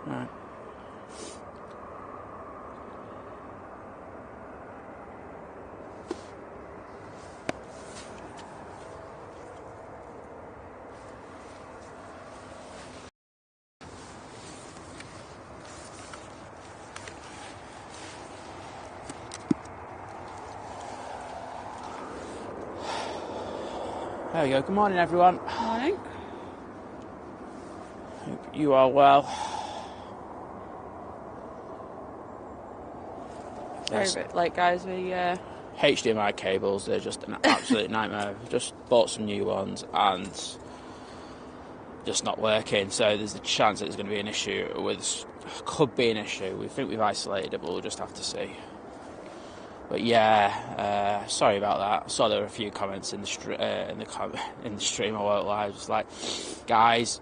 Right. There we go. Good morning, everyone. Morning. Hope you are well. Sorry a bit late, guys. We HDMI cables, they're just an absolute nightmare. We've just bought some new ones and just not working, so there's a chance that there's going to be an issue could be an issue. We think we've isolated it, but we'll just have to see. But yeah, sorry about that. I saw there were a few comments in the stream. I won't lie. Just like, guys,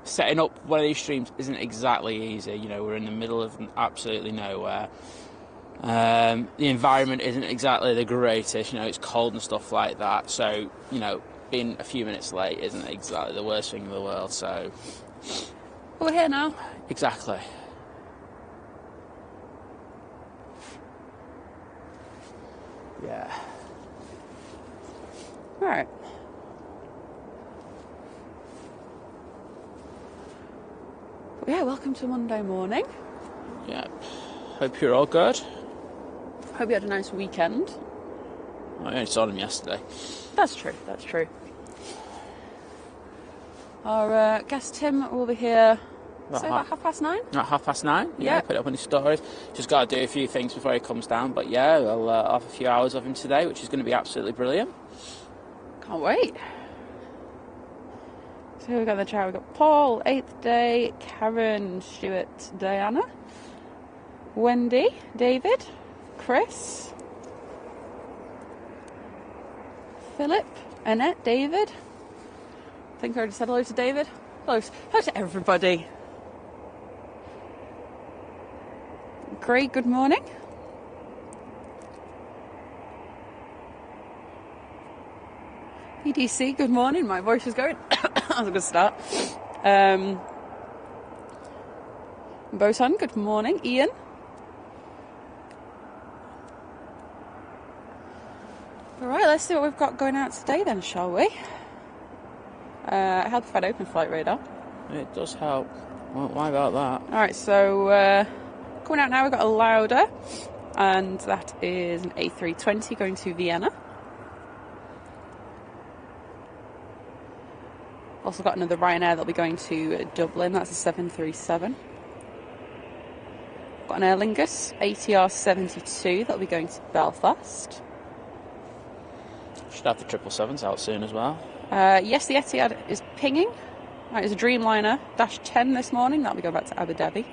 setting up one of these streams isn't exactly easy. You know, we're in the middle of absolutely nowhere. The environment isn't exactly the greatest. You know, it's cold and stuff like that. So, you know, being a few minutes late isn't exactly the worst thing in the world. So, we're here now. Exactly. Yeah. All right. Well, yeah, welcome to Monday morning. Yeah. Hope you're all good. Hope you had a nice weekend. I only saw them yesterday. That's true. That's true. Our guest Tim will be here. About 9:30. At 9:30. Yeah. Put it up on his stories. Just got to do a few things before he comes down. But yeah, we'll have a few hours of him today, which is going to be absolutely brilliant. Can't wait. So we've got the chat. We've got Paul, 8th Day, Karen, Stuart, Diana, Wendy, David, Chris, Philip, Annette, David. I think I already said hello to David. Hello to everybody. Great, good morning. EDC, good morning. My voice is going. That was a good start. Botan, good morning. Ian. All right, let's see what we've got going out today then, shall we? It helps if I'd open flight radar. It does help. Well, why about that? All right, so coming out now, we've got a Lauda, and that is an A320 going to Vienna. Also got another Ryanair that'll be going to Dublin. That's a 737. Got an Aer Lingus ATR 72 that'll be going to Belfast. Should have the 777s out soon as well. Yes, the Etihad is pinging. Right, it's a Dreamliner -10 this morning. That'll be going back to Abu Dhabi.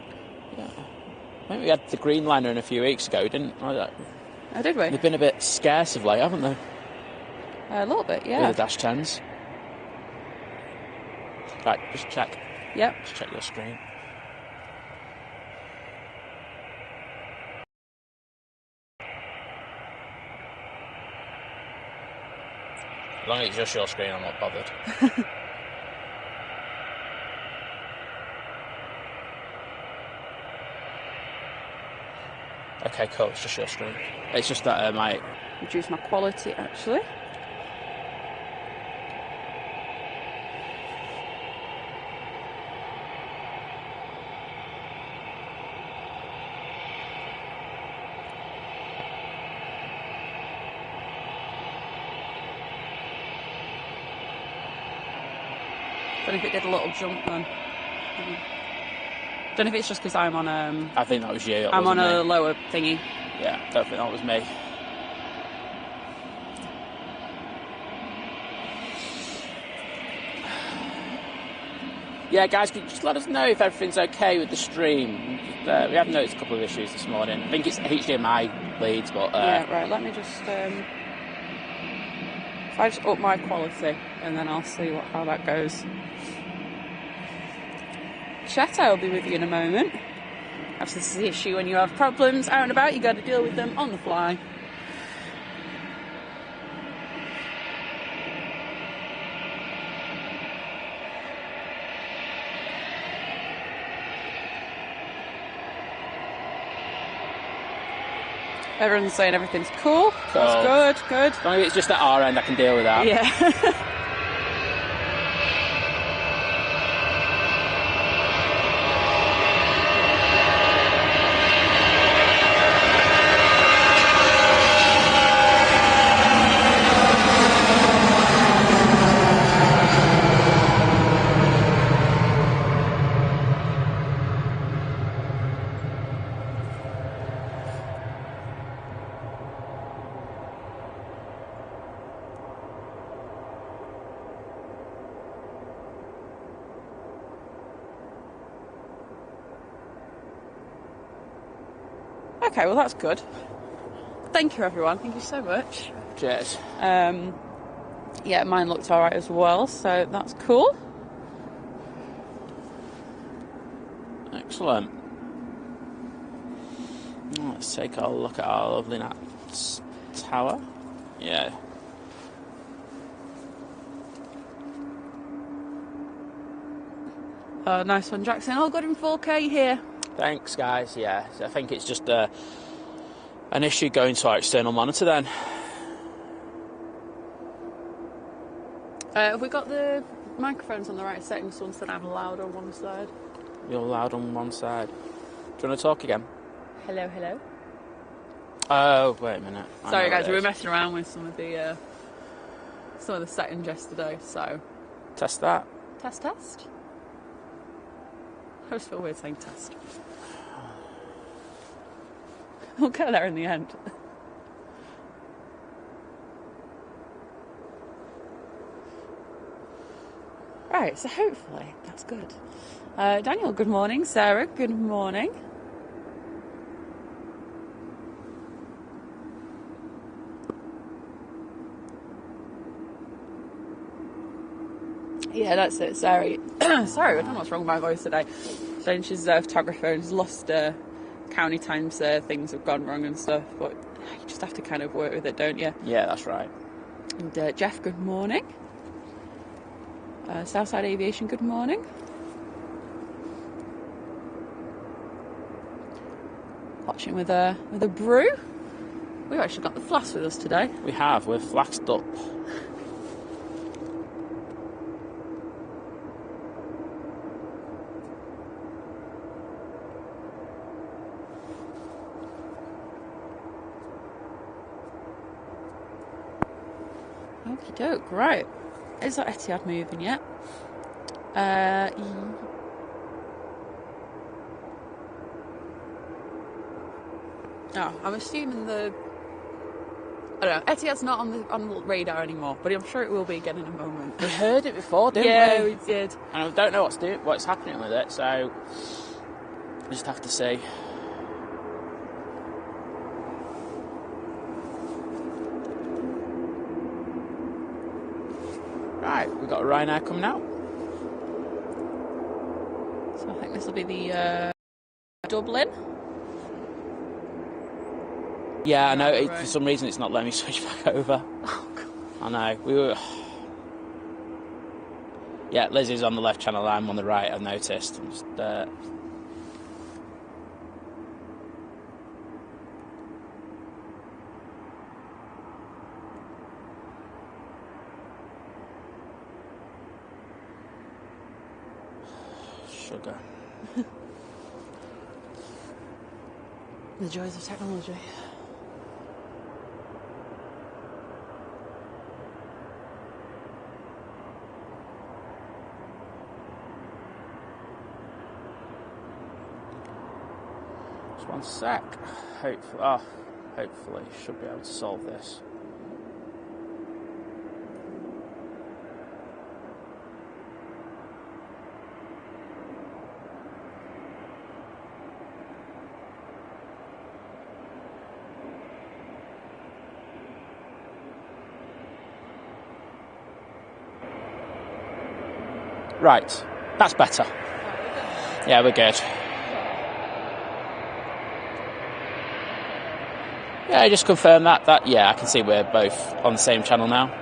Yeah. I think we had the Greenliner a few weeks ago, didn't we? Oh, did we? They've been a bit scarce of late, haven't they? A little bit, yeah. With the -10s. Right, just check. Yep. Just check your screen. As long as it's just your screen, I'm not bothered. Okay, cool. It's just your screen. It's just that I might reduce my quality, actually. Don't know if it did a little jump then. Don't know if it's just because I'm on I think that was you. I'm on a lower thingy. Yeah, don't think that was me. Yeah, guys, can you just let us know if everything's okay with the stream? We have noticed a couple of issues this morning. I think it's HDMI leads, but... yeah, right, let me just... if I just up my quality, and then I'll see how that goes. Chat, I'll be with you in a moment. That's this is the issue when you have problems out and about, you got to deal with them on the fly. Everyone's saying everything's cool. Cool. That's good. As long as it's just at our end, I can deal with that. Yeah. Okay, well that's good. Thank you everyone, thank you so much. Cheers. Yeah, mine looked alright as well, so that's cool. Excellent. Let's take a look at our lovely Nat's tower. Yeah. Oh, nice one, Jackson. All good in 4K here. Thanks, guys. Yeah, so I think it's just an issue going to our external monitor then. Have we got the microphones on the right settings so instead I'm loud on one side? You're loud on one side. Do you want to talk again? Hello. Oh, wait a minute. Sorry guys, we were messing around with some of the settings yesterday, so... Test that. Test. I just feel weird saying test. We'll get there in the end. Right, so hopefully that's good. Daniel, good morning. Sarah, good morning. Yeah, that's it, Sarah. Sorry, I don't know what's wrong with my voice today. Saying she's a photographer and she's lost county times things have gone wrong and stuff, but you just have to kind of work with it, don't you? Yeah, that's right. And Jeff, good morning. Southside Aviation, good morning. Watching with a brew. We've actually got the Fluff with us today. We have. We're flaxed up. Okie doke, right. Is that Etihad moving yet? Oh, I'm assuming I don't know, Etihad's not on the radar anymore, but I'm sure it will be again in a moment. We heard it before, didn't we? Yeah, we did. And I don't know what's happening with it, so we just have to see. Right, we've got a Ryanair coming out. So I think this will be the Dublin. Yeah, I know. For some reason, it's not letting me switch back over. Oh, God. I know. We were. Yeah, Liz is on the left channel. I'm on the right. I've noticed. I'm just, sugar. The joys of technology. Just one sec. Hopefully, should be able to solve this. Right, that's better. Yeah, we're good. Yeah, just confirm that. Yeah, I can see we're both on the same channel now.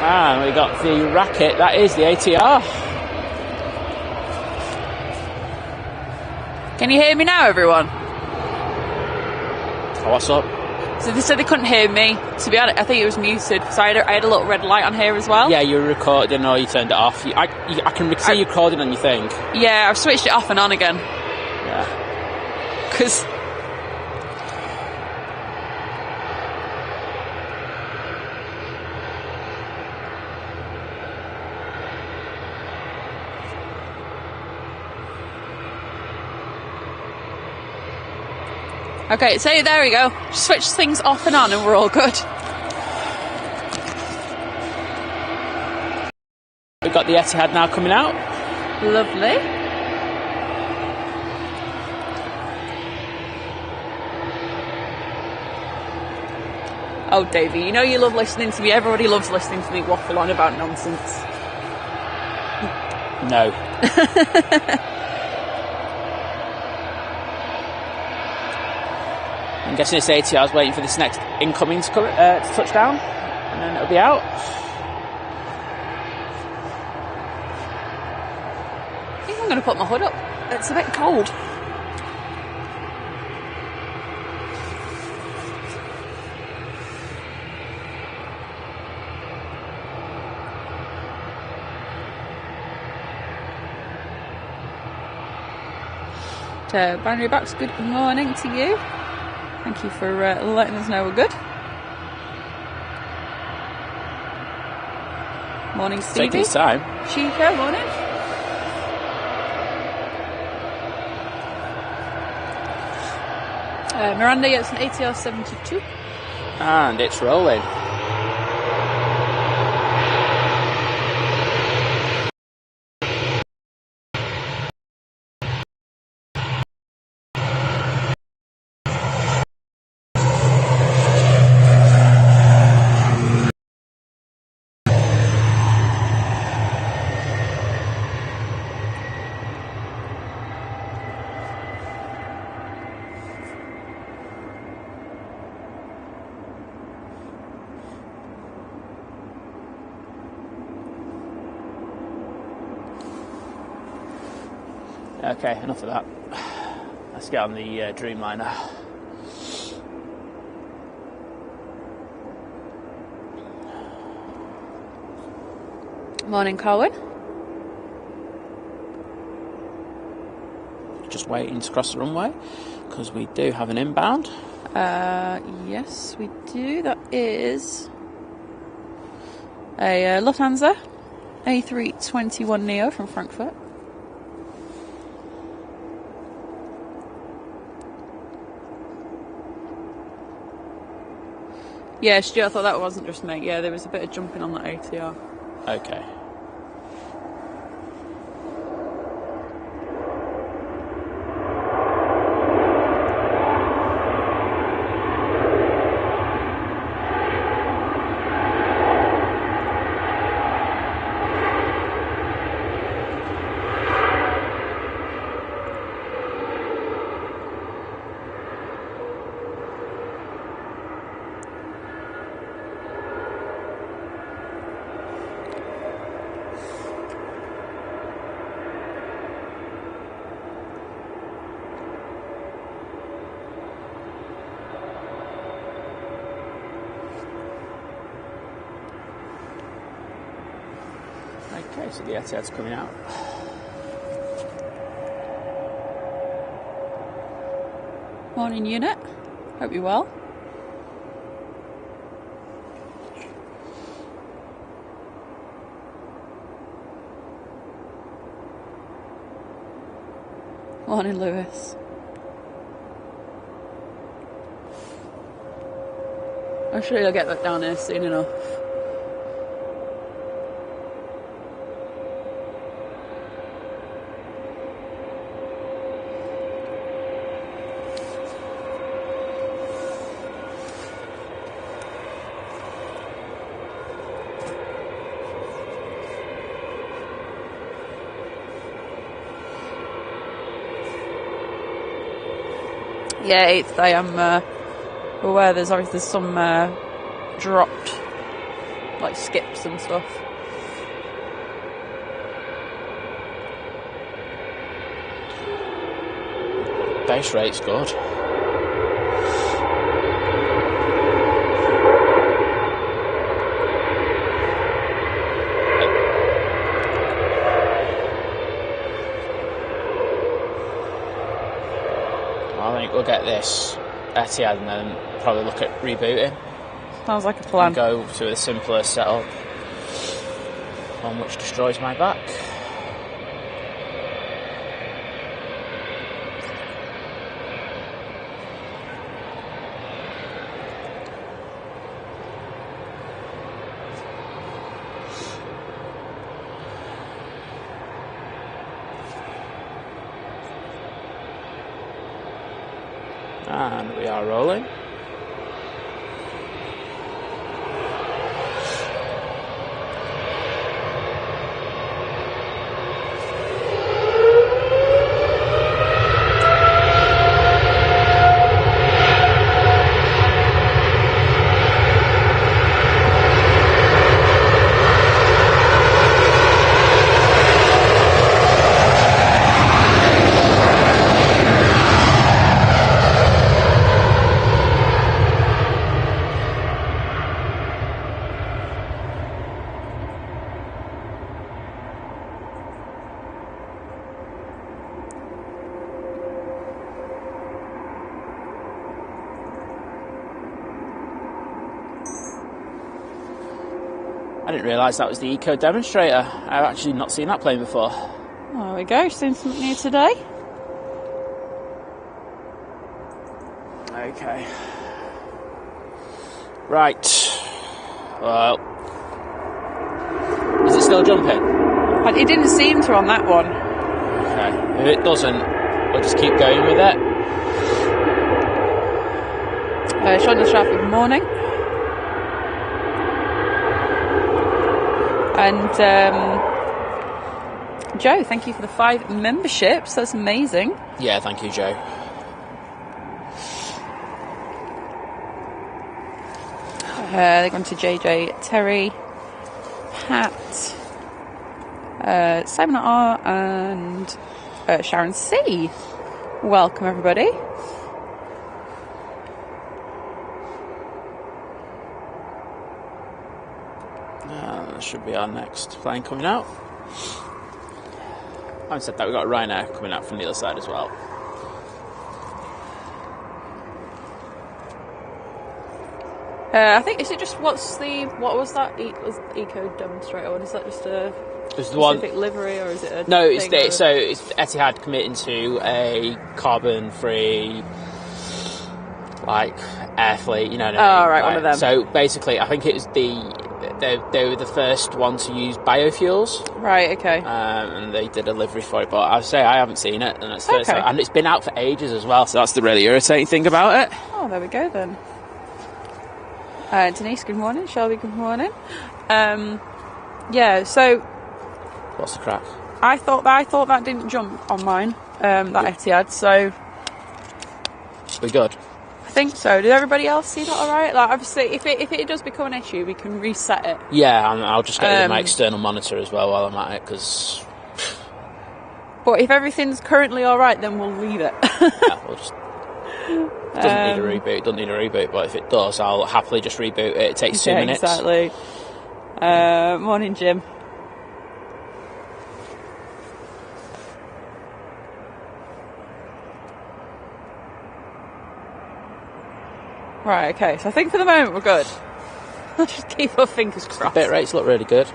And we got the racket, that is the ATR. Can you hear me now, everyone? Oh, what's up? So they said they couldn't hear me. To be honest, I think it was muted. So I had a little red light on here as well. Yeah, you were recording or you turned it off. I can see you recording on your thing. Yeah, I've switched it off and on again. Yeah. Because... Okay, so there we go. Switch things off and on and we're all good. We've got the Etihad now coming out. Lovely. Oh, Davey, you know you love listening to me. Everybody loves listening to me waffle on about nonsense. No. I'm guessing this ATR's waiting for this next incoming to touch down, and then it'll be out. I think I'm going to put my hood up. It's a bit cold. Binary Box, good morning to you. Thank you for letting us know we're good. Morning, Stevie. Taking his time. Chica, morning. Miranda, yeah, it's an ATR 72. And it's rolling. Okay, enough of that. Let's get on the Dreamliner. Morning, Colin. Just waiting to cross the runway because we do have an inbound. Yes, we do. That is a Lufthansa A321neo from Frankfurt. Yeah, Stuart, I thought that wasn't just me. Yeah, there was a bit of jumping on that ATR. Okay. Okay, so the Etihad's coming out. Morning, unit. Hope you're well. Morning, Lewis. I'm sure you'll get that down here soon enough. Yeah, 8th, I am aware there's some dropped like skips and stuff. Base rate's good. I think we'll get this Etihad and then probably look at rebooting. Sounds like a plan. And go to a simpler setup, one which destroys my back. And we are rolling. I didn't realise that was the Eco Demonstrator. I've actually not seen that plane before. There we go, seen something new today. Okay. Right. Well, is it still jumping? It didn't seem to on that one. Okay. If it doesn't, we'll just keep going with it. Showing the traffic, good morning. And Joe, thank you for the 5 memberships. That's amazing. Yeah, thank you, Joe. They're going to JJ, Terry, Pat, Simon R, and Sharon C. Welcome, everybody. That should be our next plane coming out. Having said that, we've got a Ryanair coming out from the other side as well. I think, is it just, what was that? Eco Demonstrator, or is that just a specific livery, or is it a No, it's thing, it's Etihad committing to a carbon-free, like, air fleet, you know what I mean? Oh, right, one of them. So basically, I think it was they were the first one to use biofuels. Right, okay. And they did a livery for it, but I say I haven't seen it, and it's Okay. and it's been out for ages as well, so that's the really irritating thing about it. Oh, there we go then. Denise, good morning. Shelby, good morning. Yeah, so What's the crack? I thought that didn't jump on mine, that Etihad, so We're good. I think so. Did everybody else see that all right? Like, obviously, if it does become an issue, we can reset it. Yeah, and I'll just get my external monitor as well while I'm at it, because... But if everything's currently all right, then we'll leave it. Yeah, we'll just... It doesn't need a reboot. It doesn't need a reboot, but if it does, I'll happily just reboot it. It takes 2 minutes. Exactly. Morning, Jim. Right, okay, so I think for the moment we're good. Let's just keep our fingers crossed. The bit rates look really good.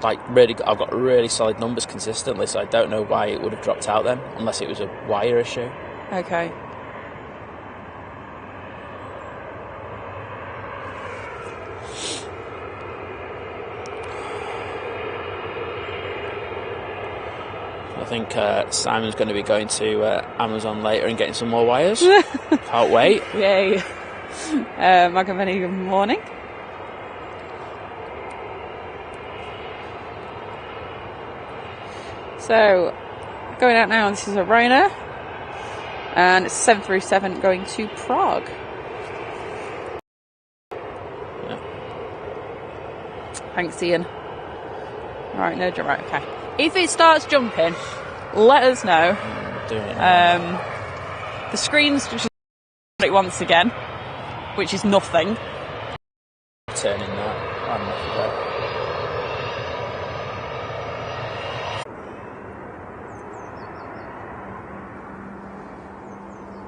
Like, really, I've got really solid numbers consistently, so I don't know why it would have dropped out then, unless it was a wire issue. Okay. I think Simon's going to be going to Amazon later and getting some more wires. Can't wait. Yay. Magamani, good morning. So, going out now, this is a Ryanair, and it's 737 going to Prague. Yeah. Thanks, Ian. Right, no jump. Right, okay. If it starts jumping, let us know. Doing it. The screen's just it once again, which is nothing. Turning that. I'm off to go.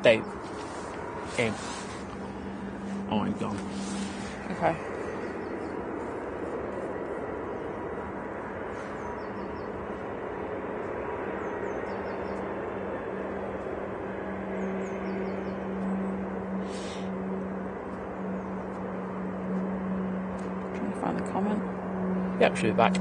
Dave. In. Oh my god. Okay. Trying to find the comment. Yep, should be back.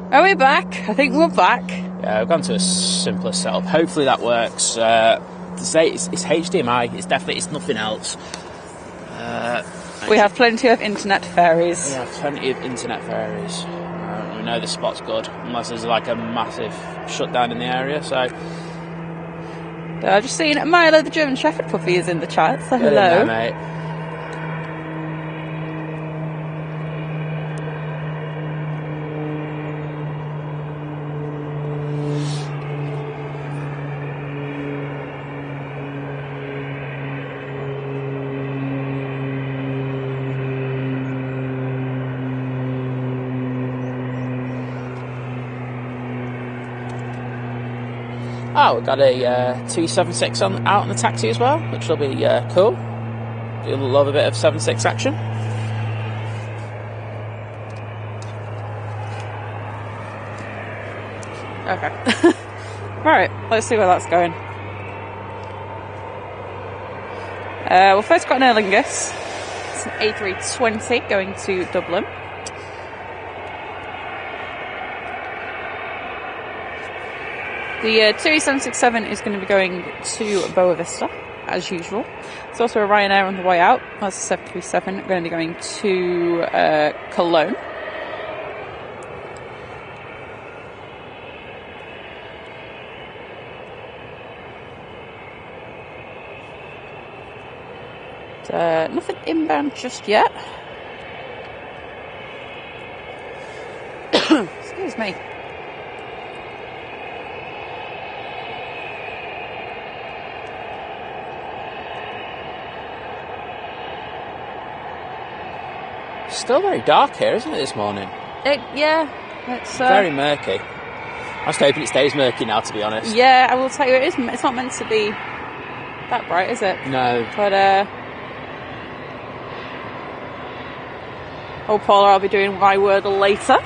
Are we back? I think we're back. Yeah, I've gone to a simpler setup. Hopefully that works. To say it's HDMI. It's nothing else. We have plenty of internet fairies. We have plenty of internet fairies. We know the spot's good, unless there's like a massive shutdown in the area. So I've just seen Milo the German Shepherd puppy is in the chat. So get in hello, there, mate. Oh, we've got a 276 out on the taxi as well, which will be cool. You'll love a bit of 7.6 action. Okay. Right, let's see where that's going. Well, first got an Aer Lingus. It's an A320 going to Dublin. The 2767 is going to be going to Boa Vista, as usual. There's also a Ryanair on the way out. That's a 737 going to be going to Cologne. Nothing inbound just yet. Excuse me. Still very dark here, isn't it, this morning? Yeah, it's very murky. I was hoping it stays murky now, to be honest. Yeah, I will tell you, it's not meant to be that bright, is it? No. But oh, Paula, I'll be doing my Wordle later.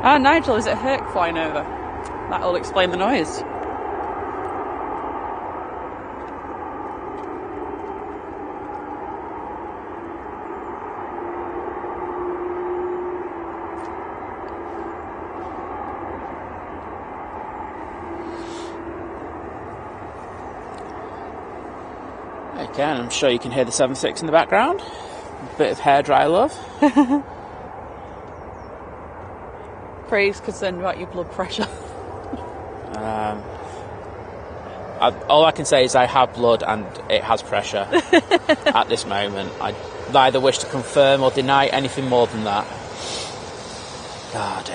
Ah, Nigel, is it Herc flying over? That'll explain the noise. Again, I'm sure you can hear the 7.6 in the background. A bit of hairdryer love. Craig's concerned about your blood pressure. All I can say is I have blood and it has pressure at this moment. I neither wish to confirm or deny anything more than that. God.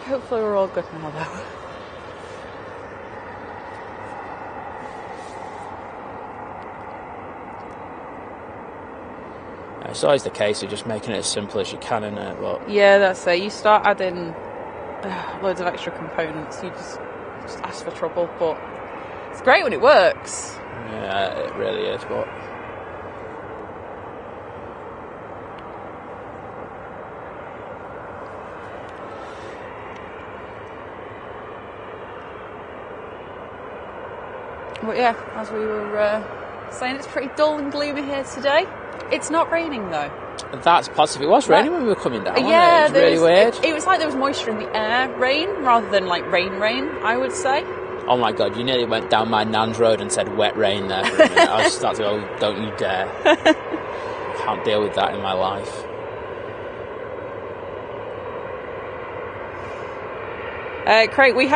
Hopefully we're all good now, though. It's always the case of just making it as simple as you can, isn't it? But yeah, that's it. You start adding loads of extra components, you just ask for trouble. But it's great when it works. Yeah, it really is. But But yeah, as we were saying, it's pretty dull and gloomy here today. It's not raining though. That's positive. It was raining when we were coming down. Yeah, wasn't it? It was really weird. It was like there was moisture in the air, rain, rather than like rain, I would say. Oh my god, you nearly went down my nan's road and said wet rain there for a minute. I was starting to go, don't you dare. Can't deal with that in my life. Craig, we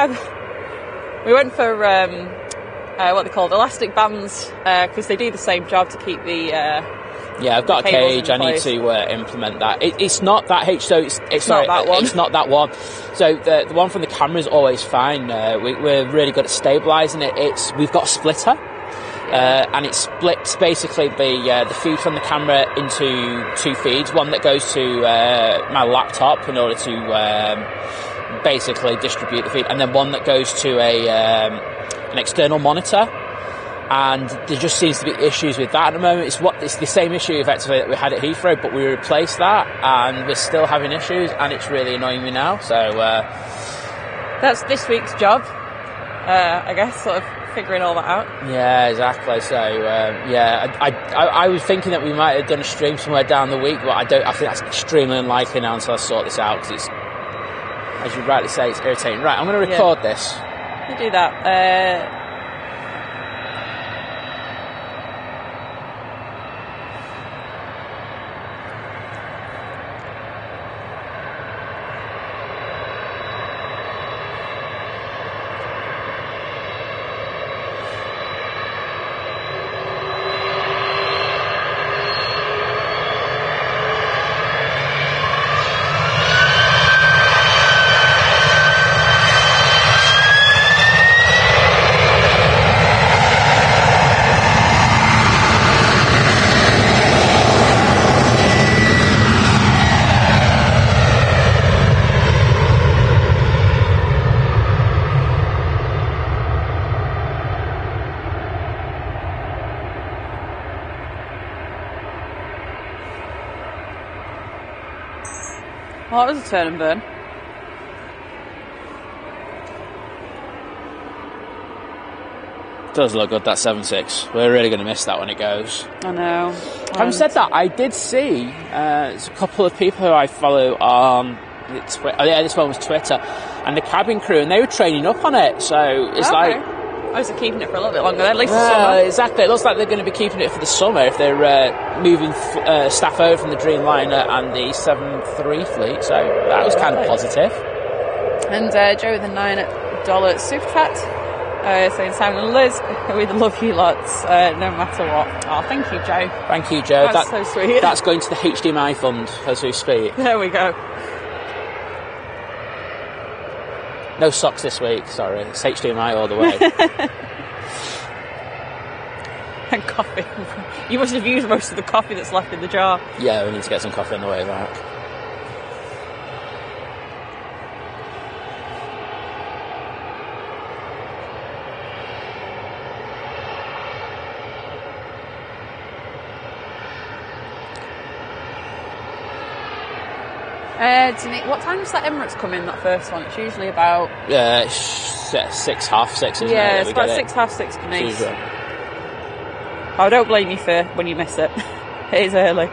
went for what they called elastic bands because they do the same job to keep the yeah, I've got a cage. I need to implement that. It's not that it's not that one. It's not that one. So the one from the camera is always fine. We're really good at stabilising it. We've got a splitter, and it splits basically the feed from the camera into two feeds. One that goes to my laptop in order to basically distribute the feed, and then one that goes to an external monitor. And there just seems to be issues with that at the moment. It's the same issue effectively that we had at Heathrow, but we replaced that, and we're still having issues, and it's really annoying me now. So that's this week's job, I guess, sort of figuring all that out. Yeah, exactly. So I was thinking that we might have done a stream somewhere down the week, but I think that's extremely unlikely now until I sort this out, because it's, as you rightly say, it's irritating. Right, I'm going to record this. You do that. Well, that was a turn and burn. Does look good, that 7.6. We're really going to miss that when it goes. I know. Having said that, I did see there's a couple of people who I follow on Twitter. Oh, yeah, this one was Twitter, and the cabin crew, and they were training up on it. So it's like, I was keeping it for a little bit longer, at least the summer. Exactly. It looks like they're going to be keeping it for the summer if they're moving staff over from the Dreamliner and the 7.3 fleet. So that was kind of positive. And Joe with a $9 super chat saying, Simon and Lizz, we love you lots, no matter what. Oh, thank you, Joe. Thank you, Joe. That's so sweet. That's going to the HDMI fund as we speak. There we go. No socks this week, sorry. It's HDMI all the way. And coffee. You must have used most of the coffee that's left in the jar. Yeah, we need to get some coffee on the way back. What time does that Emirates come in, that first one? It's usually about... 6, half 6, isn't it? Yeah, it's about 6, half 6 to me. I don't blame you for when you miss it. It is early.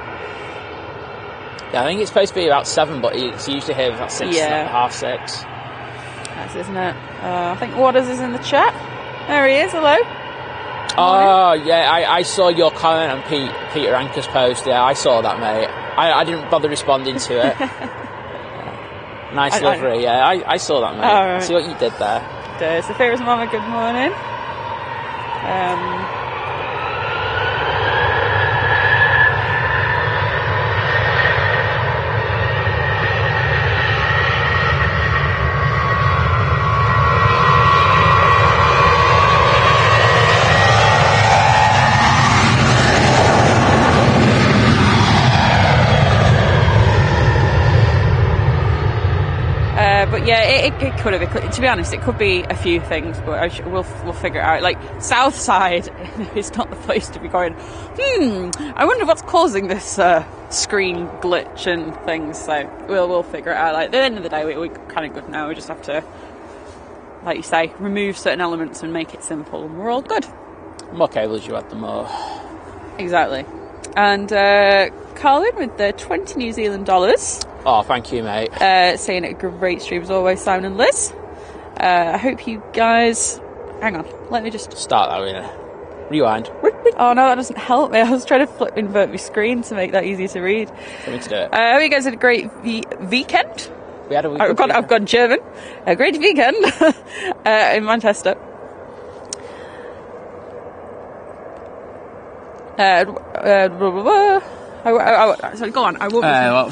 Yeah, I think it's supposed to be about 7, but it's usually here about 6, half 6. That's, isn't it? I think Waters is in the chat. There he is, hello. Oh, yeah, I saw your comment on Peter Anker's post. Yeah, I saw that, mate. I didn't bother responding to it. Nice livery, yeah. I saw that, mate. Right. See what you did there. Saphira's mama, good morning. But yeah, it could have. To be honest, it could be a few things, but we'll figure it out. Like South Side is not the place to be going. I wonder what's causing this screen glitch and things. So we'll figure it out. Like at the end of the day, we're kind of good now. We just have to like you say, remove certain elements and make it simple, and we're all good. The more cables you add, the more. Exactly. And Colin with the 20 New Zealand dollars. Oh, thank you, mate. Saying it a great stream as always, Simon and Lizz. I hope you guys... Hang on, let me just... Start that with a rewind. Oh no, that doesn't help me. I was trying to invert my screen to make that easier to read. For me to do it. I hope you guys had a great weekend. We had a I've gone German. A great weekend in Manchester. Sorry, go on. I will.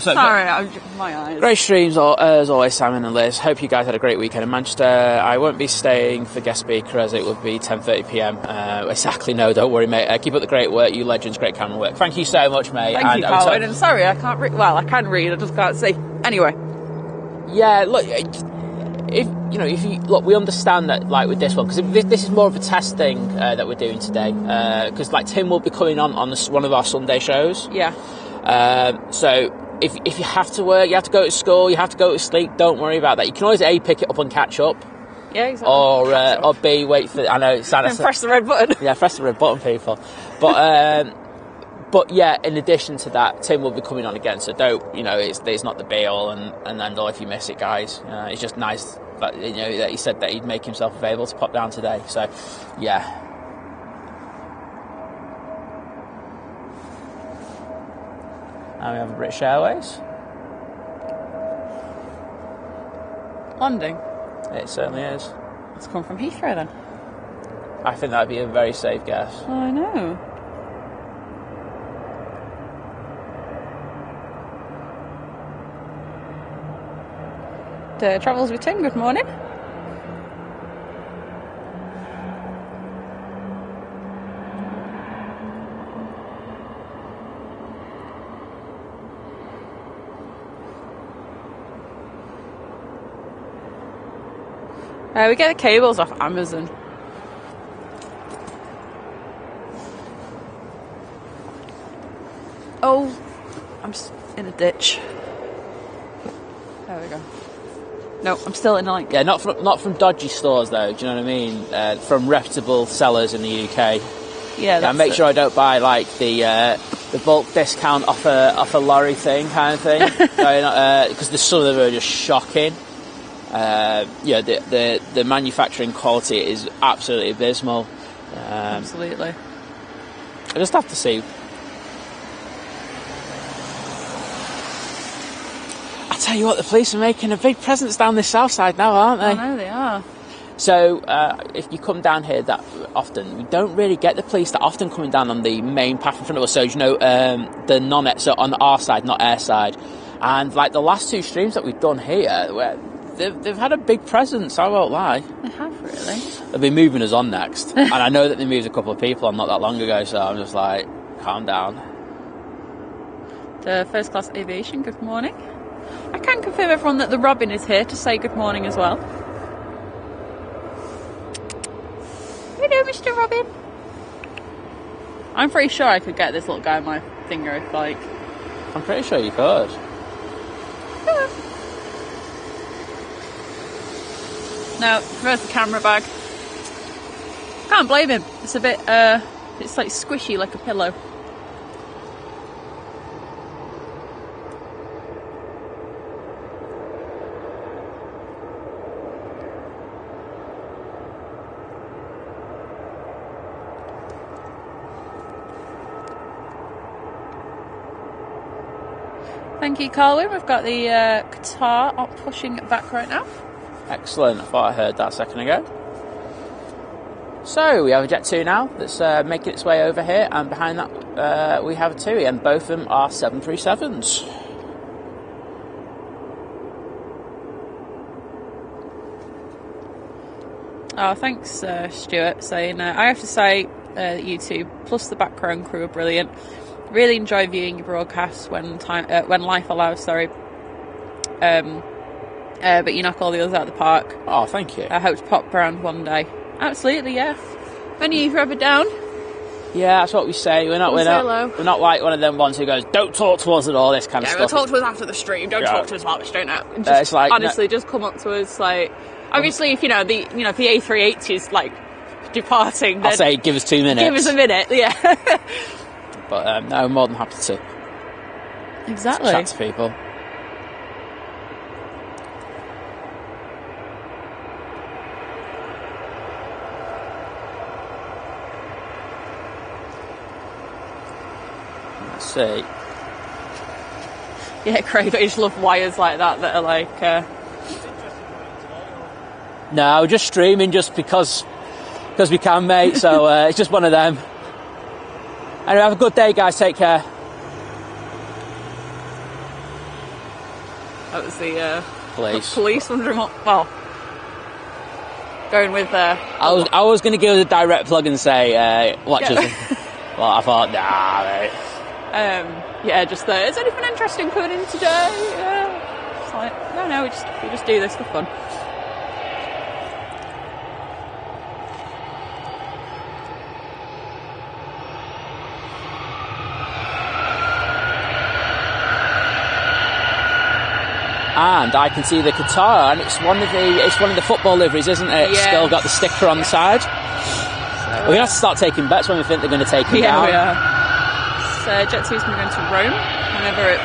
Sorry, my eyes. Great streams as always, Simon and Lizz. Hope you guys had a great weekend in Manchester. I won't be staying for guest speaker as it would be 10:30 p.m. Exactly. No, don't worry, mate. Keep up the great work, you legends. Great camera work. Thank you so much, mate. Thank you, Colin. And sorry, I can't read. Well, I can read. I just can't see. Anyway. Yeah. Look. If you look, we understand that, like with this one, because this is more of a test thing that we're doing today. Because like Tim will be coming on one of our Sunday shows. Yeah. So if you have to work, you have to go to school, you have to go to sleep. Don't worry about that. You can always A, pick it up and catch up. Yeah, exactly. Or B, wait for. I know it's sad. Press the red button. Yeah, press the red button, people. But yeah, in addition to that, Tim will be coming on again. So don't, it's not the be all and end all if you miss it, guys. It's just nice that that he said that he'd make himself available to pop down today. So yeah. Now we have British Airways landing. It certainly is. It's come from Heathrow then. I think that'd be a very safe guess. I know. Travels with Tim, good morning. We get the cables off Amazon. Oh, I'm in a ditch. There we go. No, I'm still in Yeah, not from dodgy stores though. Do you know what I mean? From reputable sellers in the UK. Yeah, make sure I don't buy like the bulk discount off a lorry thing kind of thing. Because some of them are just shocking. The manufacturing quality is absolutely abysmal. Absolutely. I just have to see. I tell you what, the police are making a big presence down this south side now, aren't they? I know they are. So if you come down here that often, we don't really get the police that often coming down on the main path in front of us. So the non-air, so on our side, not air side, and like the last two streams that we've done here, where they've had a big presence. I won't lie. They have, really. They'll be moving us on next, and I know that they moved a couple of people on not that long ago. So I'm just like, calm down. The first class aviation. Good morning. I can confirm everyone that the Robin is here to say good morning as well. Hello, Mr. Robin. I'm pretty sure I could get this little guy on my finger if, like... I'm pretty sure you could. Yeah. Now, where's the camera bag? Can't blame him. It's a bit, it's like squishy like a pillow. Thank you, Colin. We've got the guitar on pushing it back right now. Excellent. I thought I heard that a second ago. So we have a Jet 2 now that's making its way over here, and behind that we have a TUI, and both of them are 737s. Oh, thanks, Stuart, saying I have to say you two plus the background crew are brilliant. Really enjoy viewing your broadcasts when life allows. Sorry, but you knock all the others out of the park. Oh, thank you. I hope to pop around one day. Absolutely, yeah. When are you ever down? Yeah, that's what we say. We're not like one of them ones who goes, "Don't talk to us" and all this kind of stuff. Talk to us after the stream. Don't talk to us while we're straight out. It's like honestly, just come up to us like. Obviously, if the A380 is like departing, then I'll say give us 2 minutes. Give us a minute, yeah. But no, I'm more than happy to Exactly. chat to people. Let's see. Yeah, Craig, I just love wires like that are like... No, just streaming just because we can, mate. So it's just one of them. Anyway, have a good day, guys. Take care. That was the Police wondering what... Well, going with... I was going to give it a direct plug and say, watch us. Well, I thought, nah, mate. Yeah, just is anything interesting coming in today? It's like, no, we just do this for fun. And I can see the Qatar, and it's one of the football liveries, isn't it? It's still got the sticker on the side. We're gonna have to start taking bets when we think they're going to take it down. Yeah, we are. So Jet 2's going to go into Rome whenever it.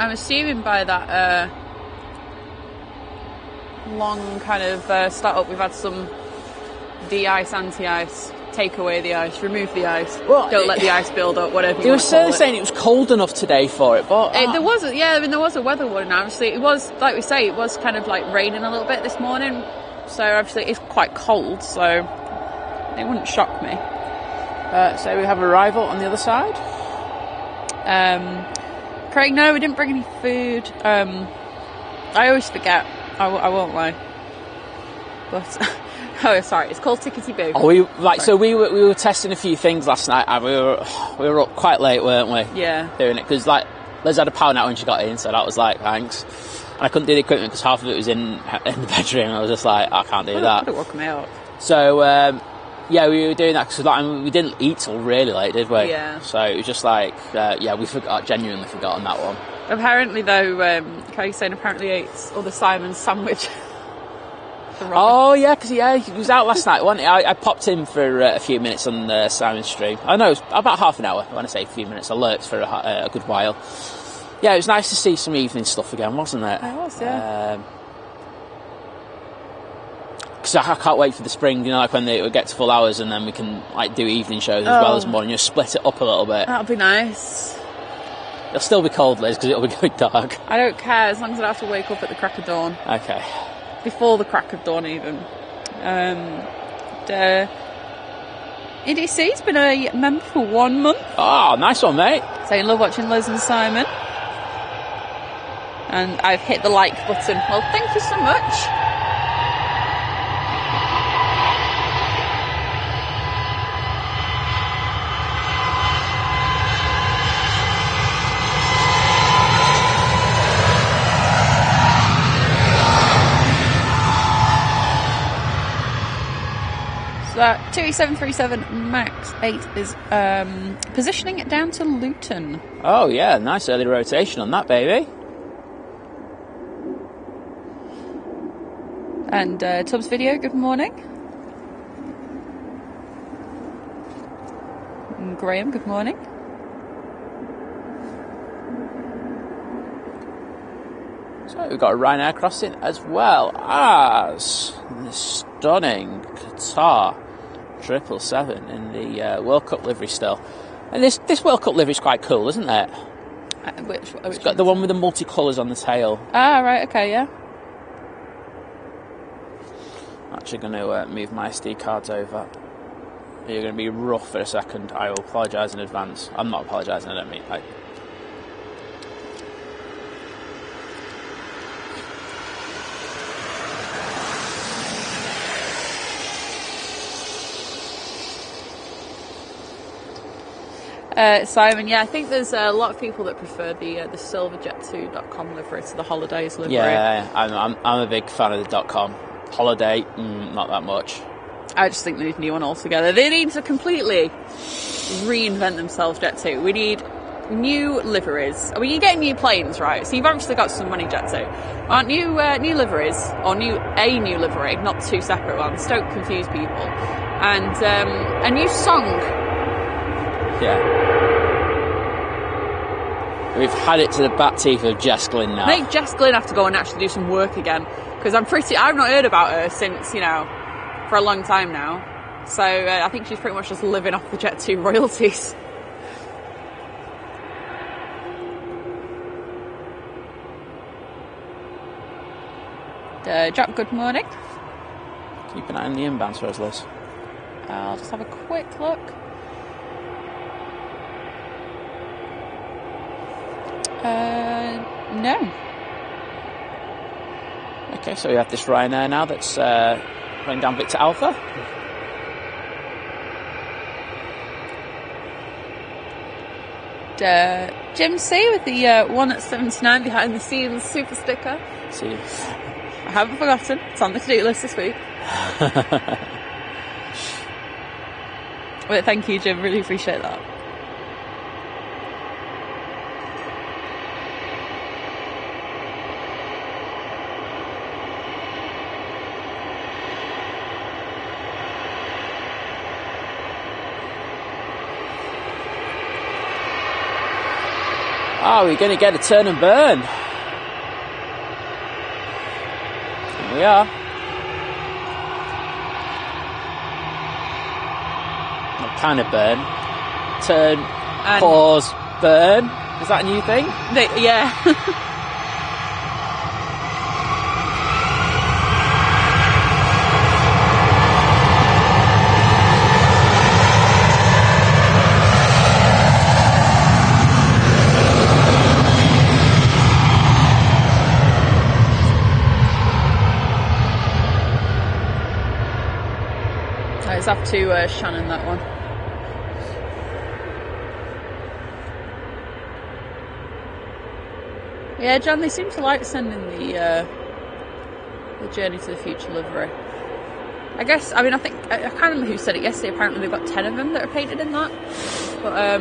I'm assuming by that long kind of start-up, we've had some de-ice, anti-ice, take away the ice, remove the ice, don't let the ice build up, whatever you want to call it. They were saying it was cold enough today for it, but... there was a weather warning, obviously. It was, like we say, it was kind of like raining a little bit this morning, so obviously it's quite cold, so it wouldn't shock me. So we have arrival on the other side. Craig, no, we didn't bring any food. I always forget. I won't lie. But oh, sorry, it's called Tickety Boo. Oh, we were testing a few things last night, and we were up quite late, weren't we? Yeah. Doing it because Liz had a power nap when she got in, so that was like thanks. And I couldn't do the equipment because half of it was in the bedroom. I was just like, I can't do that. Could have woke me up. So yeah, we were doing that because we didn't eat till really late, did we? Yeah. So it was just like, we genuinely forgot on that one. Apparently, though, Craig's saying apparently ate the Simon sandwich. Oh yeah, because he was out last night, wasn't he? I popped in for a few minutes on Simon's stream. I know it was about half an hour. When I say a few minutes, I lurked for a good while. Yeah, it was nice to see some evening stuff again, wasn't it? It was, yeah. Because I can't wait for the spring, like when they get to full hours and then we can do evening shows as well as morning. Just split it up a little bit. That'll be nice. It'll still be cold, Liz, because it'll be going dark. I don't care, as long as I don't have to wake up at the crack of dawn. Okay. Before the crack of dawn, even. EDC's been a member for 1 month. Oh, nice one, mate. Saying love watching Liz and Simon. And I've hit the like button. Well, thank you so much. So 28737 Max 8 is positioning it down to Luton. Oh yeah, nice early rotation on that, baby. And Tubbs Video, good morning. And Graham, good morning. So we've got a Ryanair crossing as well as the stunning Qatar 777 in the World Cup livery still. And this World Cup livery is quite cool, isn't it? Which it's got the one with the multicolours on the tail. Ah, right, okay, yeah. actually going to move my SD cards over. You're going to be rough for a second. I will apologise in advance. I'm not apologising, I don't mean like. Simon, yeah, I think there's a lot of people that prefer the silverjet2.com livery to the holidays livery. Yeah, I'm a big fan of the .com. Holiday, not that much. I just think they need a new one altogether. They need to completely reinvent themselves, Jet2. We need new liveries. I mean, you're getting new planes, right? So you've obviously got some money, Jet2. Aren't new liveries, or a new livery, not two separate ones. Don't confuse people. And a new song. Yeah. We've had it to the back teeth of Jess Glynn now. Make Jess Glynn have to go and actually do some work again, because I've not heard about her since, for a long time now. So I think she's pretty much just living off the Jet2 royalties. Jack, good morning. Keep an eye on the inbounds for us, Liz. I'll just have a quick look. No. Okay, so we have this Ryanair now that's running down Victor Alpha. Jim C with the 1 at 79 behind the scenes super sticker. See. I haven't forgotten. It's on the to-do list this week. But thank you, Jim. Really appreciate that. Oh, we're going to get a turn and burn. Here we are. Not kind of burn. Turn, and pause, burn. Is that a new thing? Yeah. It's up to Shannon, that one. Yeah, John, they seem to like sending the Journey to the Future livery. I guess, I think, I can't remember who said it yesterday, apparently they've got 10 of them that are painted in that. But, well,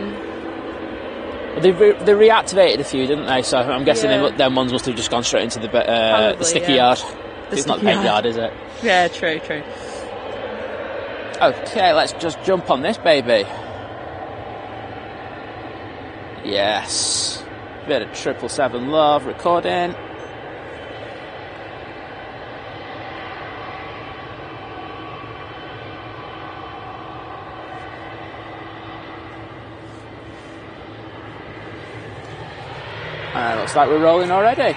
they reactivated a few, didn't they? So I'm guessing them ones must have just gone straight into the sticky yard. It's not the paint yard, is it? Yeah, true. Okay, let's just jump on this baby. Yes. Bit of 777 love recording. Looks like we're rolling already.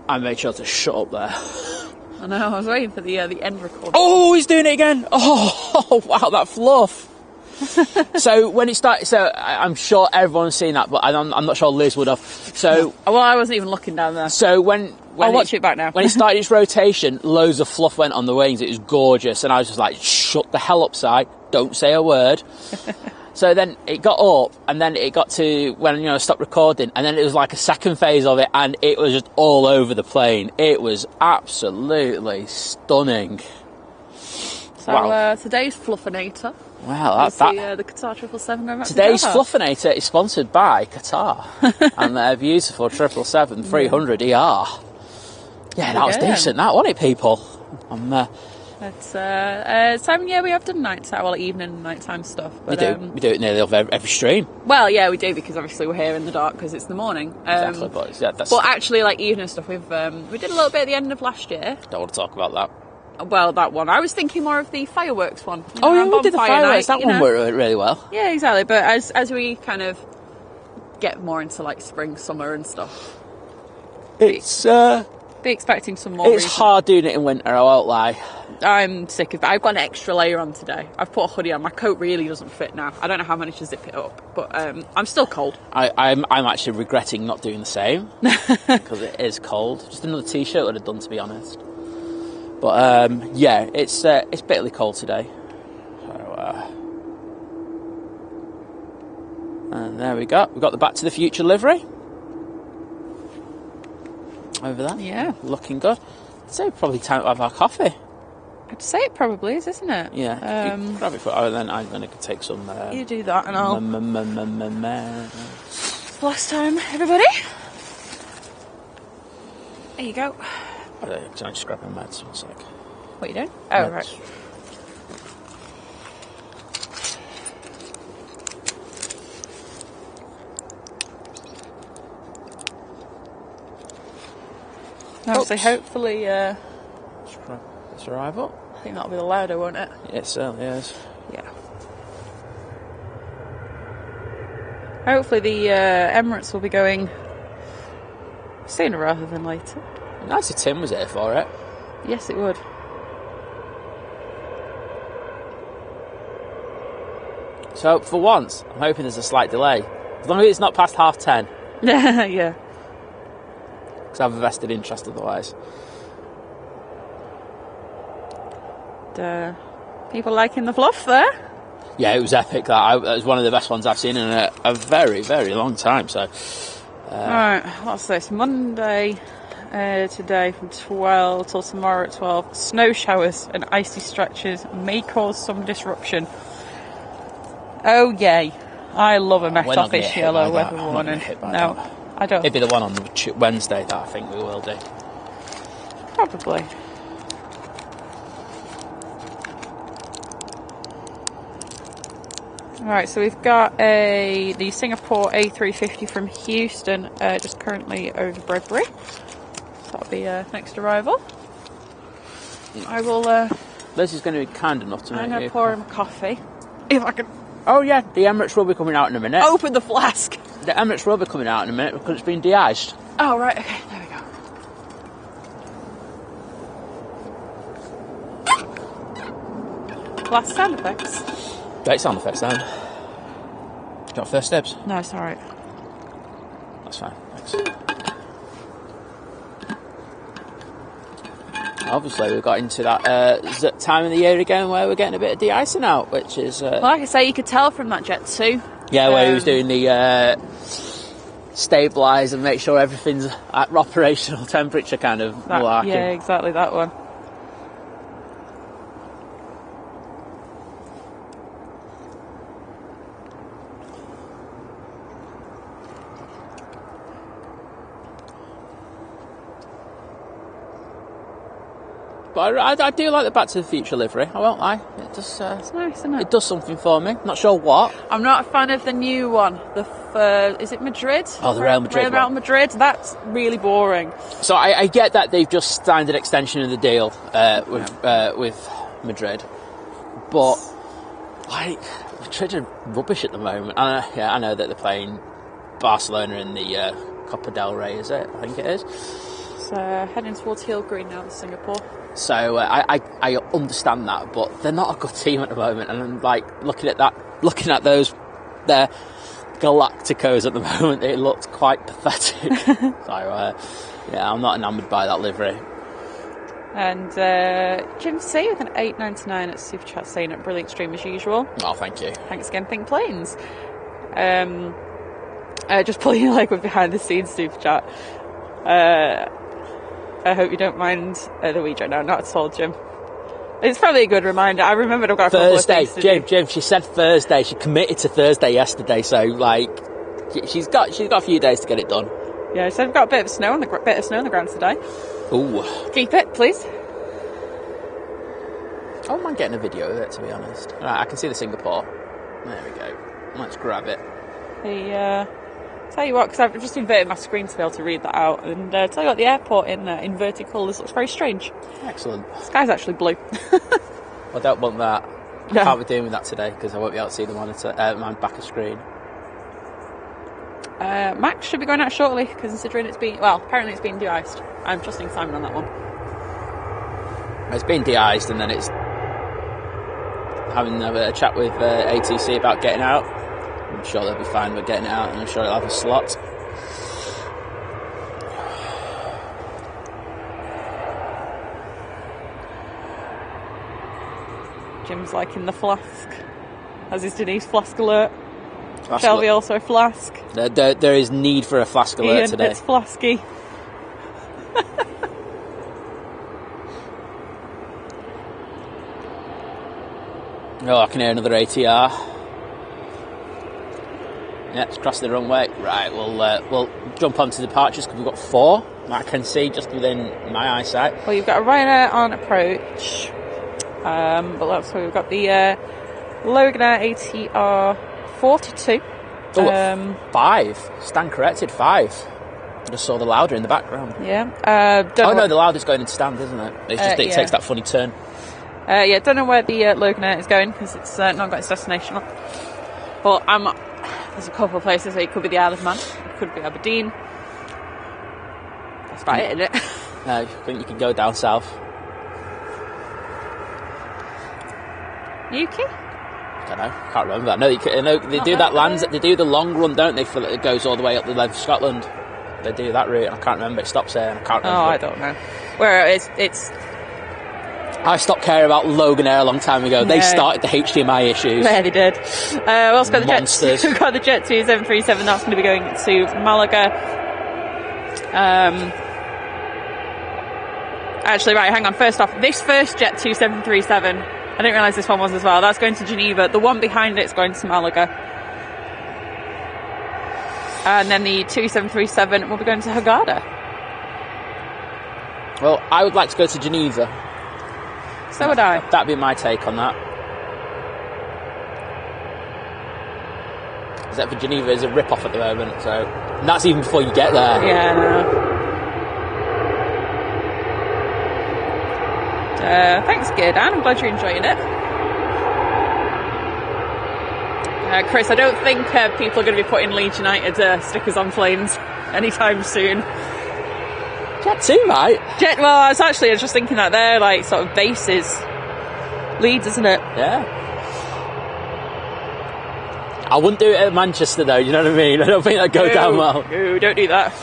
I made sure to shut up there. I know, I was waiting for the end record. Oh, he's doing it again! Oh wow, that fluff! So when it started, I'm sure everyone's seen that, but I'm not sure Liz would have. So well, I wasn't even looking down there. So when I'll watch it back now. When it started its rotation, loads of fluff went on the wings. It was gorgeous, and I was just like, "Shut the hell up, Si! Don't say a word." So then it got up, and then it got to when, I stopped recording, and then it was like a second phase of it, and it was just all over the plane. It was absolutely stunning. So Wow. Today's Fluffinator. Wow, The Qatar 777 going back to today's Doha. Fluffinator is sponsored by Qatar and their beautiful 777-300ER. Yeah, that was decent, that, wasn't it, people? Simon, yeah, we have done evening and nighttime stuff. But, we do it nearly off every stream. Well, yeah, we do, because obviously we're here in the dark because it's the morning. Exactly, but actually, like evening stuff, we did a little bit at the end of last year. Don't want to talk about that. Well, that one. I was thinking more of the fireworks one. Oh, yeah, we did the fireworks. That one worked really well. Yeah, exactly. But as we kind of get more into like spring, summer and stuff, it's be expecting some more. It's hard doing it in winter, I won't lie. I'm sick of it. I've got an extra layer on today. I've put a hoodie on. My coat really doesn't fit now. I don't know how I managed to zip it up, but I'm still cold. I'm actually regretting not doing the same because it is cold. Just another t-shirt would have done, to be honest. But yeah, it's bitterly cold today. So, and there we go. We've got the Back to the Future livery over there. Yeah, looking good. I'd say probably time to have our coffee. I'd say it probably is, isn't it? Yeah. Grab it then I'm going to take some. You do that, and I'll. Last time, everybody. There you go. Can I just grab my meds? 1 sec. What are you doing? Oh, meds. right. Obviously, hopefully, Let's arrive up. I think that'll be the louder, won't it? Yeah, it certainly is. Yeah. Hopefully the Emirates will be going sooner rather than later. Nice if Tim was here for it. Yes, it would. So, for once, I'm hoping there's a slight delay. As long as it's not past 10:30. Yeah. Because I have a vested interest otherwise. People liking the fluff there? Yeah, it was epic. That was one of the best ones I've seen in a very, very long time. So, right, what's this? Monday today from 12 till tomorrow at 12. Snow showers and icy stretches may cause some disruption. Oh yay! I love a Met Office yellow weather warning. No, I don't. It'd be the one on Wednesday that I think we will do. Probably. Right, so we've got the Singapore A350 from Houston, just currently over Bredbury. So that'll be next arrival. I will. Liz is going to be kind enough to make I'm going to pour him a coffee. If I can. Oh yeah, the Emirates will be coming out in a minute. Open the flask. The Emirates will be coming out in a minute because it's been de-iced. Oh right, okay, there we go. Last sound effects. Great sound effects then. Got first dibs? No, it's alright. That's fine, thanks. Obviously we've got into that time of the year again where we're getting a bit of de-icing out, which is... Well, like I say, you could tell from that Jet 2. Yeah, where he was doing the stabilise and make sure everything's at operational temperature kind of malarkey. Yeah, exactly, that one. But I do like the Back to the Future livery, I won't lie. It does, it's nice, isn't it? It does something for me. Not sure what. I'm not a fan of the new one. Is it Madrid? Oh, the Real Madrid Real Madrid. That's really boring. So I get that they've just signed an extension of the deal with Madrid, but like Madrid are rubbish at the moment. I know that they're playing Barcelona in the Copa del Rey, is it? I think it is. So heading towards Hill Green now in Singapore. So I understand that, but they're not a good team at the moment, and I'm like looking at those their Galacticos at the moment, it looks quite pathetic. So yeah, I'm not enamoured by that livery. And Jim C with an $8.99 at Super Chat saying it brilliant stream as usual. Oh, thank you. Thanks again, Pink Planes. Just pulling your leg with behind the scenes Super Chat. I hope you don't mind the wee joke now. Not at all, Jim. It's probably a good reminder. I remembered I've got a couple of things to do. Jim, she said Thursday. She committed to Thursday yesterday, so like she's got a few days to get it done. Yeah, she said we've got a bit of snow on the ground today. Ooh. Keep it, please. I don't mind getting a video of it, to be honest. Right, I can see the Singapore. There we go. Let's grab it. Tell you what, because I've just inverted my screen to be able to read that out, and tell you what, the airport in inverted colours looks very strange. Excellent. The sky's actually blue. I don't want that. No. I can't be doing with that today because I won't be able to see the monitor, my back of screen. Max should be going out shortly, considering apparently it's been de-iced. I'm trusting Simon on that one. It's been de-iced, and then it's having a chat with ATC about getting out. I'm sure they'll be fine with getting it out, and I'm sure it'll have a slot. Jim's liking the flask, as is Denise. Flask alert. Flask Shelby alert. also a flask. There is need for a flask alert Ian, today. it's flasky. Oh, I can hear another ATR. Yeah, it's crossed the runway. Right, we'll jump onto departures because we've got 4 that I can see just within my eyesight. Well, you've got a Ryanair on approach, but that's where we've got the Loganair ATR 42. Oh, 5. Stand corrected, 5. I just saw the louder in the background. Yeah. No, the louder's going into stand, isn't it? It's just it takes that funny turn. Don't know where the Loganair is going because it's not got its destination on. But there's a couple of places where it could be the Isle of Man, it could be Aberdeen. That's about it, isn't it? I think you can go down south. Yuki? I don't know. Can't remember that. No, they do that lands. They do the long run, don't they? For it goes all the way up the length of Scotland. They do that route. I can't remember. It stops there. And I can't remember. Oh, I don't know. Where it's. I stopped caring about Loganair a long time ago. They started the HDMI issues. Yeah, they did. We also got Monsters. we've got the Jet 2737. That's going to be going to Malaga. Actually, right, hang on. First off, this first Jet 2737, I didn't realise this one was as well. That's going to Geneva. The one behind it's going to Malaga. And then the 2737 will be going to Hurghada. Well, I would like to go to Geneva. So would I. That'd be my take on that. Except for Geneva is a rip-off at the moment, so... And that's even before you get there. Yeah, no. Thanks, Gear Dan. I'm glad you're enjoying it. Chris, I don't think people are going to be putting Leeds United stickers on planes anytime soon. Jet 2, right? Well, I was just thinking that they're like sort of bases. Leeds, isn't it? Yeah. I wouldn't do it at Manchester, though, you know what I mean? I don't think that'd go down well. No, don't do that.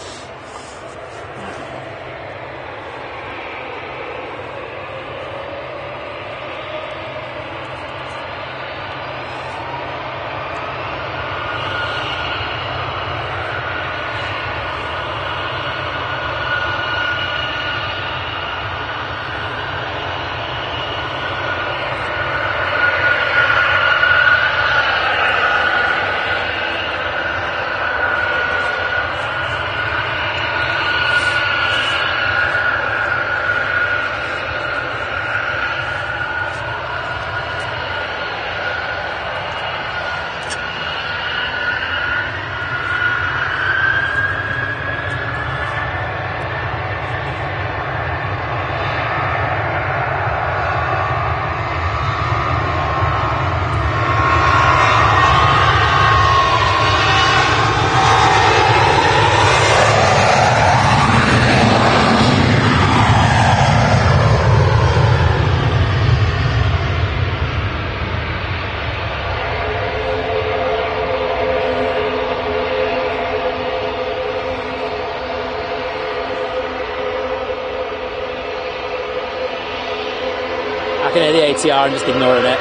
I can hear the ATR and just ignoring it.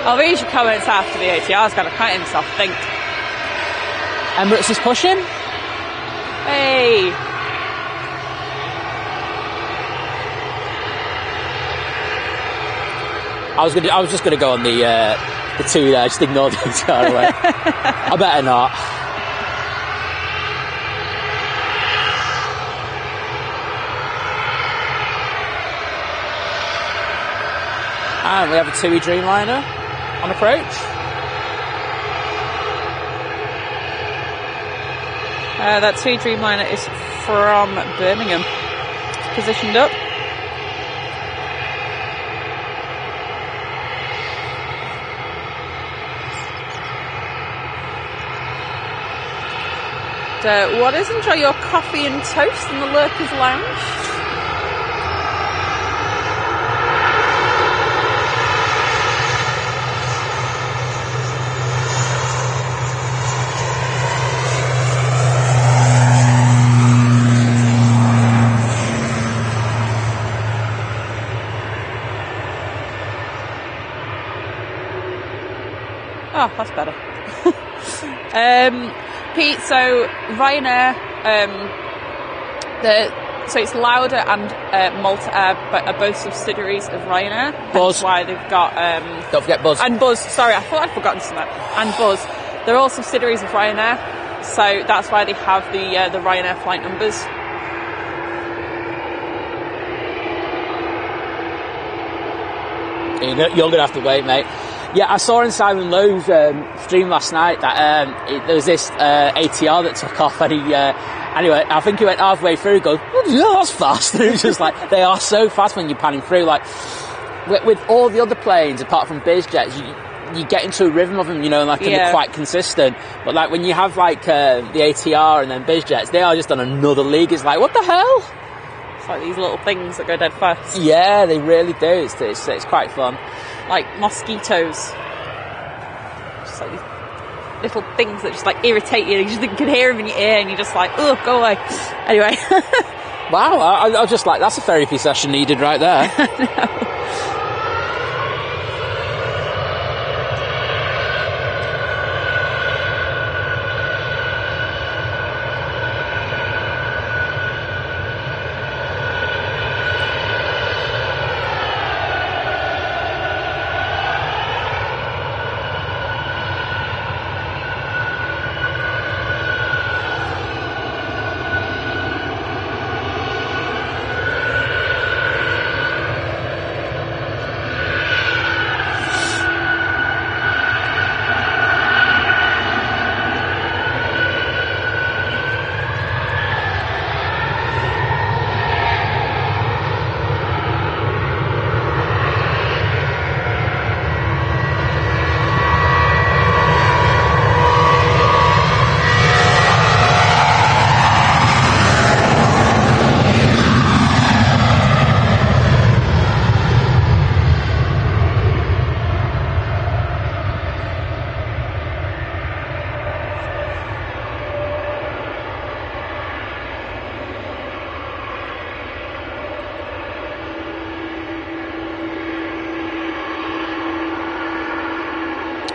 I'll read your comments after the ATR's got to cut himself, I think. Emirates is pushing. Hey! I was just gonna go on the two there, just ignore the ATR away. I better not. And we have a TUI Dreamliner on approach. That TUI Dreamliner is from Birmingham. It's positioned up. What is? Enjoy your coffee and toast in the Lurkers Lounge. Oh, that's better. Pete, so Ryanair, so it's Lauda and Malta Air are both subsidiaries of Ryanair. Buzz. That's why they've got... Don't forget Buzz. And Buzz, sorry, I thought I'd forgotten something. And Buzz. They're all subsidiaries of Ryanair, so that's why they have the Ryanair flight numbers. You're going to have to wait, mate. Yeah, I saw in Simon and Lizz's stream last night that there was this ATR that took off, and he anyway, I think he went halfway through and goes, oh, yeah, that's fast. And it was just like, they are so fast when you're panning through. Like, with all the other planes, apart from BizJets, you get into a rhythm of them, you know, and they're quite consistent. But like when you have like the ATR and then BizJets, they are just on another league. It's like, what the hell? It's like these little things that go dead fast. Yeah, they really do. It's quite fun. Like mosquitoes. Just like these little things that just like irritate you. You just can hear them in your ear and you're just like, oh, go away. Anyway. Wow, I was just like, that's a therapy session needed right there. No.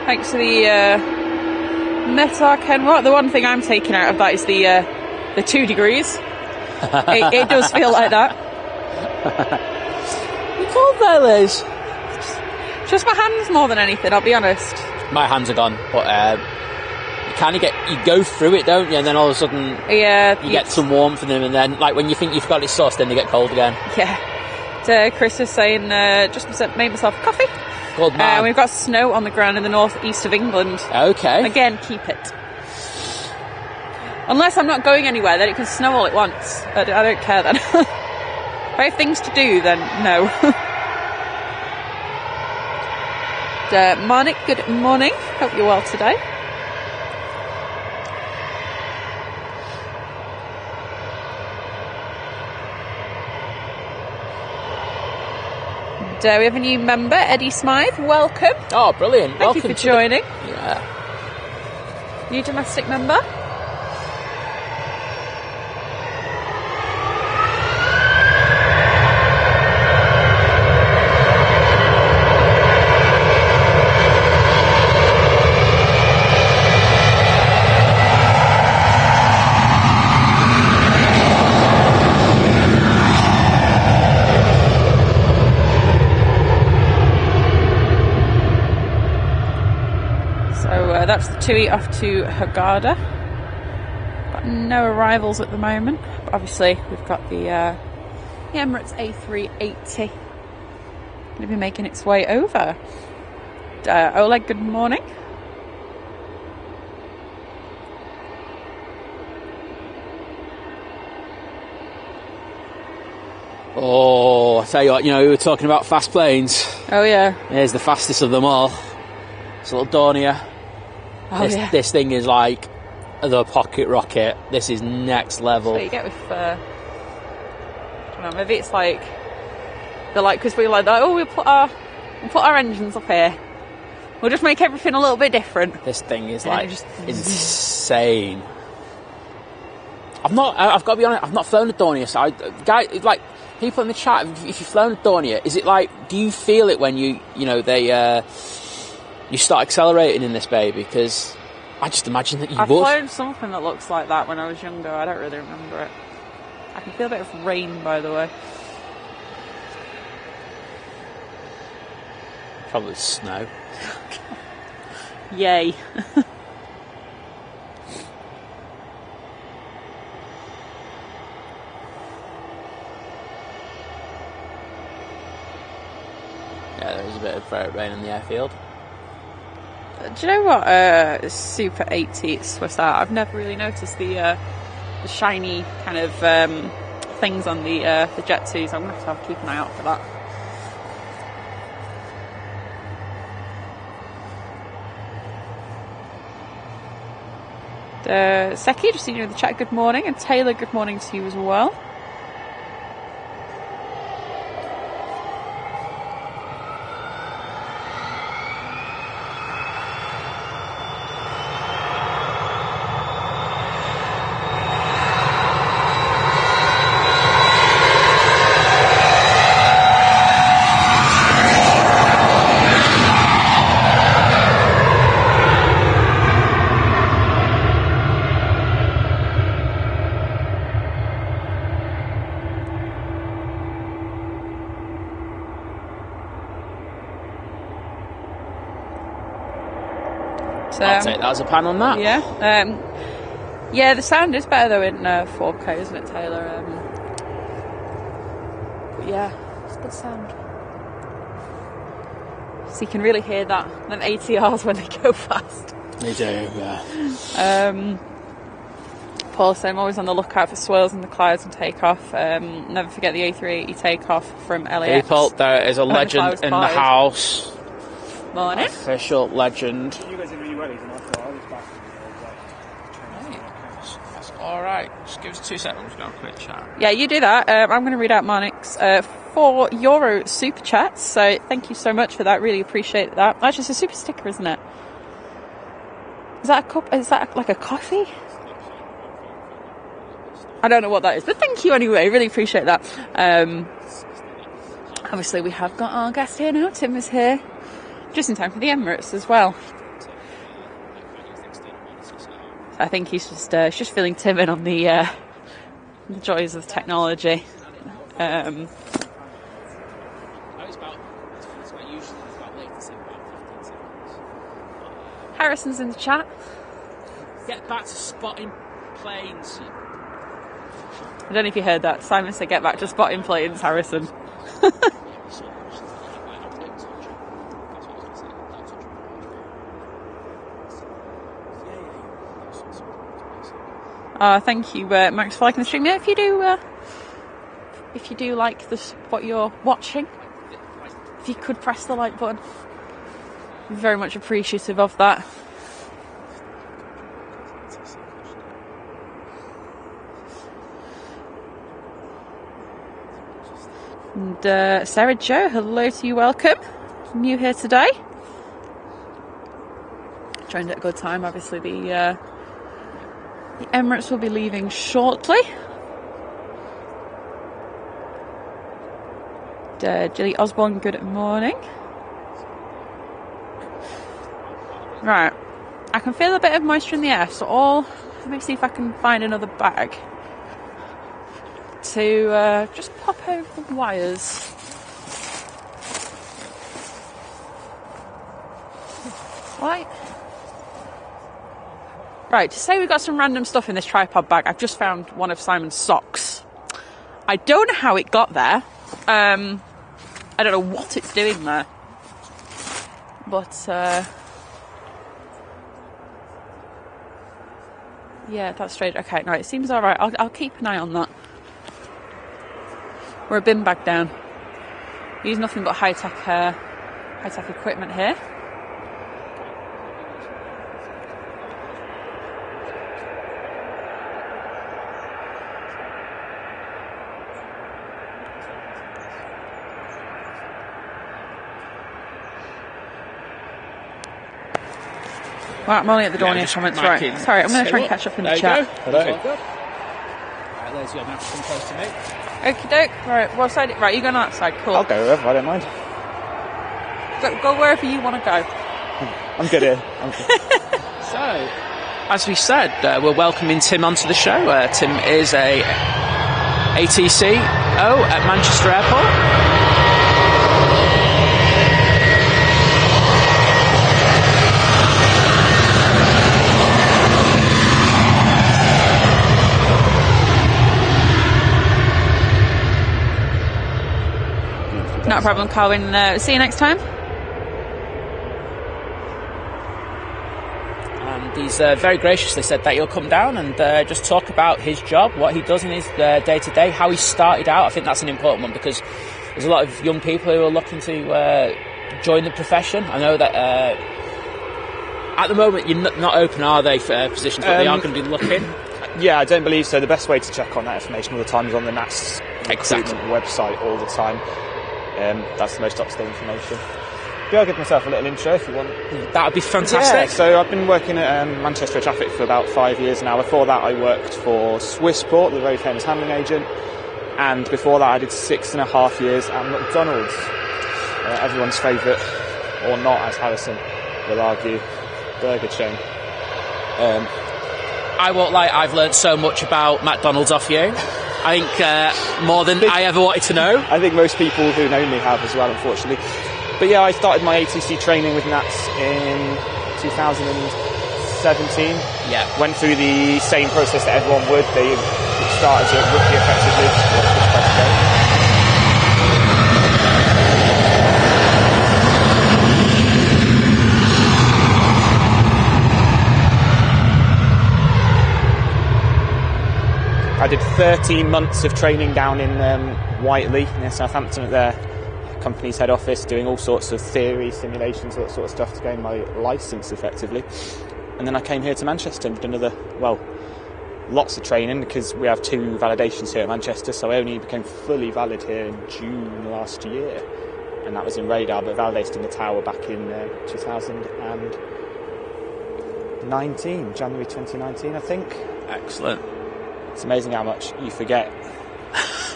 Thanks to the Metar Kenrock. The one thing I'm taking out of that is the 2 degrees. it does feel like that. You cold there, Liz? Just my hands more than anything, I'll be honest. My hands are gone, but you kind of you go through it, don't you? And then all of a sudden, you get some warmth in them, and then, like, when you think you've got it sauced, then they get cold again. Yeah. Chris is saying, just made myself a coffee. Good man. We've got snow on the ground in the northeast of England. Okay. Again, keep it. Unless I'm not going anywhere, then it can snow all at once. I don't care then. If I have things to do, then no. Marnik, good morning. Hope you're well today. And we have a new member, Eddie Smythe. Welcome. Oh, brilliant. Thank you for joining. Yeah. New domestic member. that's the TUI off to Hurghada. Got no arrivals at the moment, but obviously we've got the Emirates A380 going to be making its way over. Oleg, good morning. Oh, I tell you what, you know, we were talking about fast planes. Oh yeah. Here's the fastest of them all. It's a little Dornier. Oh This thing is like the pocket rocket. This is next level. That's what you get with, I don't know, maybe it's like, they're like, because we're like, oh, we'll put our engines up here. We'll just make everything a little bit different. This thing is And like just insane. I've got to be honest, I've not flown a Dornier, so like, people in the chat, if you've flown a Dornier, is it like, do you feel it when you start accelerating in this baby? Because I just imagine that you I've would. flown something that looks like that when I was younger. I don't really remember it. I can feel a bit of rain, by the way. Probably snow. Yay. Yeah, there is a bit of rain in the airfield. Do you know what Super 80 Swiss Art? I've never really noticed the shiny kind of things on the Jet 2s. I'm going to have to keep an eye out for that. Seki, just seen you in the chat, good morning. And Taylor, good morning to you as well. I'll take that as a pan on that. Yeah. Yeah, the sound is better though in 4K, isn't it, Taylor? But yeah, it's good sound. So you can really hear them ATRs when they go fast. They do, yeah. Paul said, I'm always on the lookout for swirls in the clouds and takeoff. Never forget the A380 takeoff from LAX. People, there is a legend in the house. Morning. Official legend. You guys are really well, even after all this back. That's alright. Just give us 2 seconds, we're going to have a quick chat. Yeah, you do that. I'm going to read out Marnix's €4 super chats. So thank you so much for that. Really appreciate that. Actually, it's a super sticker, isn't it? Is that a cup? Is that like a coffee? I don't know what that is, but thank you anyway. Really appreciate that. Obviously, we have got our guest here now. Tim is here. Just in time for the Emirates as well. I think he's just feeling timid on the joys of technology. Harrison's in the chat. Get back to spotting planes. I don't know if you heard that. Simon said, "Get back to spotting planes, Harrison." Thank you, Max, for liking the stream. Yeah, if you do like what you're watching, if you could press the like button, I'm very much appreciative of that. And Sarah Jo, hello to you, welcome. New here today. Joined at a good time. Obviously, the Emirates will be leaving shortly. Jilly Osborne, good morning. Right, I can feel a bit of moisture in the air, so let me see if I can find another bag to just pop over the wires. Right. Right, to say we've got some random stuff in this tripod bag, I've just found one of Simon's socks. I don't know how it got there. I don't know what it's doing there. But, yeah, that's strange. Okay, no, it seems alright. I'll keep an eye on that. We're a bin bag down. We use nothing but high-tech equipment here. Well, I'm only at the door near comments, right. Sorry, I'm going to try and catch up in the chat. Hello. Right, Liz, you're going to have to come close to me. Okie doke. Right, what side? Right, you go on that side. Cool. I'll go wherever, I don't mind. Go wherever you want to go. I'm good here. So, as we said, we're welcoming Tim onto the show. Tim is a ATCO at Manchester Airport. Not a problem, Colin. See you next time. And he's very graciously said that he'll come down and just talk about his job, what he does in his day-to-day, how he started out. I think that's an important one because there's a lot of young people who are looking to join the profession. I know that at the moment you're not open, are they, for positions, but they are going to be looking. Yeah, I don't believe so. The best way to check on that information all the time is on the NAS recruitment website all the time. That's the most up-to-date information. Maybe I'll give myself a little intro if you want. That would be fantastic. Yeah, so I've been working at Manchester Traffic for about 5 years now. Before that I worked for Swissport, the very famous handling agent. And before that I did 6.5 years at McDonald's. Everyone's favourite, or not as Harrison will argue, burger chain. I won't lie, I've learned so much about McDonald's off you. I think more than I ever wanted to know. I think most people who know me have as well, unfortunately. But yeah, I started my ATC training with NATS in 2017. Yeah. Went through the same process that everyone would. They start as a rookie effectively. I did 13 months of training down in Whiteley, near Southampton, at their company's head office, doing all sorts of theory, simulations, all that sort of stuff to gain my licence effectively. And then I came here to Manchester and did lots of training because we have 2 validations here at Manchester, so I only became fully valid here in June last year. And that was in radar, but validated in the tower back in 2019, January 2019, I think. Excellent. It's amazing how much you forget.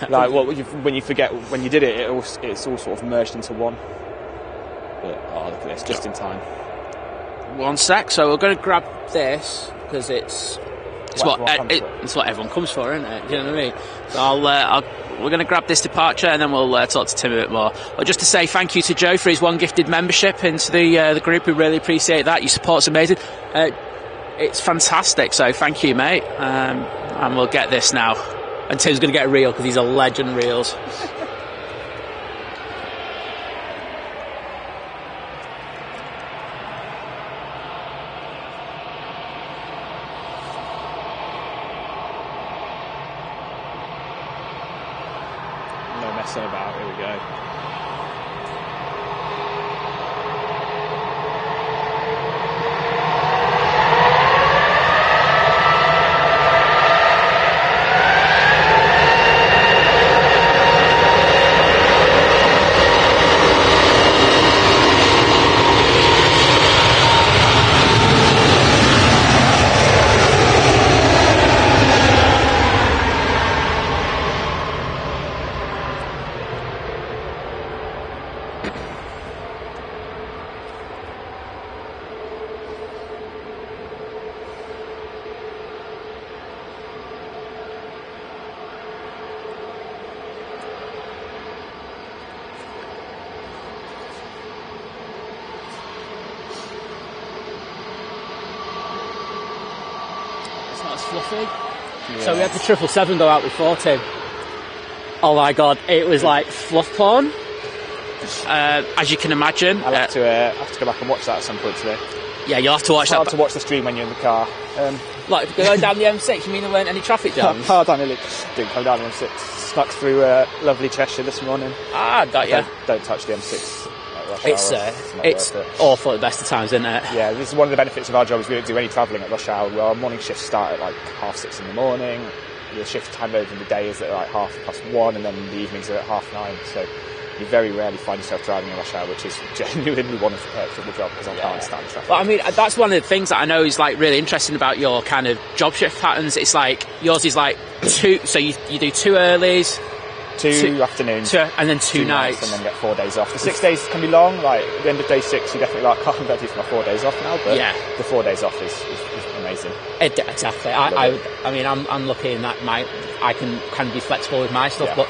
When you forget when you did it, it's all sort of merged into one. But look at this, just in time. One sec. So we're going to grab this because it's what everyone comes for, isn't it? Do you know what I mean? So we're going to grab this departure and then we'll talk to Tim a bit more. But just to say thank you to Joe for his 1 gifted membership into the group. We really appreciate that. Your support's amazing. It's fantastic. So thank you, mate. And we'll get this now. And Tim's going to get a reel because he's a legend reels. No messing about, here we go. Fluffy. Yeah. So we had the 777 go out before Tim. Oh my god, it was like fluff porn. As you can imagine. I'll have to go back and watch that at some point today. Yeah, you'll have to watch it's that. Hard to watch the stream when you're in the car. Like going down the M6, you mean there weren't any traffic jams? Hard on it. Didn't come down the M6. Snuck through lovely Cheshire this morning. Ah, got you. Don't touch the M6. It's awful at the best of times, isn't it? Yeah, this is one of the benefits of our job is we don't do any travelling at rush hour. Well, our morning shifts start at like 6:30 in the morning. The shift handover in the day is at like 1:30, and then the evenings are at 9:30. So you very rarely find yourself driving in rush hour, which is genuinely one of the perks of the job because I can't stand traffic. Well, I mean, that's one of the things that I know is like really interesting about your kind of job shift patterns. It's like yours is like two, so you do 2 earlies, 2 afternoons, and then 2 nights, and then get 4 days off. The 6 days can be long. Like at the end of day 6, you definitely like, I'm going to do my 4 days off now. But the 4 days off is amazing. Exactly. I mean, I'm lucky in that I can be flexible with my stuff, but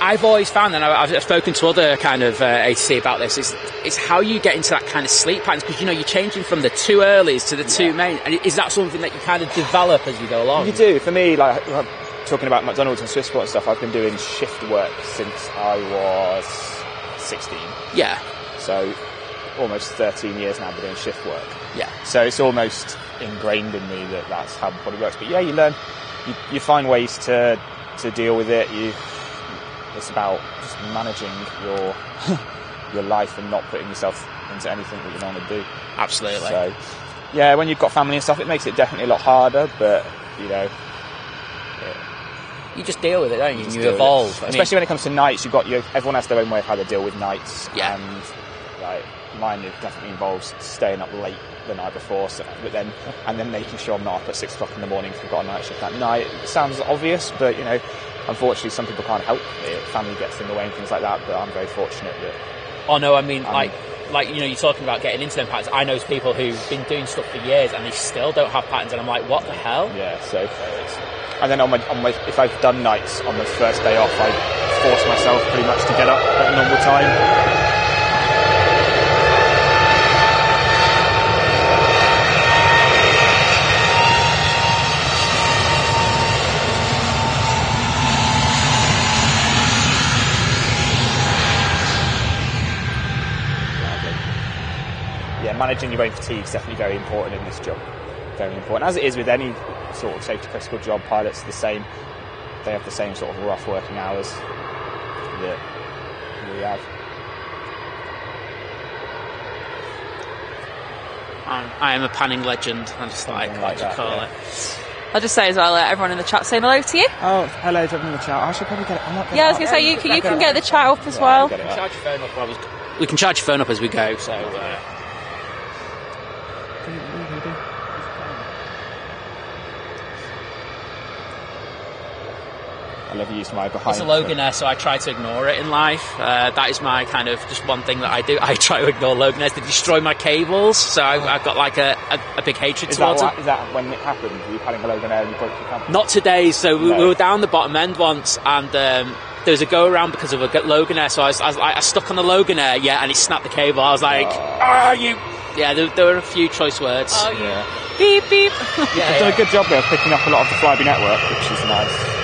I've always found, and I've spoken to other kind of ATC about this, it's how you get into that kind of sleep patterns, because you're changing from the 2 earlies to the 2 main. And is that something that you kind of develop as you go along? You do. For me, like talking about McDonald's and Swissport and stuff, I've been doing shift work since I was 16. Yeah. So almost 13 years now I've been doing shift work. Yeah. So it's almost ingrained in me that's how the body works. But yeah, you learn, you find ways to deal with it. It's about just managing your life and not putting yourself into anything that you don't want to do. Absolutely. So, yeah, when you've got family and stuff, it makes it definitely a lot harder, but, you just deal with it, don't you? You evolve. Especially when it comes to nights, everyone has their own way of how they deal with nights. Yeah. And, mine definitely involves staying up late the night before, and then making sure I'm not up at 6 o'clock in the morning if we've got a night shift that night. It sounds obvious, but, unfortunately, some people can't help it. Family gets in the way and things like that, but I'm very fortunate that... Oh, no, I mean, you're talking about getting into them patterns. I know people who've been doing stuff for years and they still don't have patterns, and I'm like, what the hell? Yeah, so... And then if I've done nights on the first day off, I force myself pretty much to get up at a normal time. Managing your own fatigue is definitely very important in this job. Very important. As it is with any sort of safety critical job, pilots are the same. They have the same sort of rough working hours that we have. I am a panning legend. I just like to call it. I'll just say as well, everyone in the chat saying hello to you. Oh, hello to everyone in the chat. I should probably get it. I was going to say, you can get the chat up as well. We can charge your phone up as we go, so... I love using my behind. It's a Loganair, so I try to ignore it in life. That is my kind of just one thing that I do. I try to ignore Loganairs. They destroy my cables, so I've got like a big hatred towards them. Is that when it happened? Were you paddling a Loganair and you broke your camera? Not today. So we were down the bottom end once, and there was a go around because of a Loganair. So I stuck on the Loganair, and it snapped the cable. I was like, you. Yeah, there were a few choice words. Oh, yeah. Beep beep. They've done a good job there of picking up a lot of the Flyby network, which is nice.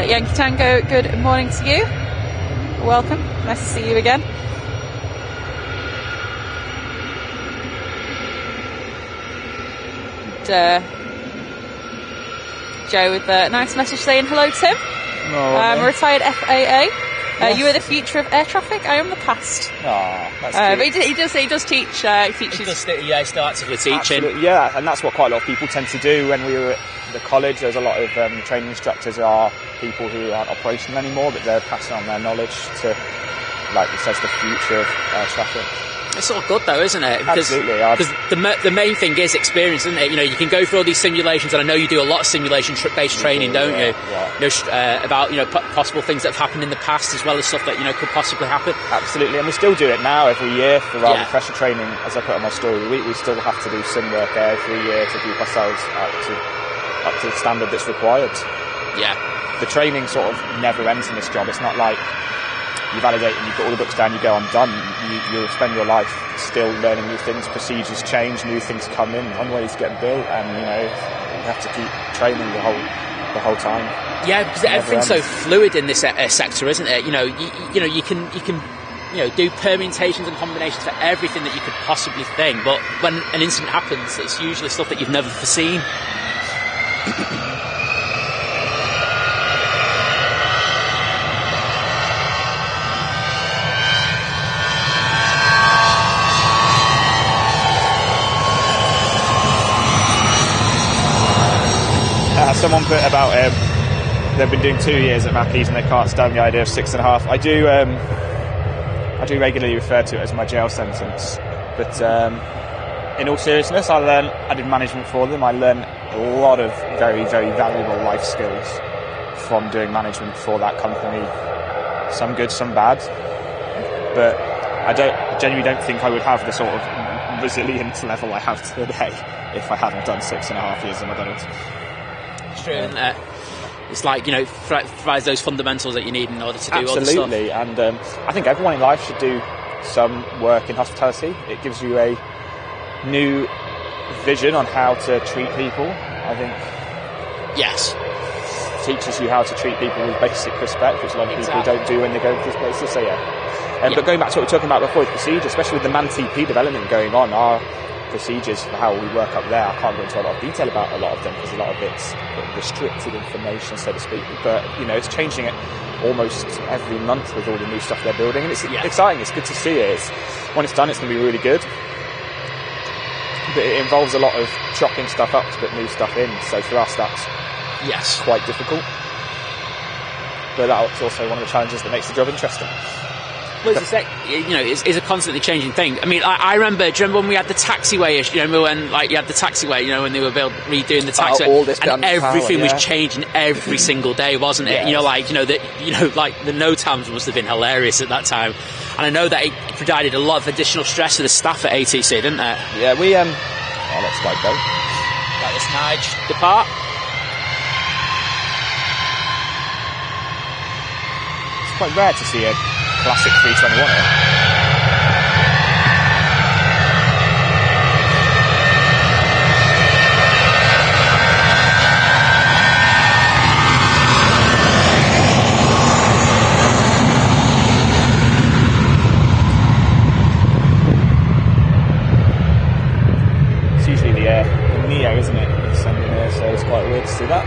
Yankee Tango, good morning to you. Welcome. Nice to see you again. And, Joe with a nice message saying hello, Tim. Retired FAA. Yes. You are the future of air traffic. I am the past. That's but he does teach. He teaches. Still actively teaching. Absolutely, yeah, and that's what quite a lot of people tend to do. When we were at the college, there's a lot of training instructors are people who aren't operational anymore, but they're passing on their knowledge to, like it says, the future of air traffic. It's all good though, isn't it? Because, Absolutely. Because the main thing is experience, isn't it? You know, you can go through all these simulations, and I know you do a lot of simulation-based training, don't you? Yeah. You know, about, you know, possible things that have happened in the past, as well as stuff that, you know, could possibly happen. Absolutely, and we still do it now every year for our refresher training. As I put on my story, we still have to do sim work every year to keep ourselves up to the standard that's required. Yeah. The training sort of never ends in this job. It's not like you validate and you've got all the books down, you go, I'm done. You'll spend your life still learning new things, procedures change, new things come in, runways get built, and you know, you have to keep training the whole time. Yeah, because everything's so fluid in this sector, isn't it? You know, you can do permutations and combinations for everything that you could possibly think, but when an incident happens, it's usually stuff that you've never foreseen. Someone put about they've been doing 2 years at Mackey's and they can't stand the idea of 6.5. I do regularly refer to it as my jail sentence, but in all seriousness, I did management for them. I learned a lot of very, very valuable life skills from doing management for that company. Some good, some bad, but I genuinely don't think I would have the sort of resilience level I have today if I hadn't done 6.5 years of McDonald's. True, isn't it? It's like, you know, provides those fundamentals that you need in order to do all the stuff. Absolutely, and I think everyone in life should do some work in hospitality. It gives you a new vision on how to treat people, I think. Yes. Teaches you how to treat people with basic respect, which a lot of people don't do when they go to these places, so yeah. But going back to what we were talking about before, the procedure, especially with the MAN-TP development going on, our procedures for how we work up there, I can't go into a lot of detail about a lot of them because a lot of it's restricted information, so to speak, but you know, it's changing it almost every month with all the new stuff they're building, and it's exciting. It's good to see it. When it's done, it's going to be really good, but it involves a lot of chopping stuff up to put new stuff in, so for us that's quite difficult, but that's also one of the challenges that makes the job interesting. Well, it's a constantly changing thing. I mean, I remember, do you remember when we had the taxiway issue? You know, when you had the taxiway, you know, when they were redoing the taxiway, all this and everything was changing every single day, wasn't it? Yes. You know, like the NOTAMs must have been hilarious at that time, and I know that it provided a lot of additional stress for the staff at ATC, didn't it? Yeah, we let's go. Let this Nige depart. It's quite rare to see a classic 321 here. It's usually the Neo, isn't it? It's sending here, so it's quite weird to see that.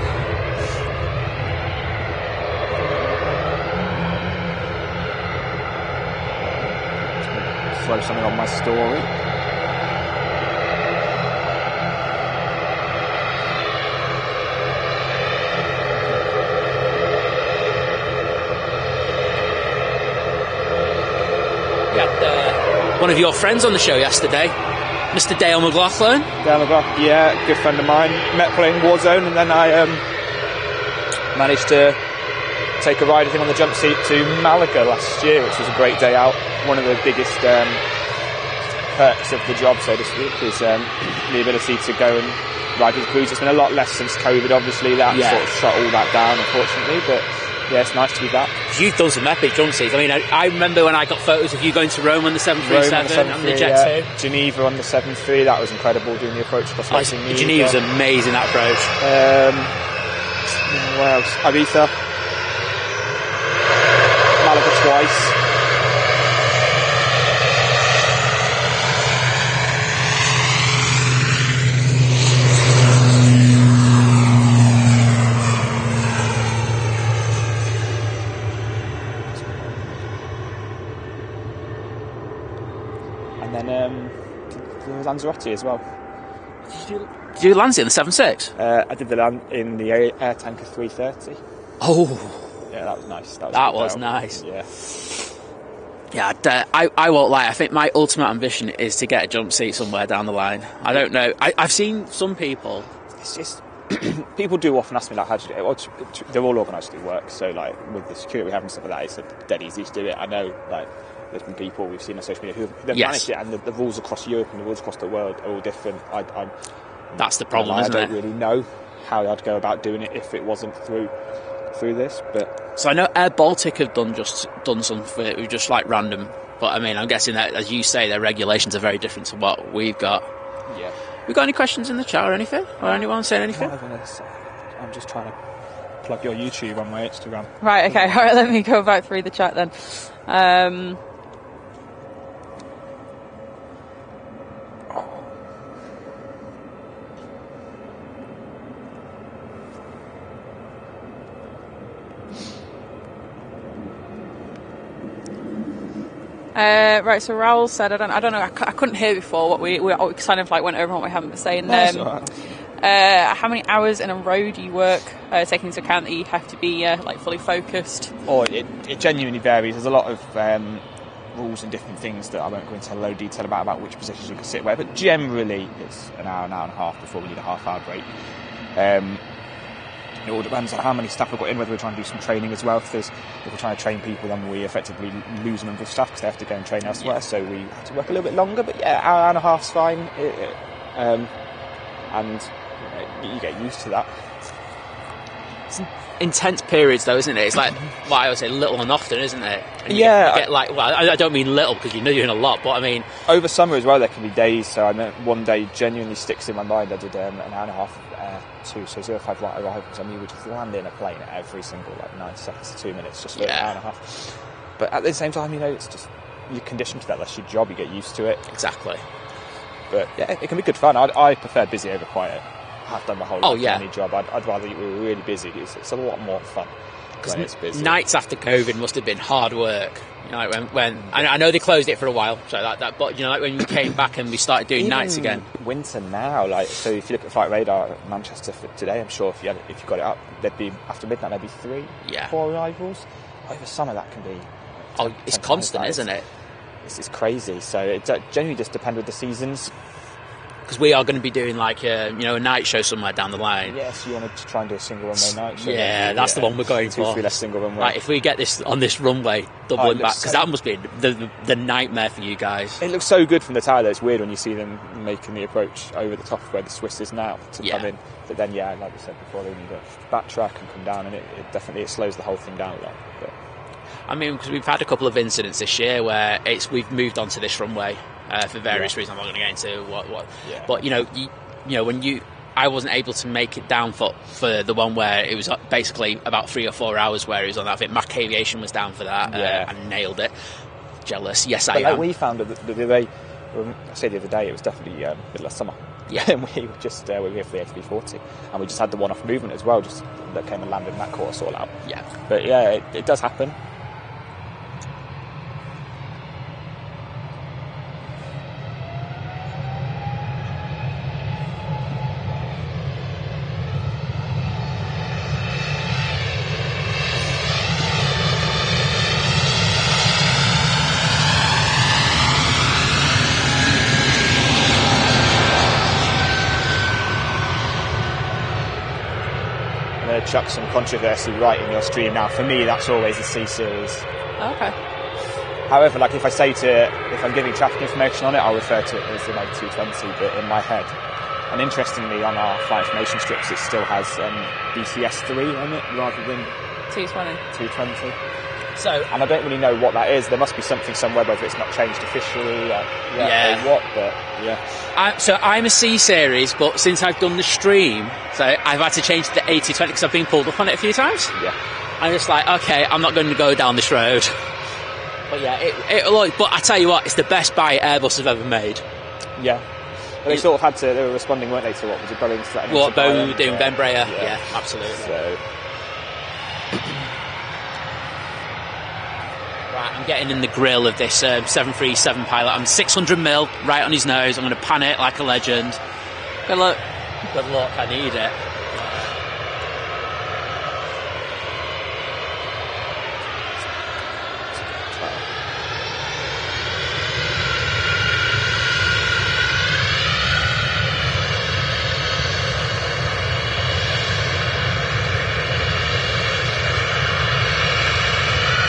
Throw something on my story. We had one of your friends on the show yesterday, Mr. Dale McLaughlin. Dale McLaughlin, yeah, good friend of mine. Met playing Warzone, and then I managed to take a ride with him on the jump seat to Malaga last year, which was a great day out. One of the biggest perks of the job, so to speak, is the ability to go and ride with crews. It's been a lot less since COVID, obviously. That sort of shut all that down, unfortunately, but yeah, it's nice to be back. You've done some epic jump seats. I mean, I remember when I got photos of you going to Rome on the 737 and the Jet 2. Geneva on the 73, that was incredible, doing the approach across Geneva's amazing, that approach. Where else? Ibiza. Malaga twice. And then Lanzarote as well. Did you do Lanzarote in the 7.6? I did the land in the Air Tanker 330. Oh, yeah, that was nice. That was nice. Yeah. Yeah, I won't lie. I think my ultimate ambition is to get a jump seat somewhere down the line. I don't know. I've seen some people. It's just people do often ask me like, how do you do it? Well, they're all organised to do work. So like with the security we have and stuff like that, it's dead easy to do it. I know like there's been people we've seen on social media who've managed it, and the rules across Europe and the rules across the world are all different. That's the problem, isn't it? I don't really know how I'd go about doing it if it wasn't through this, but. So I know Air Baltic have done something just like random, but I mean I'm guessing that, as you say, their regulations are very different to what we've got. Yeah. We got any questions in the chat or anything? Or anyone saying anything? I'm just trying to plug your YouTube on my Instagram. Right, okay, alright, let me go back through the chat then. Right, so Raoul said, I don't know, I couldn't hear before what we kind of like went over what we haven't been saying. How many hours in a row do you work, taking into account that you have to be like fully focused? It genuinely varies. There's a lot of rules and different things that I won't go into a load of detail about which positions you can sit where, but generally it's an hour and a half before we need a half-hour break. It all depends on how many staff we've got in, whether we're trying to do some training as well. If we're trying to train people, then we effectively lose a number of staff because they have to go and train elsewhere. Yeah. So we have to work a little bit longer, but yeah, hour and a half's fine. And you get used to that. It's intense periods, though, isn't it? It's like, well, I would say little and often, isn't it? And you get like, well, I don't mean little because you know you're doing a lot, but I mean over summer as well. There can be days. So I know one day genuinely sticks in my mind. I did an hour and a half. 05 right arrivals, and we would just land in a plane every single 9 seconds to 2 minutes just for an hour and a half. But at the same time, it's just you're conditioned to that. That's your job. You get used to it. Exactly. But yeah, it can be good fun. I prefer busy over quiet. I've done my whole life in any job. I'd rather we were really busy. It's a lot more fun when it's busy. Nights after COVID must have been hard work. Like when I know they closed it for a while, so that. But like when we came back and we started doing nights again. Winter now, so if you look at Flight Radar at Manchester for today, I'm sure if you got it up, there'd be after midnight maybe 4 arrivals. Over summer that can be. It's constant, isn't it? It's crazy. So it generally just depends with the seasons. Because we are going to be doing like a night show somewhere down the line. Yes, you want to try and do a single runway night show. Yeah, that's the one we're going for. 2-3 less single runway. Right, if we get this on this runway, doubling back, because that must be the nightmare for you guys. It looks so good from the tower though. It's weird when you see them making the approach over the top of where the Swiss is now to come in. But then, like we said before, they need to backtrack and come down, and it definitely slows the whole thing down a lot. But. I mean, because we've had a couple of incidents this year where we've moved on to this runway. For various reasons, I'm not going to get into what. Yeah. But when I wasn't able to make it down for the one where it was basically about 3 or 4 hours where it was on that. I think Mac Aviation was down for that and nailed it. Jealous, yes, I am. Like we found the day, I say the other day, it was definitely middle of summer. Yeah, and we were just we were here for the A340, and we just had the one-off movement as well, just that came and landed, and that caught us all out. Yeah, but yeah, it does happen. Chuck some controversy right in your stream now. For me, that's always the C series. Okay. However, if if I'm giving traffic information on it, I'll refer to it as the 220, but in my head. And interestingly, on our flight information strips, it still has BCS3 on it rather than 220. So, and I don't really know what that is. There must be something somewhere, whether it's not changed officially or what, but yeah. So I'm a C series, but since I've done the stream, so I've had to change to the A220 because I've been pulled up on it a few times. Yeah. I'm just like, okay, I'm not going to go down this road. But yeah, but I tell you what, it's the best buy Airbus have ever made. Yeah. But they sort of they were responding, weren't they, to what was it, Boeing's threatening? What Boeing doing, Embraer? Yeah, absolutely. So. Right, I'm getting in the grill of this 737 pilot. I'm 600 mil right on his nose. I'm going to pan it like a legend. Good luck. Good luck, I need it.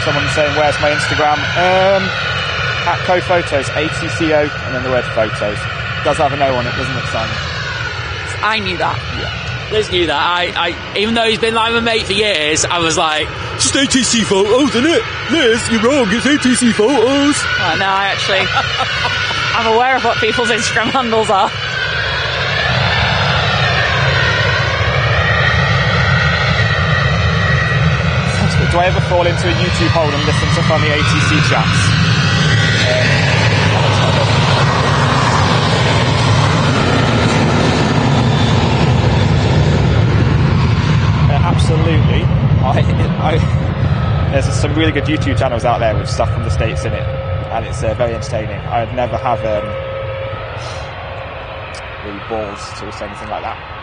someone saying, where's my Instagram? At CoPhotos, ATCO, and then the word photos. It does have an O on it, doesn't it, Simon? I knew that. Yeah. Liz knew that. I even though he's been like my mate for years, I was like, just ATC photos, isn't it? Liz, you're wrong, it's ATC photos. Well, no, I actually, I'm aware of what people's Instagram handles are. Do I ever fall into a YouTube hole and listen to funny ATC chats? Absolutely. There's some really good YouTube channels out there with stuff from the States in it, and it's very entertaining. I'd never have really balls to say anything like that.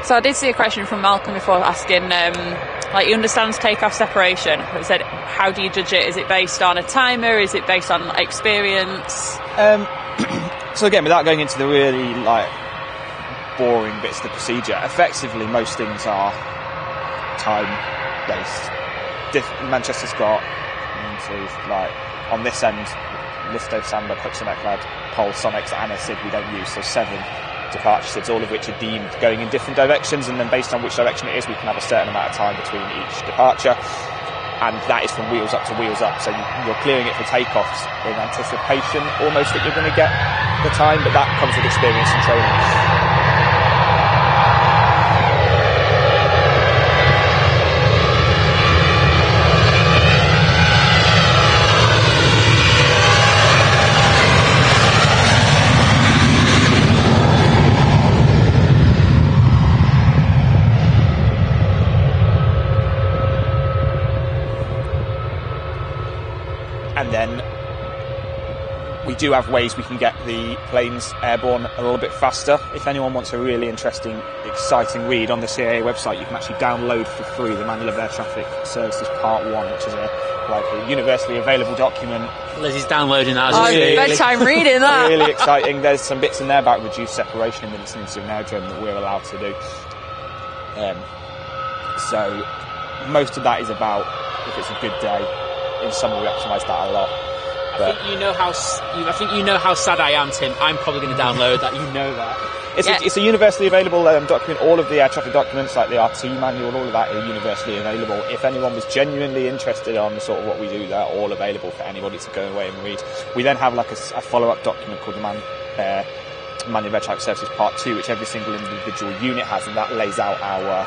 So I did see a question from Malcolm before asking, like, he understands takeoff separation. He said, how do you judge it? Is it based on a timer? Is it based on experience? So again, without going into the really boring bits of the procedure, effectively most things are time based. Manchester's got on this end, Listo, Samba, Hooks and Eclad, Pole, Sonics and a SID we don't use, so 7 departure SIDs, all of which are deemed going in different directions, and then based on which direction it is we can have a certain amount of time between each departure, and that is from wheels up to wheels up, so you're clearing it for takeoffs in anticipation almost that you're going to get the time, but that comes with experience and training. And then we do have ways we can get the planes airborne a little bit faster. If anyone wants a really interesting, exciting read on the CAA website, you can actually download for free the Manual of Air Traffic Services Part 1, which is a universally available document. Liz is downloading that as a bedtime reading that. Really exciting. There's some bits in there about reduced separation in minutes into an aerodrome that we're allowed to do. So most of that is about, if it's a good day. In summer, we optimise that a lot. I think you know how sad I am, Tim. I'm probably going to download that. You know that. It's a universally available document. All of the air traffic documents, like the RT manual, all of that are universally available. If anyone was genuinely interested on sort of what we do, they're all available for anybody to go away and read. We then have a follow-up document called the Manual of Air Traffic Services Part 2, which every single individual unit has, and that lays out our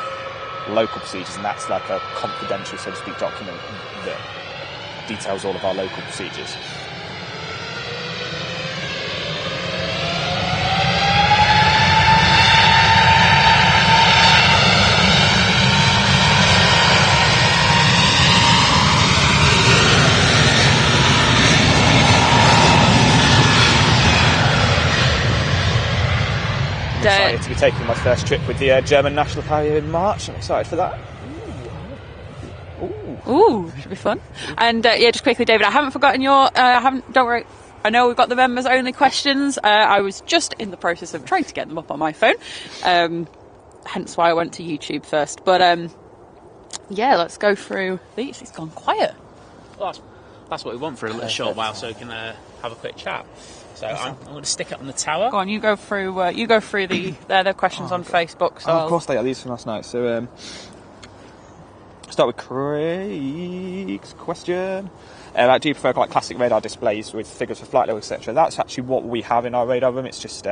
local procedures, and that's like a confidential, so to speak, document that details all of our local procedures. I'm excited to be taking my first trip with the German National Carrier in March. I'm excited for that. Ooh, should be fun. And just quickly, David, I haven't forgotten your. Don't worry. I know we've got the members only questions. I was just in the process of trying to get them up on my phone, hence why I went to YouTube first. But let's go through these. It's gone quiet. Well, that's what we want for a short while, so we can have a quick chat. So I'm going to stick it on the tower. Go on, you go through the questions on Facebook. So of course they are. These from last night. So. Start with Craig's question. Do you prefer classic radar displays with figures for flight level, etc.? That's actually what we have in our radar room. It's just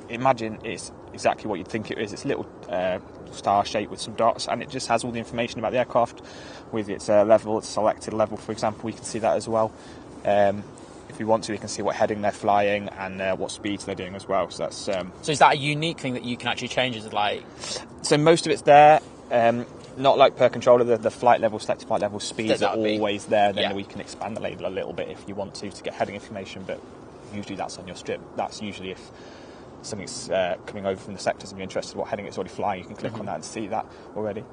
imagine it's exactly what you'd think it is. It's a little star shape with some dots, and it just has all the information about the aircraft with its level, its selected level, for example. We can see that as well. If we want to, we can see what heading they're flying and what speeds they're doing as well. So that's. So is that a unique thing that you can actually change? Is it like? So most of it's there. Not like per controller, the flight level, selected flight level, speeds are always there. Then we can expand the label a little bit if you want to get heading information, but usually that's on your strip. That's usually if something's coming over from the sectors and you're interested in what heading it's already flying, you can click on that and see that already.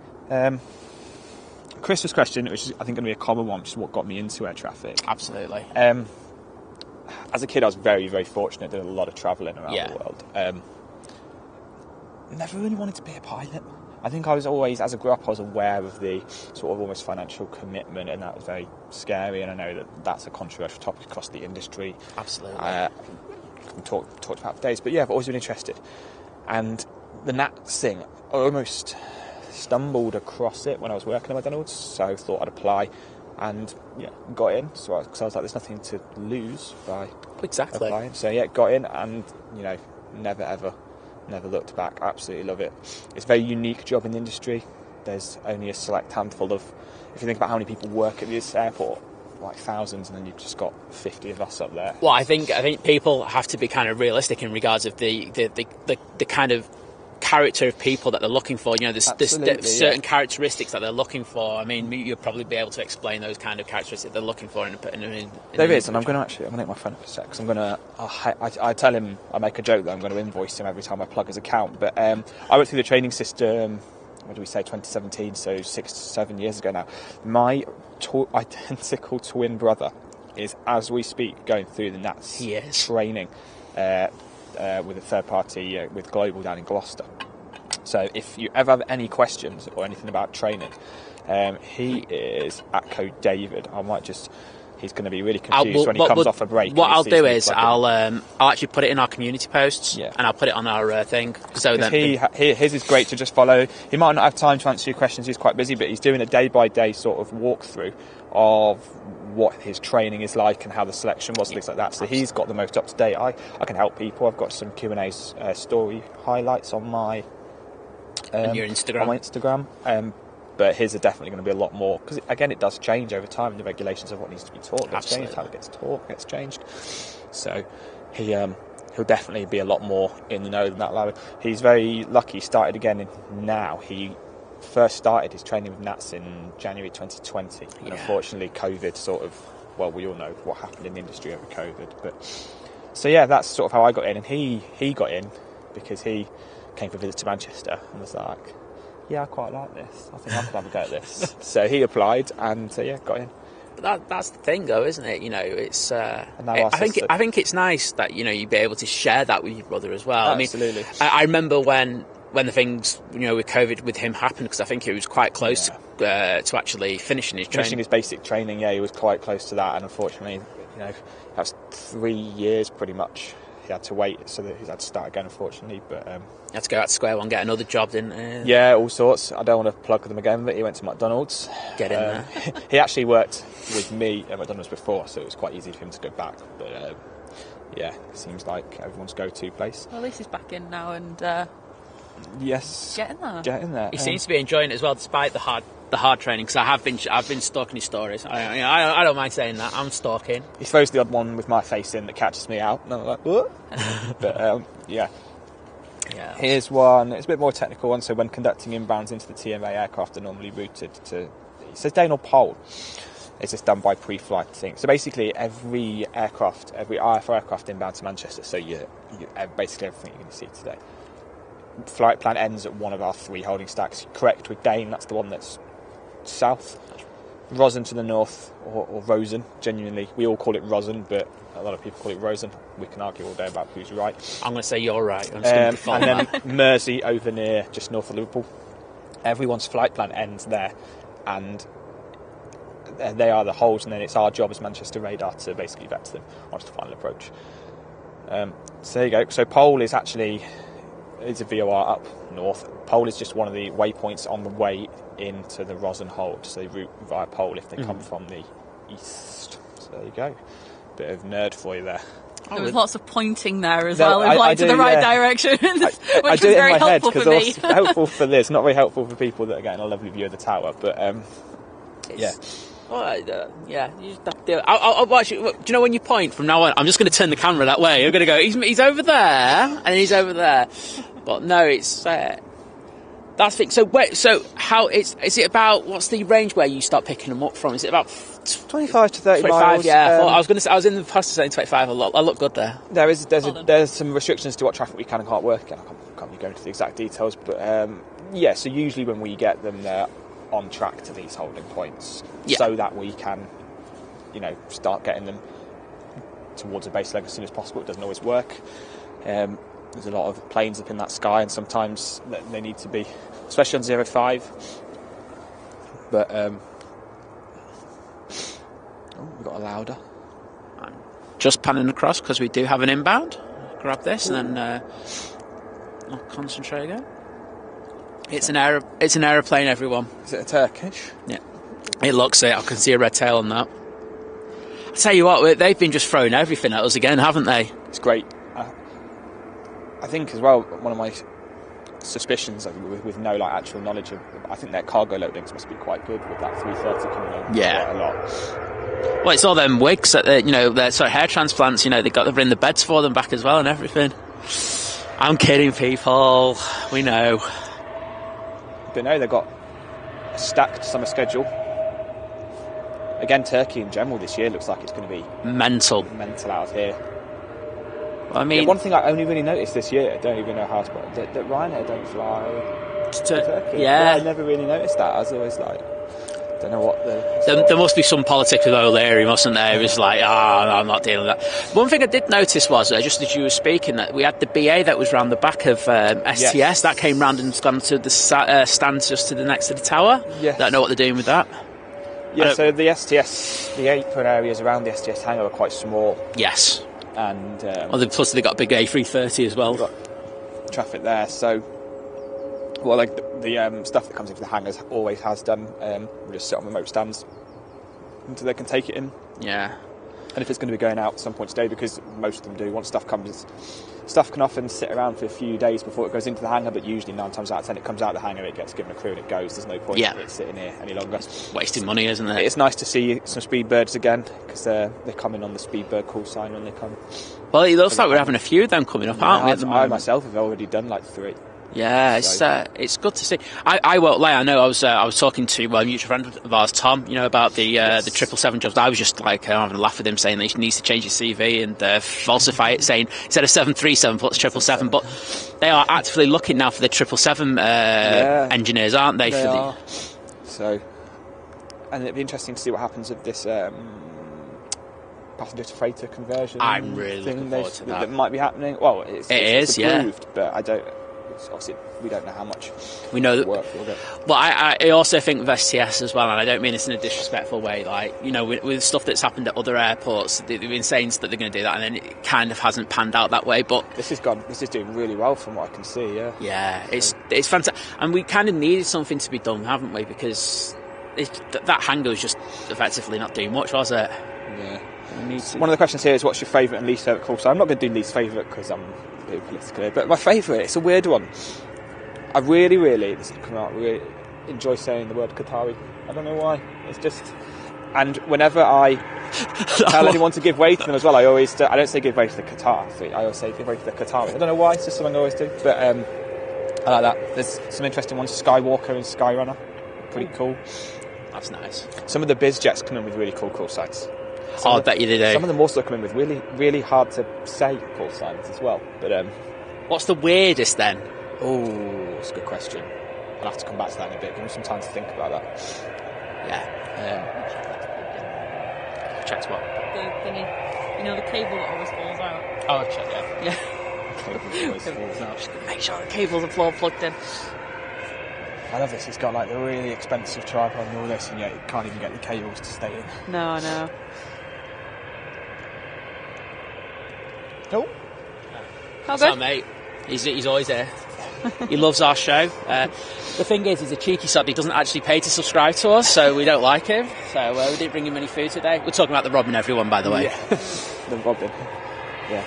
Chris's question, which is I think going to be a common one, which is what got me into air traffic. Absolutely. As a kid, I was very, very fortunate. Did a lot of travelling around the world. Never really wanted to be a pilot. I think I was always, as I grew up, I was aware of the sort of almost financial commitment, and that was very scary. And I know that that's a controversial topic across the industry. Absolutely. Talked about for days, but yeah, I've always been interested. And the NATS thing, I almost stumbled across it when I was working at McDonald's, so I thought I'd apply, and got in. So I was like, there's nothing to lose by applying. So yeah, got in, and never looked back. Absolutely love it. It's a very unique job in the industry. There's only a select handful of, if you think about how many people work at this airport, like thousands, and then you've just got 50 of us up there. Well, I think people have to be kind of realistic in regards of the kind of character of people that they're looking for. There's certain characteristics that they're looking for. I mean, you'll probably be able to explain those kind of characteristics they're looking for in there is, and I'm going to make my friend up a sec, because I tell him, I make a joke that I'm going to invoice him every time I plug his account, but I went through the training system, what do we say, 2017, so 6 to 7 years ago now. My identical twin brother is, as we speak, going through the NATS training with a third party, with Global down in Gloucester. So if you ever have any questions or anything about training, he is at Code David. He's going to be really confused when he comes off a break. What I'll do is I'll actually put it in our community posts, and I'll put it on our thing. So that his is great to just follow. He might not have time to answer your questions, he's quite busy, but he's doing a day-by-day sort of walkthrough of what his training is like and how the selection was, things like that. So he's got the most up-to-date. I can help people. I've got some Q&A story highlights on my your Instagram. On my Instagram. But his are definitely going to be a lot more, because again, it does change over time, and the regulations of what needs to be taught gets changed, how it gets taught gets changed. So he'll definitely be a lot more in the know than that lad. He's very lucky. He started again now. He first started his training with NATS in January 2020, and unfortunately COVID we all know what happened in the industry over COVID. But so yeah, that's sort of how I got in, and he got in because he came for a visit to Manchester and was like, I quite like this. I think I could have a go at this. So he applied, and got in. But that's the thing, though, isn't it? It's. I think it's nice that you'd be able to share that with your brother as well. Absolutely. I remember when the things with COVID with him happened, because I think he was quite close to actually finishing his training. Finishing his basic training, he was quite close to that, and unfortunately, that was 3 years pretty much. He had to wait, so that he had to start again, unfortunately. But he had to go out to square one, get another job, didn't he? Yeah, all sorts. I don't want to plug them again, but he went to McDonald's. Get in there. He actually worked with me at McDonald's before, so it was quite easy for him to go back. But it seems like everyone's go-to place. Well, at least he's back in now, and getting there. He seems to be enjoying it as well, despite the hard training. Because I've been stalking his stories. I don't mind saying that. I'm stalking. He throws the odd one with my face in that catches me out, and I'm like, what? But Yeah. Here's one. It's a bit more technical one. So when conducting inbounds into the TMA aircraft are normally routed to, it says Dane or Pole. It's just done by pre-flight thing. So basically every IFR aircraft inbound to Manchester, so you basically everything you're going to see today, flight plan ends at one of our 3 holding stacks. Correct with Dane, that's the one that's south. Rosen to the north, or Rosen, genuinely. We all call it Rosen, but a lot of people call it Rosen. We can argue all day about who's right. I'm going to say you're right. And then Mersey over near, just north of Liverpool. Everyone's flight plan ends there, and they are the holes, and then it's our job as Manchester Radar to basically vet them onto the final approach. So there you go. So Pole is actually... It's a VOR up north. Pole is just one of the waypoints on the way into the Rosen hold. So they route via Pole if they come from the east. So there you go. Bit of nerd for you there. There was lots of pointing there as well, implying to the right direction, which was very helpful for me. Helpful for this, not very helpful for people that are getting a lovely view of the tower. But yeah. All right, yeah. You just have to do it. I'll watch it. Do you know when you point from now on? I'm just going to turn the camera that way. I'm going to go. He's over there, and he's over there. But no, it's that's the thing. So wait, so how is it about? What's the range where you start picking them up from? Is it about 25 to 30 miles? Yeah, I was going to say. I was in the process of saying 25. I look good there. There's some restrictions to what traffic we can and can't work. I can't be going into the exact details, but yeah. So usually when we get them, they're on track to these holding points, so that we can, start getting them towards a base leg as soon as possible. It doesn't always work. there's a lot of planes up in that sky, and sometimes they need to be, especially on 05. But we've got a louder. I'm just panning across because we do have an inbound. Grab this and then I'll concentrate again. It's an aeroplane, everyone. Is it a Turkish? Yeah, it looks it. I can see a red tail on that. I tell you what, they've been just throwing everything at us again, haven't they? It's great. I think as well, one of my suspicions with no like actual knowledge of, I think their cargo loadings must be quite good with that 330 coming in. Yeah, quite a lot. Well, it's all them wigs that they're hair transplants. They got to bring the beds for them back as well and everything. I'm kidding, people. We know. But no, they've got a stacked summer schedule. Again, Turkey in general this year looks like it's going to be mental out here. Well, I mean, one thing I only really noticed this year, I don't even know how, but that Ryanair don't fly to Turkey. Yeah, I never really noticed that. I was always like, don't know what there must be some politics with O'Leary, mustn't there? It was like, I'm not dealing with that. One thing I did notice was, just as you were speaking, that we had the BA that was round the back of STS. Yes. That came round and gone to the stands just to the next to the tower. Yes. Don't know what they're doing with that. Yeah, so the STS, the apron areas around the STS hangar are quite small. Yes. And plus they've got a big A330 as well. Got traffic there, so like the stuff that comes into the hangars always has done. We just sit on remote stands until they can take it in. Yeah. And if it's going to be going out at some point today, because most of them do, once stuff comes, stuff can often sit around for a few days before it goes into the hangar, but usually 9 times out of 10 it comes out of the hangar, it gets given a crew and it goes. There's no point in it sitting here any longer. Wasting money, isn't it? It's nice to see some Speedbirds again, because they come in on the Speedbird call sign when they come. Well, it looks like we're having a few of them coming up, aren't we, at the moment? I myself have already done like 3. Yeah, it's good to see. I won't lie. I know I was talking to a mutual friend of ours, Tom. About the 777 jobs. I was just like having a laugh with him, saying that he needs to change his CV and falsify it, saying instead of 737, put 777. But they are actively looking now for the 777 engineers, aren't they? They are. So, and it'd be interesting to see what happens with this passenger to freighter conversion. I'm really looking forward to that. That might be happening. Well, it's approved, but I don't. Obviously, we don't know how much we know that work will go. Well, I also think with STS as well, and I don't mean this in a disrespectful way, like, with stuff that's happened at other airports, they've been saying that they're going to do that, and then it kind of hasn't panned out that way. But this is doing really well from what I can see. Yeah, it's fantastic, and we kind of needed something to be done, haven't we? Because that hangar was just effectively not doing much, was it? Yeah. One of the questions here is, what's your favourite and least favourite call sign? I'm not going to do least favourite because I'm being political, but my favourite, it's a weird one. I really enjoy saying the word Qatari. I don't know why. It's just, and whenever I tell anyone to give way to them as well, I don't say give way to the Qatar. I always say give way to the Qatari. I don't know why. It's just something I always do. But I like that. There's some interesting ones. Skywalker and Skyrunner, pretty cool. That's nice. Some of the biz jets come in with really cool call signs. I bet you they do. Some of them also come in with really, really hard to say call signs as well. But what's the weirdest then? Oh, that's a good question. I'll have to come back to that in a bit. Give me some time to think about that. Yeah. Checked what? The cable that always falls out. Oh, check, yeah. Yeah. Cable always falls out. Just gonna make sure the cables are plugged in. I love this. It's got like the really expensive tripod and all this, and yet you can't even get the cables to stay in. No, I know. Oh. That's our mate. He's always there. He loves our show. The thing is, he's a cheeky sod. He doesn't actually pay to subscribe to us, so we don't like him. So we didn't bring him any food today. We're talking about the Robin, everyone, by the way. Yeah. The Robin. Yeah.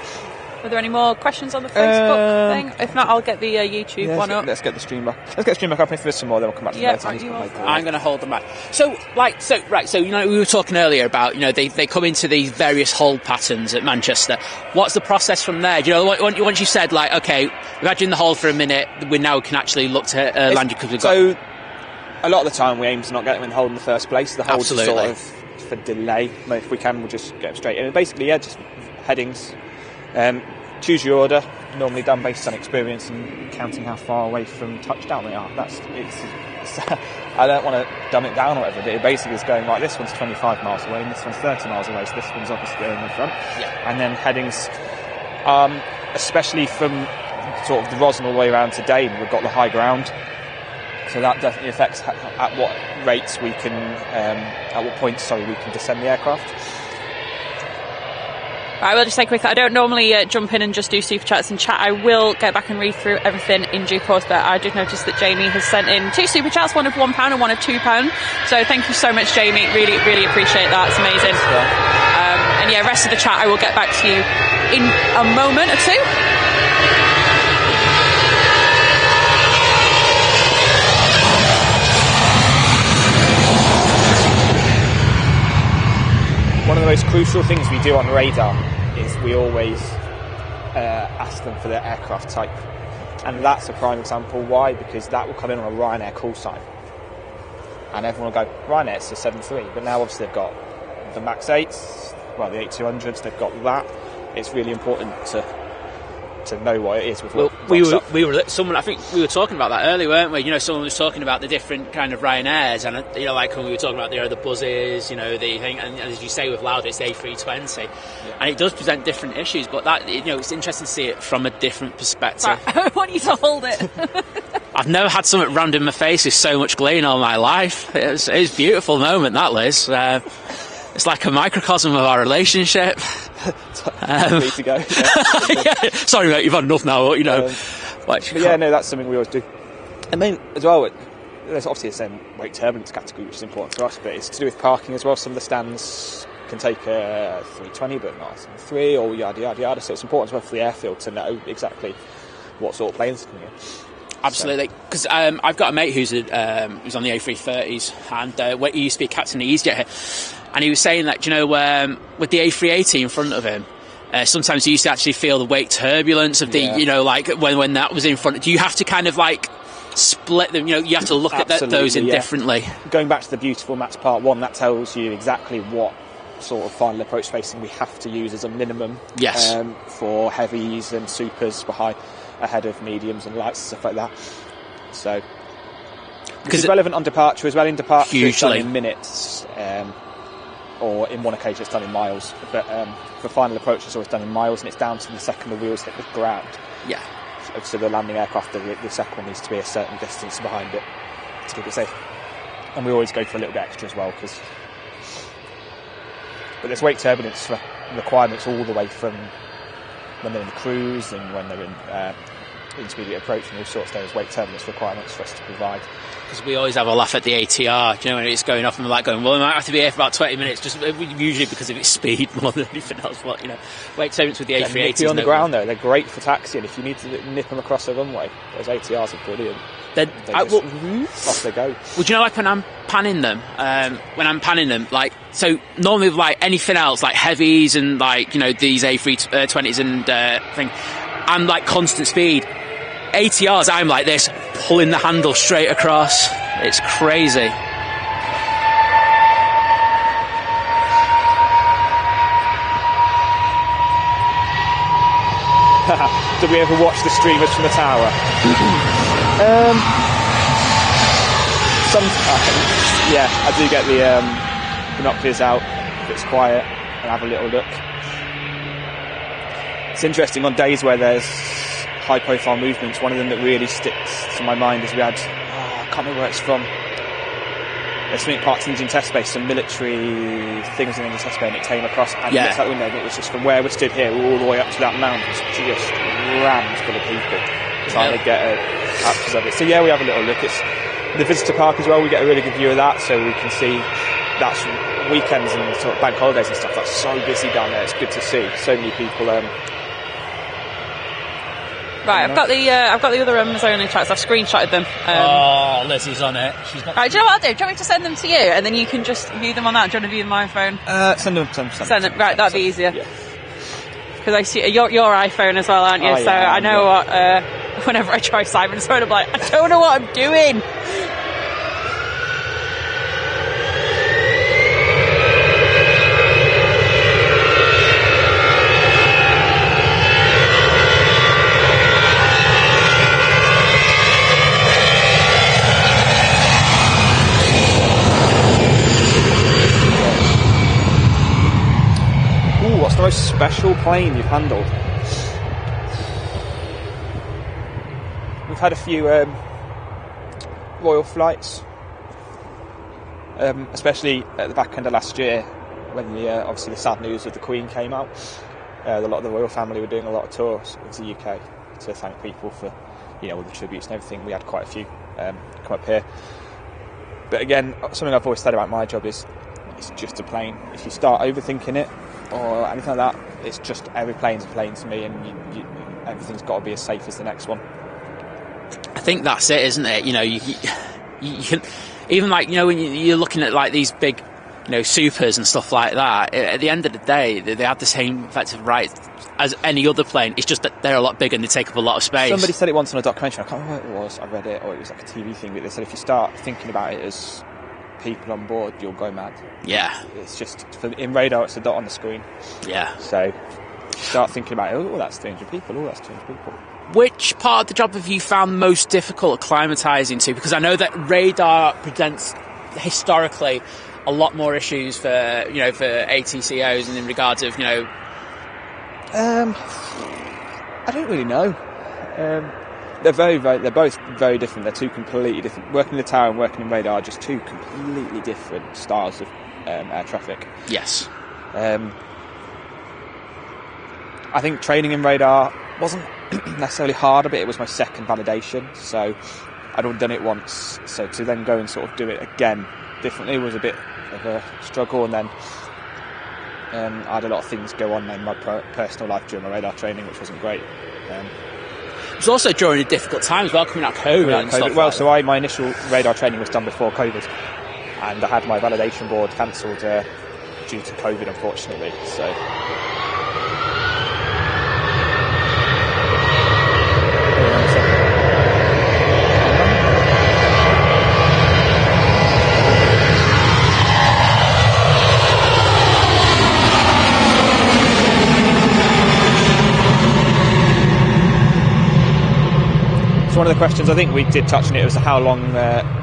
Are there any more questions on the Facebook thing? If not, I'll get the YouTube one up. Let's get the stream back. Let's get the stream back up. If there's some more, then we'll come back to the I'm going to hold them back. So we were talking earlier about, they come into these various hold patterns at Manchester. What's the process from there? Once you said, like, okay, we've had you in the hold for a minute, we now can actually look to land you because we've got... So, a lot of the time we aim to not get them in the hold in the first place. The hold is sort of for delay. If we can, we'll just get them straight in. And basically, just headings. Choose your order, normally done based on experience and counting how far away from touchdown they are. I don't want to dumb it down or whatever, but it basically is going, right, this one's 25 miles away and this one's 30 miles away, so this one's obviously going in front. Yeah. And then headings, especially from sort of the rosin all the way around to Dane, we've got the high ground. So that definitely affects at what rates we can, at what points, we can descend the aircraft. I will just say quickly, I don't normally jump in and just do super chats and chat. I will go back and read through everything in due course, but I did notice that Jamie has sent in 2 super chats, one of £1 and one of £2. So thank you so much, Jamie. Really, really appreciate that. It's amazing. And yeah, rest of the chat I will get back to you in a moment or two. One of the most crucial things we do on radar is we always ask them for their aircraft type. And that's a prime example. Why? Because that will come in on a Ryanair call sign. And everyone will go, Ryanair, it's a 73. But now obviously they've got the MAX 8s, well, the 8200s, they've got that. It's really important to know what it is. With well, we were someone. I think we were talking about that earlier, weren't we? You know, someone was talking about the different kind of Ryanairs, and you know, like when we were talking about the buzzes, you know, the thing, and as you say with Lauda, it's the A320, and it does present different issues. But that, you know, it's interesting to see it from a different perspective. I want you to hold it. I've never had something rammed in my face with so much gleam all my life. It's a beautiful moment, that, Liz. It's like a microcosm of our relationship. Need to go. Yeah. Sorry, mate, you've had enough now. You know. But yeah, no, that's something we always do. And then as well, there's obviously the same weight turbulence category, which is important to us, but it's to do with parking as well. Some of the stands can take a 320, but not a 3, or yada yada yada. So it's important as well for the airfield to know exactly what sort of planes can get. Absolutely, because I've got a mate who's on the A330s, and he used to be a captain of EasyJet, and he was saying that, you know, with the A380 in front of him, sometimes he used to actually feel the weight turbulence of the, you know, like when that was in front. Do you have to kind of like split them? You know, you have to look at those indifferently. Going back to the beautiful maps part 1, that tells you exactly what sort of final approach spacing we have to use as a minimum. Yes. For heavies and supers behind, ahead of mediums and lights and stuff like that. So, because it's relevant on departure as well. In departure, it's done in minutes, or in one occasion it's done in miles. But for final approach, it's always done in miles, and it's down to the second the wheels hit the ground. Yeah. So the landing aircraft, the second one needs to be a certain distance behind it to keep it safe. And we always go for a little bit extra as well, because. But there's weight turbulence requirements all the way from when they're in the cruise and when they're in intermediate approach, and all sorts. There's weight turbulence requirements for us to provide. Because we always have a laugh at the ATR, you know, when it's going off, and we're like going, well, we might have to be here for about 20 minutes, just usually because of its speed more than anything else. But, you know, weight turbulence with the A380s. On the ground, though, they're great for taxiing. If you need to nip them across the runway, those ATRs are brilliant. Off they go. Would you know, like when I'm panning them, like, so normally with like anything else, like heavies and like, you know, these A320s and thing, I'm like constant speed. ATRs, I'm like this, pulling the handle straight across. It's crazy. Did we ever watch the streamers from the tower? Yeah, I do get the binoculars out if it's quiet and have a little look. It's interesting on days where there's high profile movements. One of them that really sticks to my mind is we had, I can't remember where it's from, there's something parked in the engine test base, some military things in the engine test base, and it came across and looked out the window, and it was just from where we stood here all the way up to that mound, it was just rammed full of people trying to get captures of it. So yeah, we have a little look. It's the visitor park as well, we get a really good view of that, so we can see that's weekends and sort of bank holidays and stuff. That's so busy down there. It's good to see so many people. Right, I've got the other only tracks. I've screenshotted them. Lizzie's on it. She's got. Right, do you know what I'll do? Do you want me to send them to you, and then you can just view them on that? Do you want to view them on my phone? Send them. Right, that'd be easier. Yeah. Because I see your iPhone as well, aren't you? So I know what. Whenever I try Simon's phone, I'm like, I don't know what I'm doing. What's the most special plane you've handled? we've had a few royal flights, especially at the back end of last year when obviously the sad news of the Queen came out. A lot of the royal family were doing a lot of tours of the UK to thank people for all the tributes and everything. We had quite a few come up here. But again, something I've always said about my job is it's just a plane. If you start overthinking it or anything like that, it's just every plane's a plane to me, and everything's got to be as safe as the next one. I think that's it, isn't it? You can, even like when you're looking at like these big supers and stuff like that, at the end of the day they have the same effective rights as any other plane. It's just that they're a lot bigger and they take up a lot of space. Somebody said it once on a documentary, I can't remember what it was, I read it, or it was like a TV thing, but they said if you start thinking about it as people on board, you'll go mad. Yeah. It's just, in radar it's a dot on the screen. Yeah. So start thinking about it, oh that's 300 people, oh that's 200 people. Which part of the job have you found most difficult acclimatising to? Because I know that radar presents historically a lot more issues for for ATCOs, and in regards of I don't really know. They're both very different. They're two completely different. Working in the tower and working in radar are just two completely different styles of air traffic. Yes. I think training in radar wasn't necessarily harder, but it was my second validation, so I'd already done it once. So to then go and sort of do it again differently was a bit of a struggle, and then I had a lot of things go on in my personal life during my radar training, which wasn't great. It was also during a difficult time as well, coming out of COVID and stuff. Well, like so my initial radar training was done before COVID, and I had my validation board cancelled due to COVID, unfortunately. So. So one of the questions, I think we did touch on it, was how long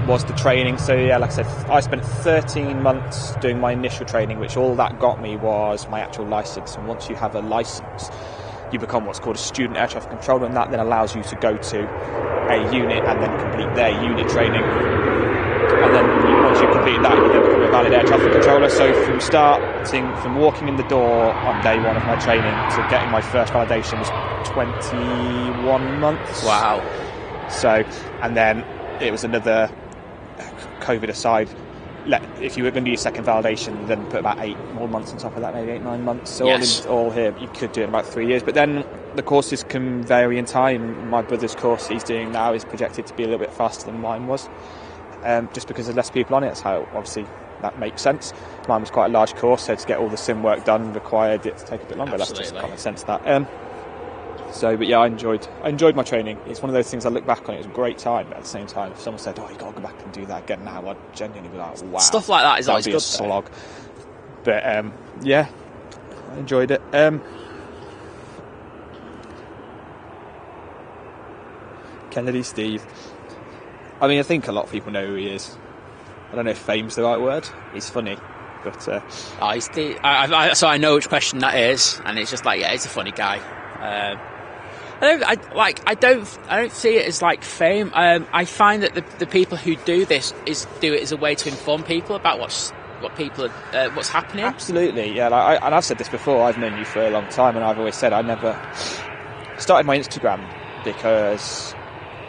was the training. So yeah, like I said, I spent 13 months doing my initial training, which all that got me was my actual licence. And once you have a licence, you become what's called a student air traffic controller, and that then allows you to go to a unit and then complete their unit training. And then once you've completed that, you then become a valid air traffic controller. So from walking in the door on day one of my training to getting my first validation was 21 months. Wow. So, and then it was another, COVID aside, if you were going to do your second validation, then put about 8 more months on top of that, maybe 8-9 months. So yes. all here, you could do it in about 3 years. But then the courses can vary in time. My brother's course he's doing now is projected to be a little bit faster than mine was, just because there's less people on it. That's how, obviously, that makes sense. Mine was quite a large course, so to get all the sim work done required it to take a bit longer. Absolutely. That's just common sense, that. But yeah, I enjoyed my training. It's one of those things I look back on. It was a great time, but at the same time, if someone said, "Oh, you got to go back and do that again now," I'd genuinely be like, "Wow." Stuff like that is always be good. A slog. But yeah, I enjoyed it. Kennedy Steve. I mean, I think a lot of people know who he is. I don't know if fame's the right word. He's funny, but so I know which question that is, and it's just like, yeah, he's a funny guy. I don't see it as like fame. I find that the people who do this do it as a way to inform people about what's happening. Absolutely, yeah. And I've said this before. I've known you for a long time, and I've always said I never started my Instagram because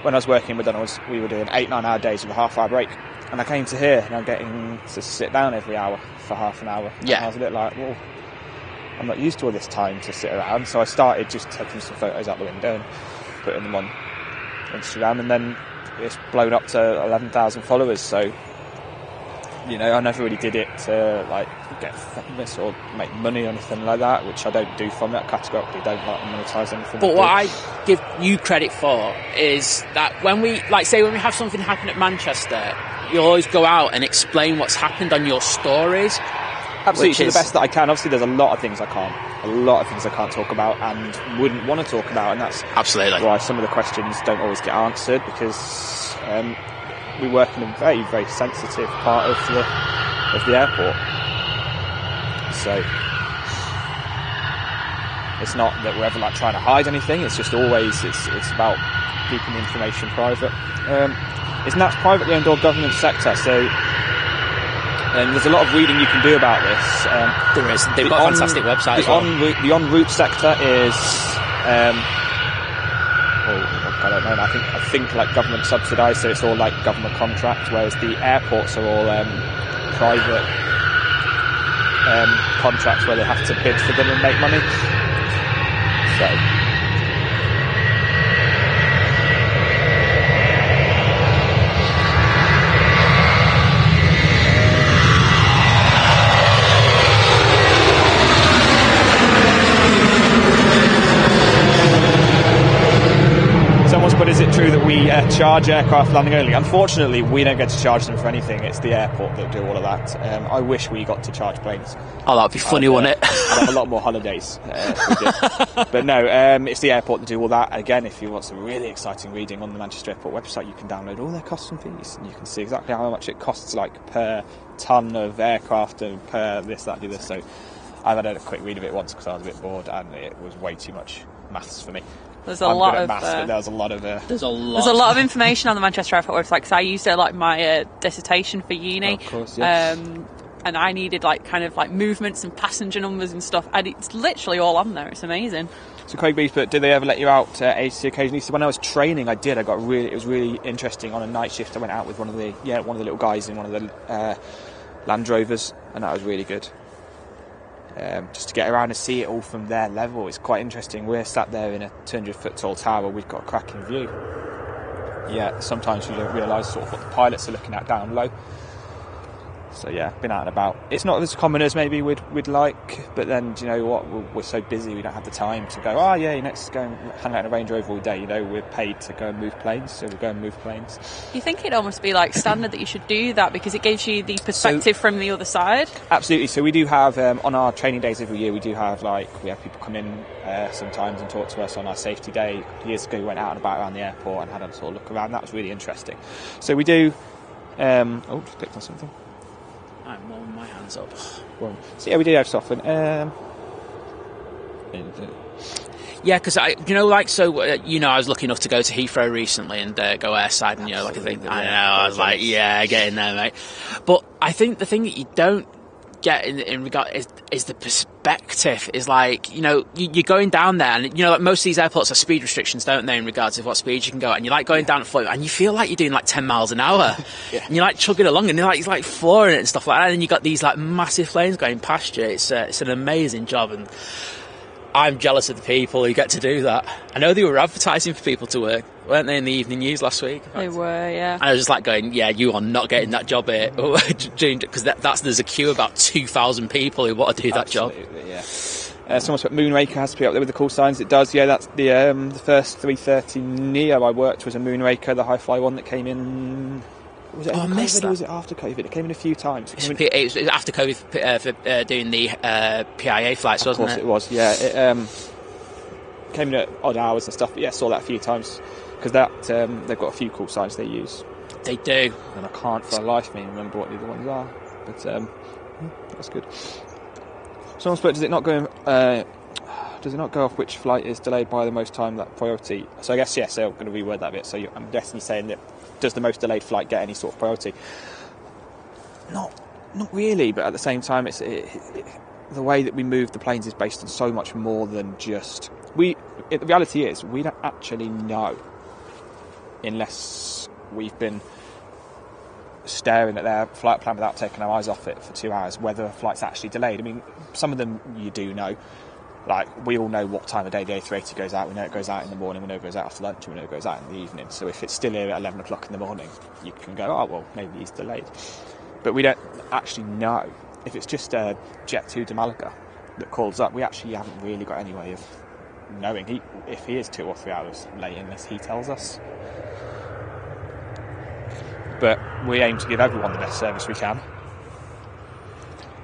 when I was working in McDonald's, we were doing 8-9 hour days with a half-hour break, and I came to here and I'm getting to sit down every hour for half an hour. Yeah, and I was a bit like, well, I'm not used to all this time to sit around, so I started just taking some photos out the window and putting them on Instagram, and then it's blown up to 11,000 followers. So, I never really did it to like get famous or make money or anything like that, which I don't do from it. I categorically don't like monetize anything. But what I give you credit for is that when we have something happen at Manchester, you'll always go out and explain what's happened on your stories. Absolutely, to the best that I can. Obviously, there's a lot of things I can't talk about and wouldn't want to talk about, and that's absolutely why some of the questions don't always get answered, because we work in a very, very sensitive part of the airport. So it's not that we're ever like trying to hide anything. It's just always it's about keeping the information private. Isn't that privately owned or government sector? So there's a lot of reading you can do about this. There is. They've got a fantastic website as well. The en route sector is, I don't know. I think like government subsidised, so it's all like government contract. Whereas the airports are all private contracts where they have to bid for them and make money. So. But is it true that we charge aircraft landing only? Unfortunately, we don't get to charge them for anything. It's the airport that do all of that. I wish we got to charge planes. Oh, that'd be funny, wouldn't it? I'd have a lot more holidays if we did. But no, it's the airport that do all that. Again, if you want some really exciting reading on the Manchester Airport website, you can download all their costs and fees, and you can see exactly how much it costs, like per tonne of aircraft and per this, that, do this. So I've had a quick read of it once because I was a bit bored, and it was way too much maths for me. There's a lot of there's a lot of information on the Manchester Airport website because I used it like my dissertation for uni. Of course, yeah. And I needed like kind of like movements and passenger numbers and stuff, and it's literally all on there. It's amazing. So Craig Beef, but did they ever let you out AC occasionally? So when I was training, I did. It was really interesting. On a night shift, I went out with one of the little guys in one of the Land Rovers, and that was really good. Just to get around and see it all from their level, it's quite interesting. We're sat there in a 200-foot tall tower. We've got a cracking view. Yeah, sometimes you don't realise sort of what the pilots are looking at down low. So yeah, been out and about. It's not as common as maybe we'd like, but then do you know what? We're so busy we don't have the time to go. Oh yeah, let's go and hang out in a Range Rover all day. You know, we're paid to go and move planes, so we go and move planes. You think it'd almost be like standard that you should do that because it gives you the perspective from the other side? Absolutely. So we do have on our training days every year. We have people come in sometimes and talk to us on our safety day. A couple of years ago, we went out and about around the airport and had a sort of look around. That was really interesting. So we do. Just clicked on something. I'm warming my hands up. So yeah, we do have stuff. Yeah, because I was lucky enough to go to Heathrow recently and go airside, and I think I was like, yeah, get in there, mate. But I think the thing that you don't get in regard is the perspective. Is like you're going down there, and like most of these airports have speed restrictions, don't they, in regards to what speed you can go at, and you're like going down at float, and you feel like you're doing like 10 miles an hour. Yeah. And you're like chugging along, and you're like flooring it and stuff like that, and you got these like massive planes going past you. It's an amazing job, and I'm jealous of the people who get to do that. I know they were advertising for people to work, weren't they, in the evening news last week? They were, yeah. And I was just like going, yeah, you are not getting that job here. Because there's a queue of about 2,000 people who want to do that job. Yeah. Someone's put Moonraker has to be up there with the call signs. It does, yeah. That's the first 330 Neo I worked was a Moonraker, the high-fly one that came in. Was it COVID or was it after COVID? It came in a few times. It was after COVID for doing the PIA flights, wasn't it? Of course it was, yeah. It came in at odd hours and stuff, but yeah, saw that a few times. Because they've got a few call signs they use. They do. And I can't for the life of me remember what the other ones are. But that's good. Someone's put, does it not go off which flight is delayed by the most time, that priority? So I guess, yes, they're going to reword that bit. So I'm definitely saying that, does the most delayed flight get any sort of priority? Not really, but at the same time, the way that we move the planes is based on so much more than just... The reality is, we don't actually know, unless we've been staring at their flight plan without taking our eyes off it for 2 hours, whether a flight's actually delayed. I mean, some of them you do know. Like, we all know what time of day the A380 goes out. We know it goes out in the morning, we know it goes out after lunch, and we know it goes out in the evening. So if it's still here at 11 o'clock in the morning, you can go, oh, well, maybe he's delayed. But we don't actually know. If it's just a Jet 2 to Malaga that calls up, we actually haven't really got any way of knowing if he is 2 or 3 hours late unless he tells us. But we aim to give everyone the best service we can.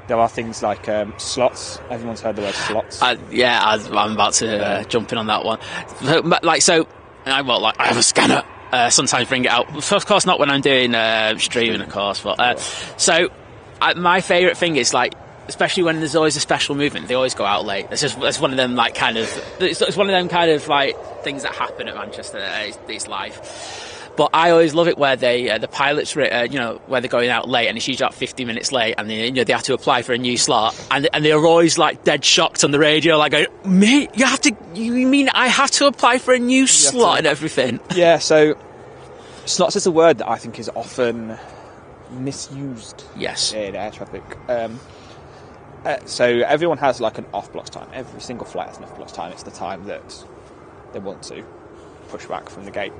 There are things like slots. Everyone's heard the word slots. I'm about to jump in on that one. I have a scanner. Sometimes bring it out. Of course, not when I'm doing streaming, of course. But my favourite thing is like especially when there's always a special movement, they always go out late. It's one of them like kind of it's one of them kind of like things that happen at Manchester. It's life. But I always love it where the pilots, where they're going out late, and it's usually about 50 minutes late, and they have to apply for a new slot, and they're always like dead shocked on the radio, like going, "Mate, you mean I have to apply for a new slot and everything?" Yeah, so slots is a word that I think is often misused. Yes. In air traffic. So everyone has like an off blocks time. Every single flight has an off blocks time. It's the time that they want to push back from the gate.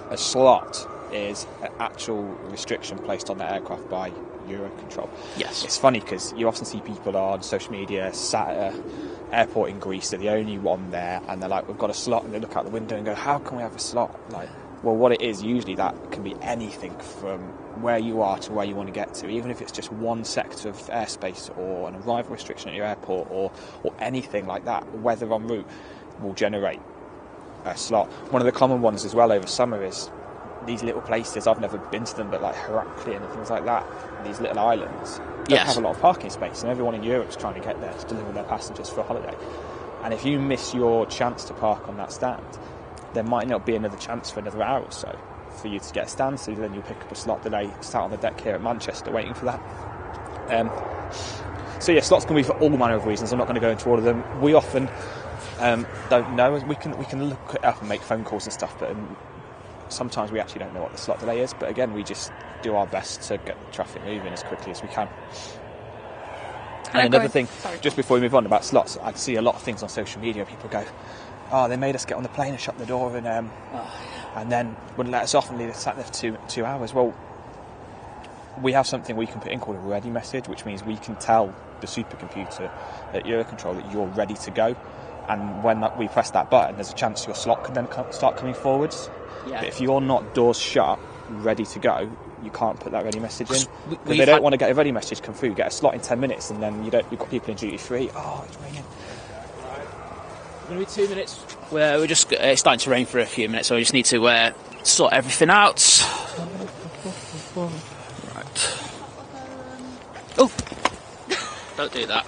A slot is an actual restriction placed on the aircraft by Eurocontrol. Yes. It's funny because you often see people on social media sat at an airport in Greece, they're the only one there, and they're like, we've got a slot, and they look out the window and go, how can we have a slot? Like, well, what it is, usually that can be anything from where you are to where you want to get to, even if it's just one sector of airspace or an arrival restriction at your airport or anything like that. Weather en route will generate a slot. One of the common ones as well over summer is these little places, I've never been to them, but like Heraklion and things like that, these little islands don't have a lot of parking space, and everyone in Europe's trying to get there to deliver their passengers for a holiday. And if you miss your chance to park on that stand, there might not be another chance for another hour or so for you to get a stand, so then you'll pick up a slot delay, sat on the deck here at Manchester waiting for that. So yeah, slots can be for all manner of reasons. I'm not going to go into all of them. We often don't know. We can look it up and make phone calls and stuff, but sometimes we actually don't know what the slot delay is. But again, we just do our best to get the traffic moving as quickly as we can. And another thing, just before we move on about slots, I'd see a lot of things on social media. People go, "Oh, they made us get on the plane and shut the door, and then wouldn't let us off and leave us sat there for two hours." Well, we have something we can put in called a ready message, which means we can tell the supercomputer at Eurocontrol that you're ready to go. And when we press that button, there's a chance your slot can then start coming forwards. Yeah. But if you're not doors shut, ready to go, you can't put that ready message in. Because they don't want to get a ready message come through. You get a slot in 10 minutes, and then you've got people in duty free. Oh, it's raining. It's going to be 2 minutes. We're just it's starting to rain for a few minutes, so we just need to sort everything out. Right. Oh, don't do that.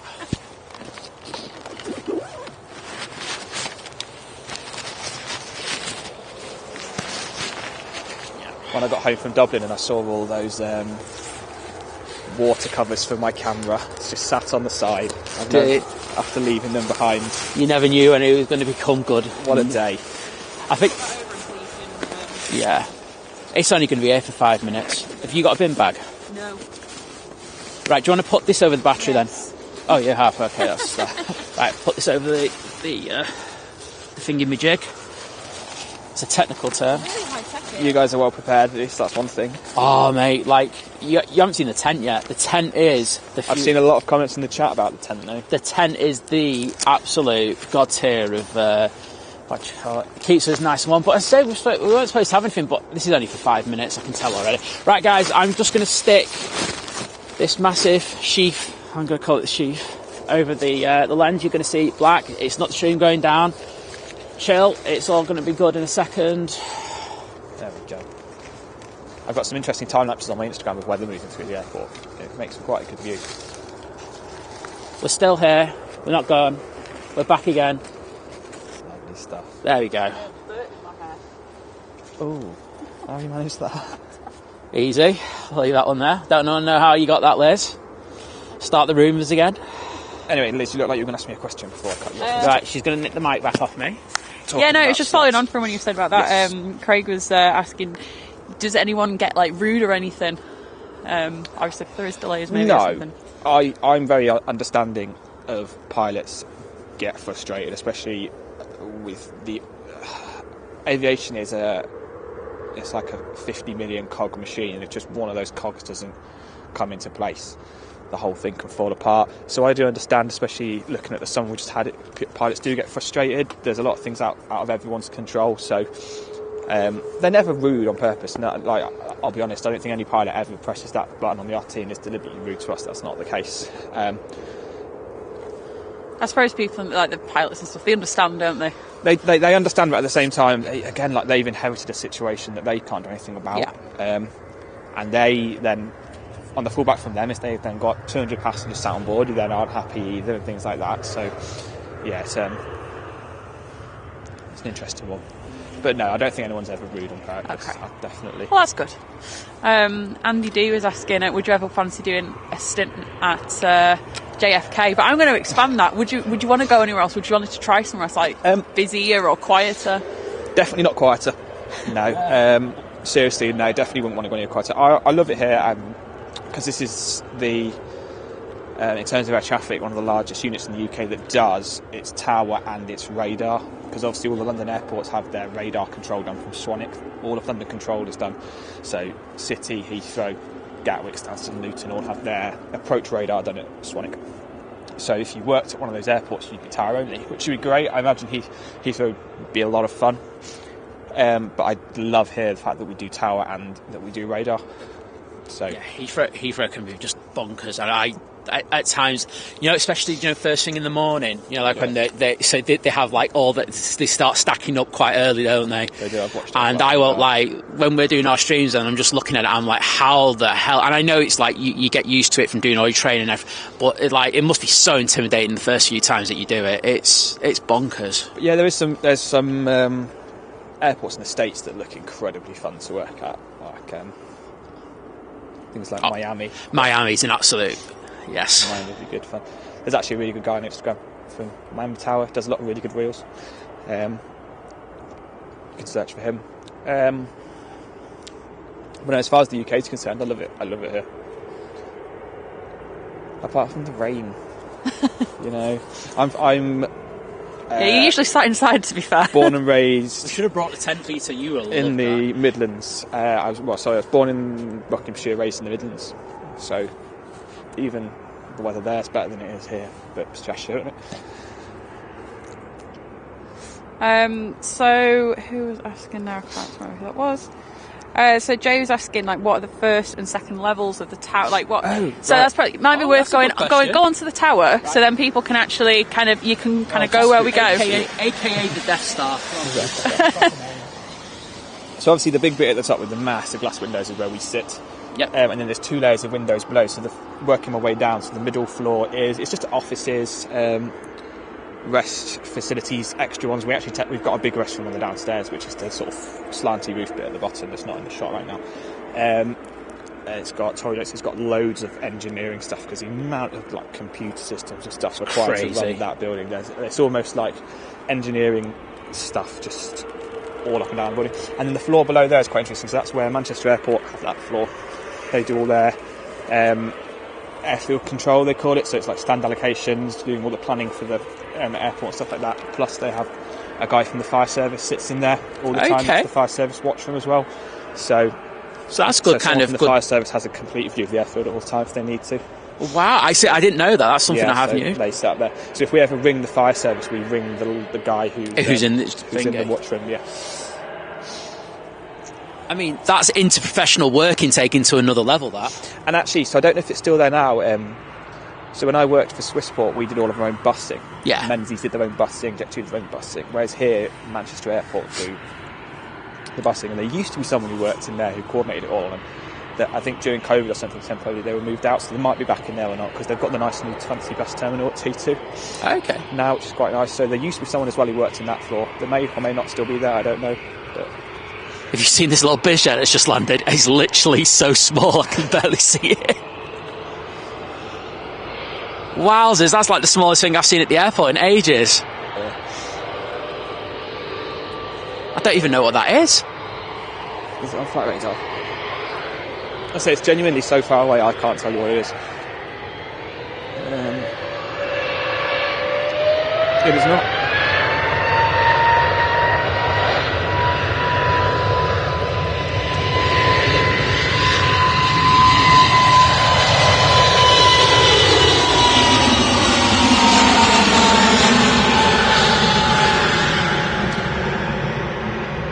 When I got home from Dublin and I saw all those water covers for my camera just sat on the side after leaving them behind. You never knew when it was going to become good. What a day. I think, yeah, it's only going to be here for 5 minutes. Have you got a bin bag? No. Right, do you want to put this over the battery then? Oh, you have, okay, that's right, put this over the thingy-majig. It's a technical term. You guys are well prepared, at least that's one thing. Oh, mate, like, you haven't seen the tent yet. The tent is... I've seen a lot of comments in the chat about the tent now. The tent is the absolute god tier of... what you call it? Keeps us nice and warm. But I say we weren't supposed to have anything, but this is only for 5 minutes, I can tell already. Right, guys, I'm just going to stick this massive sheath, I'm going to call it the sheath, over the lens. You're going to see black. It's not the stream going down. Chill, it's all going to be good in a second. There we go. I've got some interesting time lapses on my Instagram of weather moving through the airport. It makes for quite a good view. We're still here. We're not gone. We're back again. Lovely stuff. There we go. Oh, how have you managed that? Easy. I'll leave that one there. Don't know how you got that, Liz. Start the rumours again. Anyway, Liz, you look like you were going to ask me a question before I cut you off. Right, she's going to nick the mic back off me. Yeah, no, it's just following on from when you said about that. Yes. Craig was asking, does anyone get like rude or anything? Obviously, if there is delays, maybe. No, or something. I'm very understanding of pilots get frustrated, especially with the aviation is it's like a 50 million cog machine, and if just one of those cogs doesn't come into place, the whole thing can fall apart. So I do understand, especially looking at the summer we just had it, pilots do get frustrated. There's a lot of things out of everyone's control, so they're never rude on purpose. No, like, I'll be honest, I don't think any pilot ever presses that button on the RT and is deliberately rude to us. That's not the case. I suppose people like the pilots and stuff, they understand, don't they? They understand, but at the same time, again, like, they've inherited a situation that they can't do anything about. Yeah. And they then on the fallback from them is they've then got 200 passengers sat on board who then aren't happy either and things like that. So yeah, it's an interesting one. But no, I don't think anyone's ever rude on purpose. Okay. Definitely. Well, that's good. Andy D was asking, would you ever fancy doing a stint at JFK? But I'm going to expand that. Would you want to go anywhere else? Would you want to try somewhere else, like busier or quieter? Definitely not quieter. No. Seriously, no. Definitely wouldn't want to go anywhere quieter. I love it here because this is the, in terms of air traffic, one of the largest units in the UK that does its tower and its radar. Because obviously all the London airports have their radar control done from Swanwick. All of London Control is done. So City, Heathrow, Gatwick, Stansted, Luton all have their approach radar done at Swanwick. So if you worked at one of those airports, you'd be tower only, which would be great. I imagine Heathrow would be a lot of fun. But I love here the fact that we do tower and that we do radar. So yeah, Heathrow can be just bonkers, and I at times, especially first thing in the morning, like when they have like all that, they start stacking up quite early, don't they? They do. I've watched. And I won't when we're doing our streams, and I'm just looking at it, I'm like, how the hell? And I know it's like you get used to it from doing all your training and everything, but it must be so intimidating the first few times that you do it. It's bonkers. But yeah, there's some airports in the States that look incredibly fun to work at, like things like Miami. Miami's an absolute. Yes. Miami would be good fun. There's actually a really good guy on Instagram from Miami Tower, does a lot of really good reels. You can search for him. But no, as far as the UK is concerned, I love it here. Apart from the rain. I'm you usually sat inside, to be fair. Born and raised. We should have brought the 10-litre. You will in the Midlands. I was born in Buckinghamshire, raised in the Midlands. So even the weather there is better than it is here, but it's Cheshire, isn't it? So who was asking there? I can't remember who that was. So Jay was asking, like, what are the first and second levels of the tower? Like, what? Oh, so right. that's probably might be worth going onto the tower, so then people can actually go where we go. AKA the Death Star. So obviously the big bit at the top with the massive glass windows is where we sit. Yep. And then there's 2 layers of windows below. So working my way down. So the middle floor it's just offices, rest facilities, extra ones. We've got a big restroom on the downstairs, which is the sort of slanty roof bit at the bottom that's not in the shot right now. It's got toilets. It's got loads of engineering stuff because the amount of like computer systems and stuff's required to run that building. It's almost like engineering stuff just all up and down the building. And then the floor below there is quite interesting. So that's where Manchester Airport have that floor. They do all their airfield control, they call it. So it's like stand allocations, doing all the planning for the airport and stuff like that. Plus they have a guy from the fire service sits in there all the time. The fire service watch room as well. So that's good. The fire service has a complete view of the airfield at all times if they need to. Wow, I didn't know that. That's something I haven't knew. They sit up there. So if we ever ring the fire service, we ring the guy who's in the watch room. Yeah. I mean, that's interprofessional working taken to another level, that. And actually, so I don't know if it's still there now. So when I worked for Swissport, we did all of our own busing. Yeah. Menzies did their own busing, Jet2 did their own busing. Whereas here, Manchester Airport do the busing. And there used to be someone who worked in there who coordinated it all. And I think during COVID or something, temporarily they were moved out. So they might be back in there or not, because they've got the nice new 20 bus terminal at T2. Okay. Now, which is quite nice. So there used to be someone as well who worked in that floor. There may or may not still be there, I don't know. But have you seen this little biz jet that's just landed? It's literally so small I can barely see it. Wowzers, that's like the smallest thing I've seen at the airport in ages. Yeah. I don't even know what that is. Is it on flight radar? I say it's genuinely so far away I can't tell you what it is. It is not.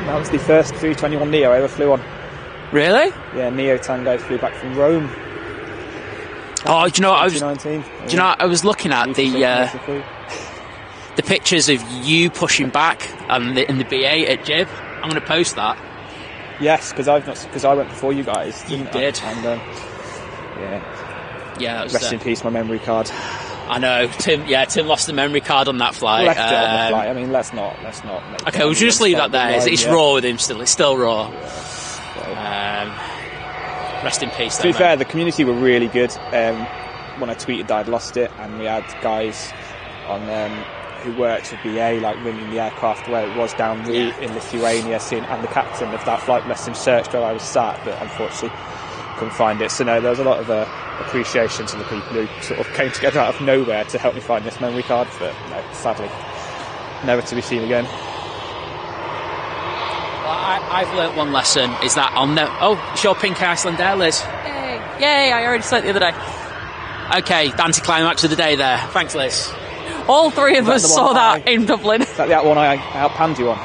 That was the first 321 Neo I ever flew on. Really? Yeah, Neo Tango flew back from Rome. Oh, do you know what 2019. I was looking at the pictures of you pushing back in the B8 at Jib. I'm going to post that. Yes, because I went before you guys. You did. And Yeah, that was Rest in peace, my memory card. I know, Tim lost the memory card on that flight. Left it on the flight. I mean, let's not. Make okay, we'll just leave that there. It's raw with him still. It's still raw. Rest in peace. To be fair, the community were really good. When I tweeted that I'd lost it, and we had guys on who worked for BA, like ringing the aircraft where it was down route in Lithuania, and the captain of that flight, bless him, searched where I was sat, but unfortunately couldn't find it. So no, there was a lot of appreciation to the people who sort of came together out of nowhere to help me find this memory card, but no, sadly never to be seen again. Well, I've learnt one lesson, is that I'll never... Oh, it's your pink Iceland Air, Liz. Yay, I already saw it the other day. Okay, the anticlimax of the day there. Thanks, Liz. All three of us saw that in Dublin. Is that the one I outpanned you on?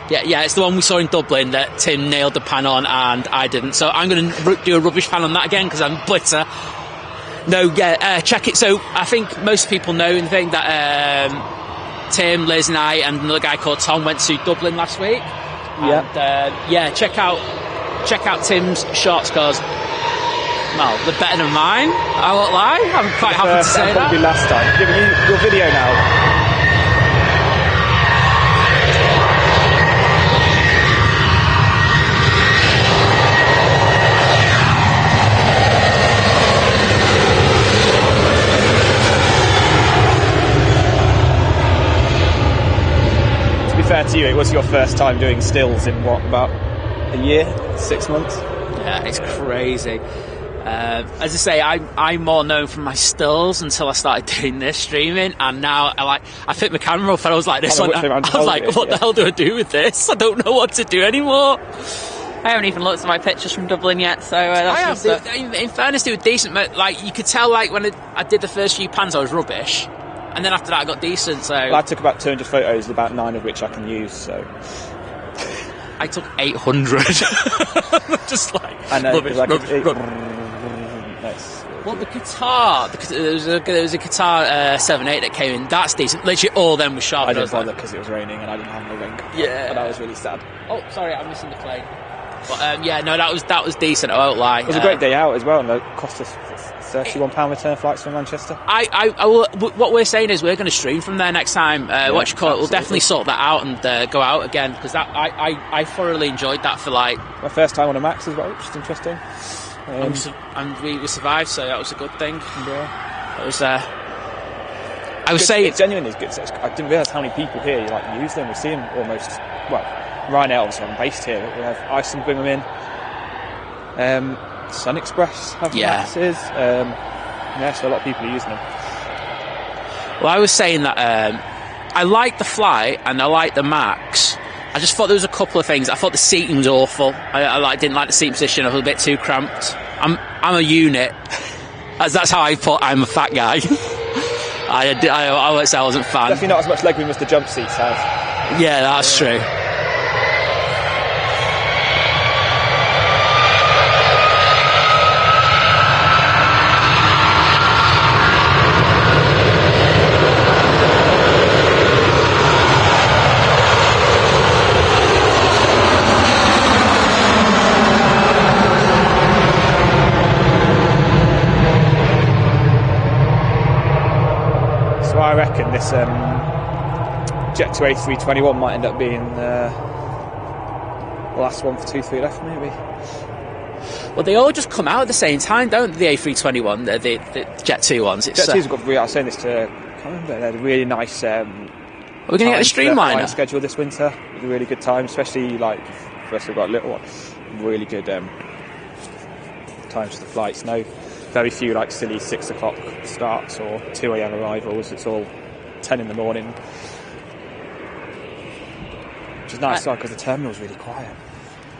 Yeah, it's the one we saw in Dublin that Tim nailed the pan on and I didn't. So I'm going to do a rubbish pan on that again because I'm blitter. No, check it. So I think most people know and think that Tim, Liz and I and another guy called Tom went to Dublin last week. And, check out Tim's short scores. Well, they're better than mine, I won't lie. I'm quite happy to say that. Probably last time. Give me your video now. To be fair to you, it was your first time doing stills in what, about a year, 6 months? Yeah, it's crazy. As I say, I'm more known from my stills until I started doing this streaming, and now I picked my camera up and I was like this one. I was like, what the hell do I do with this? I don't know what to do anymore. I haven't even looked at my pictures from Dublin yet, so that's in fairness, they were decent. Like you could tell, like when I did the first few pans, I was rubbish, and then after that, I got decent. So I took about 200 photos, about 9 of which I can use. So I took 800. Just like I know. Rubbish. Nice. Well, the Qatar, there was a Qatar 7.8 that came in. That's decent. Literally all them were sharp. I didn't bother because it was raining and I didn't have my raincoat. Yeah, and I was really sad. Oh, sorry, I'm missing the plane. But that was decent. I won't lie. It was a great day out as well, and it cost us £31 return flights from Manchester. What we're saying is we're going to stream from there next time. We'll definitely sort that out and go out again because I thoroughly enjoyed that for like my first time on a Max as well, which is interesting. And we survived, so that was a good thing. Yeah, it was. I was saying it genuinely is good. I didn't realise how many people here use them. We see them almost. Well, Ryanair obviously I'm based here, but we have Iceland bring them in. Sun Express have Maxes. So a lot of people are using them. Well, I was saying that I liked the flight and I liked the Max. I just thought there was a couple of things. I thought the seating was awful. I didn't like the seat position. I was a bit too cramped. I'm a unit. That's how I put. I'm a fat guy. I won't say I wasn't fan. Definitely not as much legroom as the jump seats have. Yeah, that's true. I reckon this Jet 2 A321 might end up being the last one for 2-3 left, maybe. Well, they all just come out at the same time, don't they? The A321, the Jet 2 ones. Jet 2's got. I was saying this to. I can't remember. They had a really nice. We're going to get the Streamliner schedule this winter. It was a really good time, especially for us who've got a little one. Really good times for the flights. No. Very few silly 6 o'clock starts or 2 a.m. arrivals. It's all 10 in the morning, which is nice because the terminal's really quiet.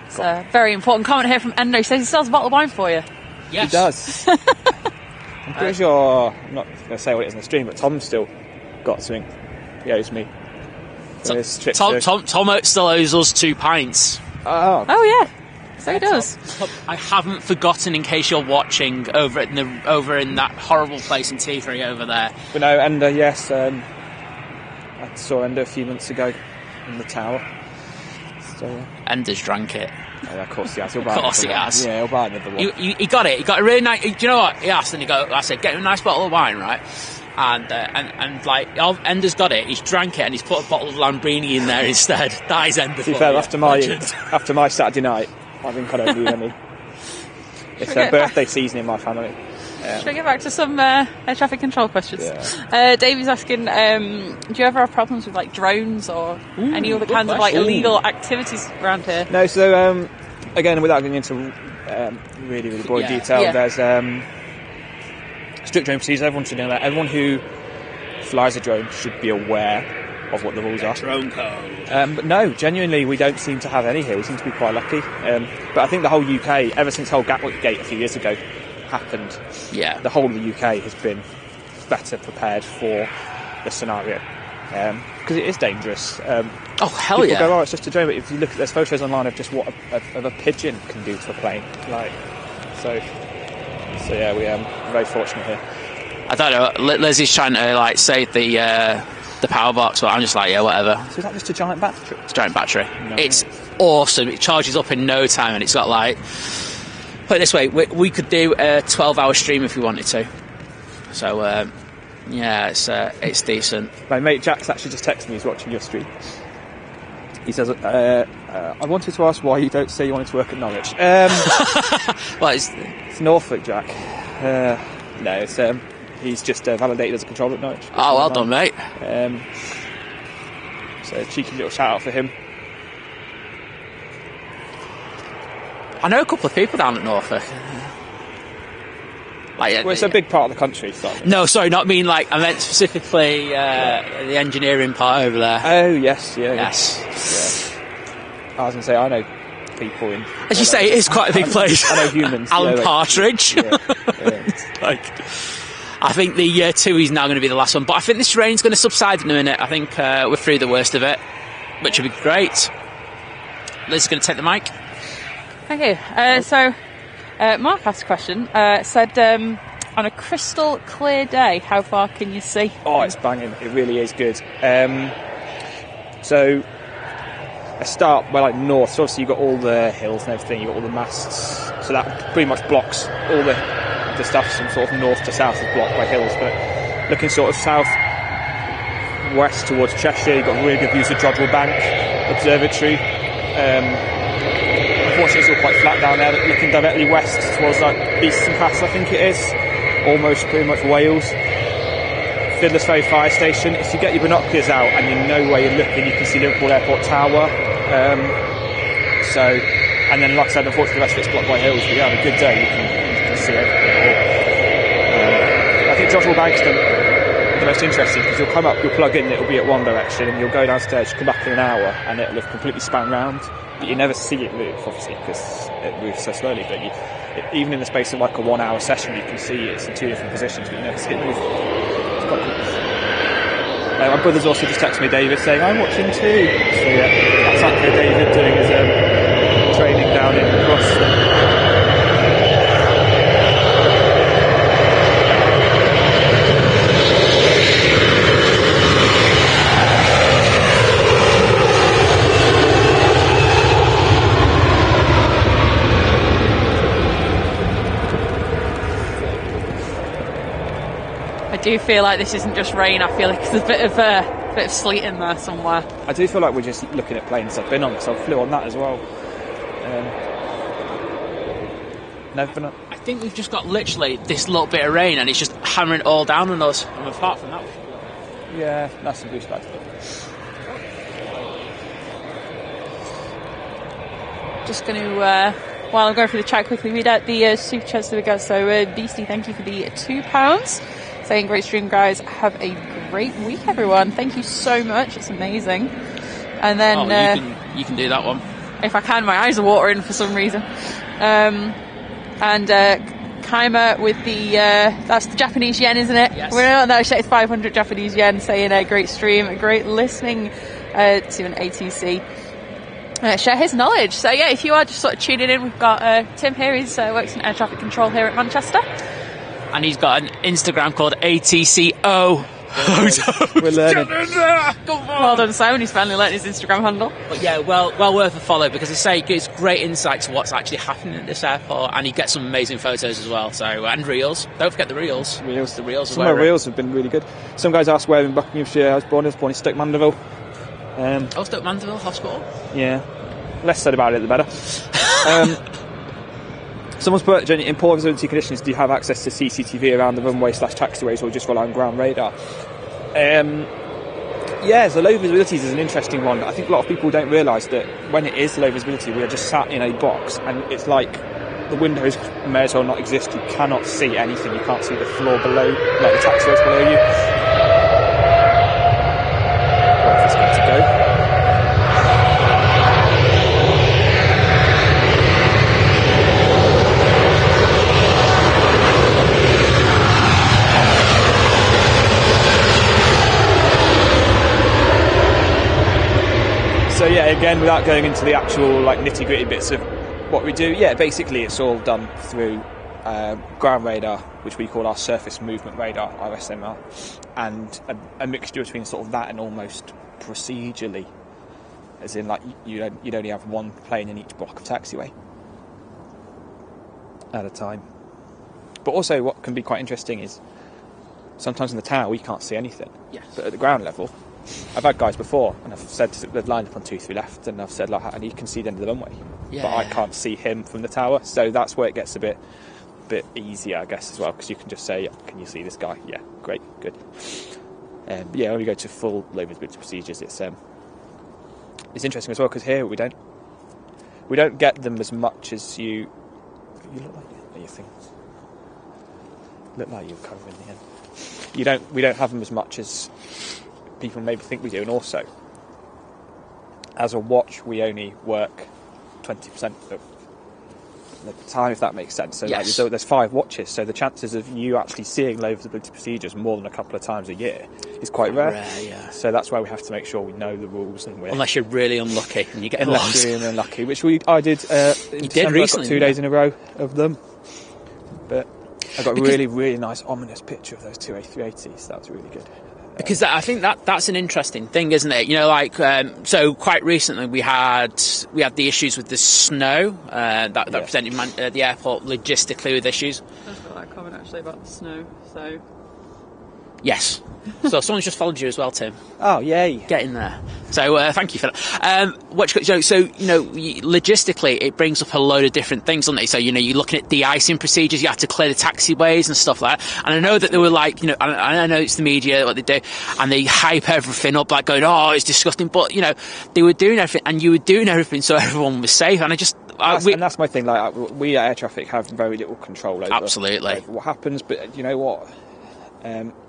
It's a very important comment here from Endo. He says he sells a bottle of wine for you. Yes, he does. I'm pretty sure. I'm not going to say what it is in the stream, but Tom's still got something he owes me. Tom still owes us 2 pints. Oh yeah. So he does. I haven't forgotten, in case you're watching over in that horrible place in T3 over there. But no, Ender, yes. I saw Ender a few months ago in the tower. So, Ender's drank it. Yeah, of course he has. He'll buy Of course he another one. has. Yeah, he'll buy another one. He got it. He got a really nice. Do you know what he asked? And I said, get him a nice bottle of wine, right? And like Ender's got it. He's drank it and he's put a bottle of Lambrini in there instead. That is Ender. To be fair, after my Saturday night, I think I don't need any. It's their birthday season in my family. Should I get back to some air traffic control questions? Yeah. Davey's asking, do you ever have problems with like drones or any other kinds of like illegal activities around here? No, so again, without getting into really, really boring detail, there's strict drone procedures. Everyone should know that. Everyone who flies a drone should be aware of what the rules are. Drone code. But no, genuinely, we don't seem to have any here. We seem to be quite lucky. But I think the whole UK, ever since the whole Gatwick Gate a few years ago happened, the whole of the UK has been better prepared for the scenario. Because it is dangerous. Oh, hell people yeah. go, oh, it's just a drone, but if you look at, there's photos online of just what a pigeon can do to a plane. So yeah, we're very fortunate here. I don't know. Liz is trying to like save the power box, but I'm just like, yeah, whatever. So is that just a giant battery? It's a giant battery. No. It's awesome. It charges up in no time, and it's got like. Put it this way, we could do a 12-hour stream if we wanted to. So yeah, it's decent. My mate Jack's actually just texted me. He's watching your stream. He says, I wanted to ask why you don't say you wanted to work at Norwich. Well, it's Norfolk, Jack. No, it's he's just validated as a controller at Norwich. Oh, well done, mate. So a cheeky little shout out for him. I know a couple of people down at Norfolk. Like, Well, it's a big part of the country, so. No, sorry, not mean like, I meant specifically the engineering part over there. Oh, yes, yeah. Yes. Yeah. I was going to say, I know people in... As you say, it is quite a big place. I know humans. Alan Partridge. Yeah. Like, I think the year 2 is now going to be the last one, but I think this rain's going to subside in a minute. I think we're through the worst of it, which would be great. Liz is going to take the mic. Thank you. So, Mark asked a question. Said, on a crystal clear day, how far can you see? Oh, it's banging. It really is good. So, I start like north. So obviously you've got all the hills and everything. You've got all the masts. So that pretty much blocks all the stuff from sort of north to south is blocked by hills. But looking sort of south west towards Cheshire, you've got really good views of Drodwell Bank Observatory. Unfortunately, it's all quite flat down there. Looking directly west towards like Beeston Pass, I think it is, almost pretty much Wales. Fiddler's Ferry Fire Station. If you get your binoculars out and you know where you're looking, you can see Liverpool Airport Tower. And then, like I said, unfortunately, the rest of it's blocked by hills. But yeah, on a good day, you can see everything. I think Drodwell Bank's the most interesting because you'll come up, you'll plug in, it'll be at one direction, and you'll go downstairs, come back in an hour, and it'll have completely span round. But you never see it move, obviously, because it moves so slowly. But even in the space of like a 1 hour session, you can see it's in 2 different positions, but you never see it move. It's quite cool. My brother's also just texted me, David, saying, I'm watching too. So yeah, that's Anko David doing his training down in Ross. I do feel like this isn't just rain. I feel like there's a bit of sleet in there somewhere. I do feel like we're just looking at planes I've been on, because I flew on that as well. Never been on. I think we've just got literally this little bit of rain and it's just hammering all down on us. And apart from that, yeah, that's some blue skies. Just going to, while I'm going through the chat quickly, read out the super chats that we got. So, Beastie, thank you for the £2. Saying, great stream, guys. Have a great week, everyone. Thank you so much. It's amazing. And then... you can do that one. If I can, my eyes are watering for some reason. And Kaima with the... that's the Japanese yen, isn't it? Yes. We're not that. It's 500 Japanese yen, saying great stream, great listening to an ATC. Share his knowledge. So yeah, if you are just sort of tuning in, we've got Tim here. He works in air traffic control here at Manchester. And he's got an Instagram called ATCO. We're learning. Well done, Simon. He's finally learned his Instagram handle. But yeah, well worth a follow, because I say it gives great insight to what's actually happening at this airport, and you get some amazing photos as well. So, and reels. Don't forget the reels. The reels. Some of the reels have been really good. Some guys ask where in Buckinghamshire I was born. I was born in Stoke Mandeville. Stoke Mandeville Hospital. Yeah. Less said about it, the better. Someone's put, in poor visibility conditions, do you have access to CCTV around the runway / taxiways, or just rely on ground radar? Yeah, so low visibility is an interesting one. I think a lot of people don't realise that when it is low visibility, we are just sat in a box, and it's like the windows may as well not exist. You cannot see anything. You can't see the floor below, like the taxiways below you. Where is this going to go? So yeah, again, without going into the actual like nitty-gritty bits of what we do, yeah, basically it's all done through ground radar, which we call our surface movement radar, RSMR, and a mixture between sort of that and almost procedurally, as in like you'd only have one plane in each block of taxiway at a time. But also, what can be quite interesting is sometimes in the tower we can't see anything. Yes. But at the ground level, I've had guys before, and I've said they've lined up on 2-3 left, and I've said like, and you can see the end of the runway, but I can't see him from the tower. So that's where it gets a bit easier, I guess, as well, because you can just say, can you see this guy? Yeah, great, good. Yeah, when we go to full low visibility procedures, it's interesting as well, because here we don't get them as much as you look like your things look like you're covering the end. We don't have them as much as people maybe think we do, and also as a watch we only work 20% of the time, if that makes sense. So yes. Like, there's 5 watches, so the chances of you actually seeing low visibility procedures more than a couple of times a year is quite rare. Yeah. So that's why we have to make sure we know the rules, and unless you're really unlucky and you get unless you're really unlucky, which I did. You did recently. I got 2 days in a row of them, but I got a really nice ominous picture of those 2 A380s. So that was really good. Because I think that's an interesting thing, isn't it? You know, like so quite recently we had the issues with the snow that presented the airport logistically with issues. I've got that comment actually about the snow. So yes, so someone's just followed you as well, Tim. Oh yay! Get in there. So thank you for that. So you know, logistically, it brings up a load of different things, doesn't it? So you know, you're looking at de-icing procedures. You have to clear the taxiways and stuff like that. And I know that they were like, you know, I know it's the media what they do, and they hype everything up, like going, oh, it's disgusting. But you know, they were doing everything, and you were doing everything so everyone was safe. And and that's my thing. Like we at air traffic have very little control over absolutely what happens. But you know what?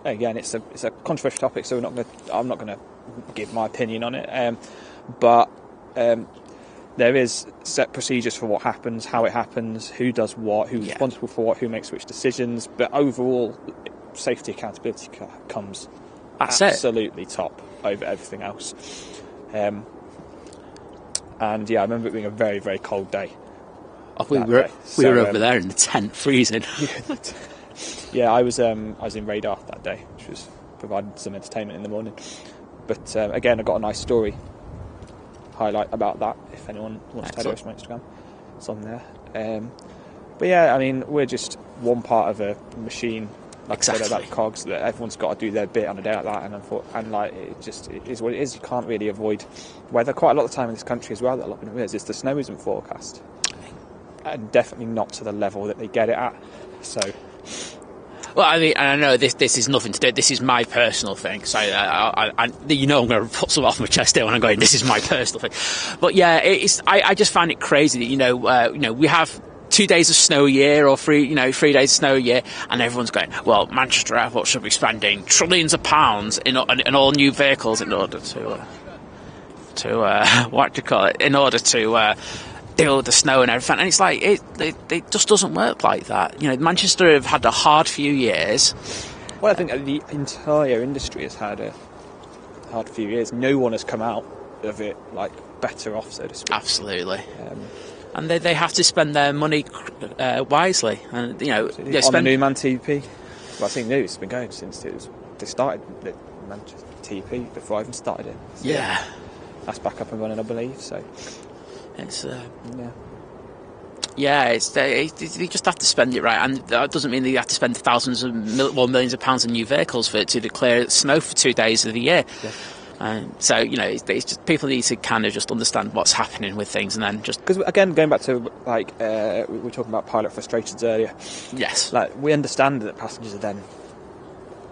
Again, it's a controversial topic, so I'm not gonna give my opinion on it. But there is set procedures for what happens, how it happens, who does what, who's responsible for what, who makes which decisions. But overall, safety accountability comes absolutely top over everything else. And yeah, I remember it being a very, very cold day. We were over there in the tent, freezing. Yeah, I was in radar that day, which was providing some entertainment in the morning. But again, I got a nice story highlight about that. If anyone wants to head over to my Instagram, it's on there. But yeah, I mean, we're just one part of a machine. Like I said about the cogs, that everyone's got to do their bit on a day like that, and like it is what it is. You can't really avoid weather. Quite a lot of the time in this country as well, that a lot of people realize is the snow isn't forecast, and definitely not to the level that they get it at. So. Well, I mean, and I know this is nothing to do. This is my personal thing. So, you know, I'm going to put some off my chest here when I'm going. This is my personal thing. But yeah, I just find it crazy that you know we have 2 days of snow a year or 3 days of snow a year, and everyone's going, well, Manchester Airport should be spending trillions of pounds in all new vehicles in order to what do you call it? In order to deal with the snow and everything, and it's like it just doesn't work like that. You know, Manchester have had a hard few years. Well, I think the entire industry has had a hard few years. No one has come out of it like better off, so to speak. Absolutely. And they have to spend their money wisely, and you know, on the new Man TP. Well, I think new. It's been going since it was they started the Manchester TP before I even started it. So Yeah. That's back up and running, I believe. So It's yeah. yeah, they just have to spend it right, and that doesn't mean that you have to spend thousands of millions of pounds on new vehicles to clear snow for 2 days of the year. Yeah. So it's just people need to kind of just understand what's happening with things, and then just Because again, going back to like we were talking about pilot frustrations earlier. yes, Like we understand that passengers are then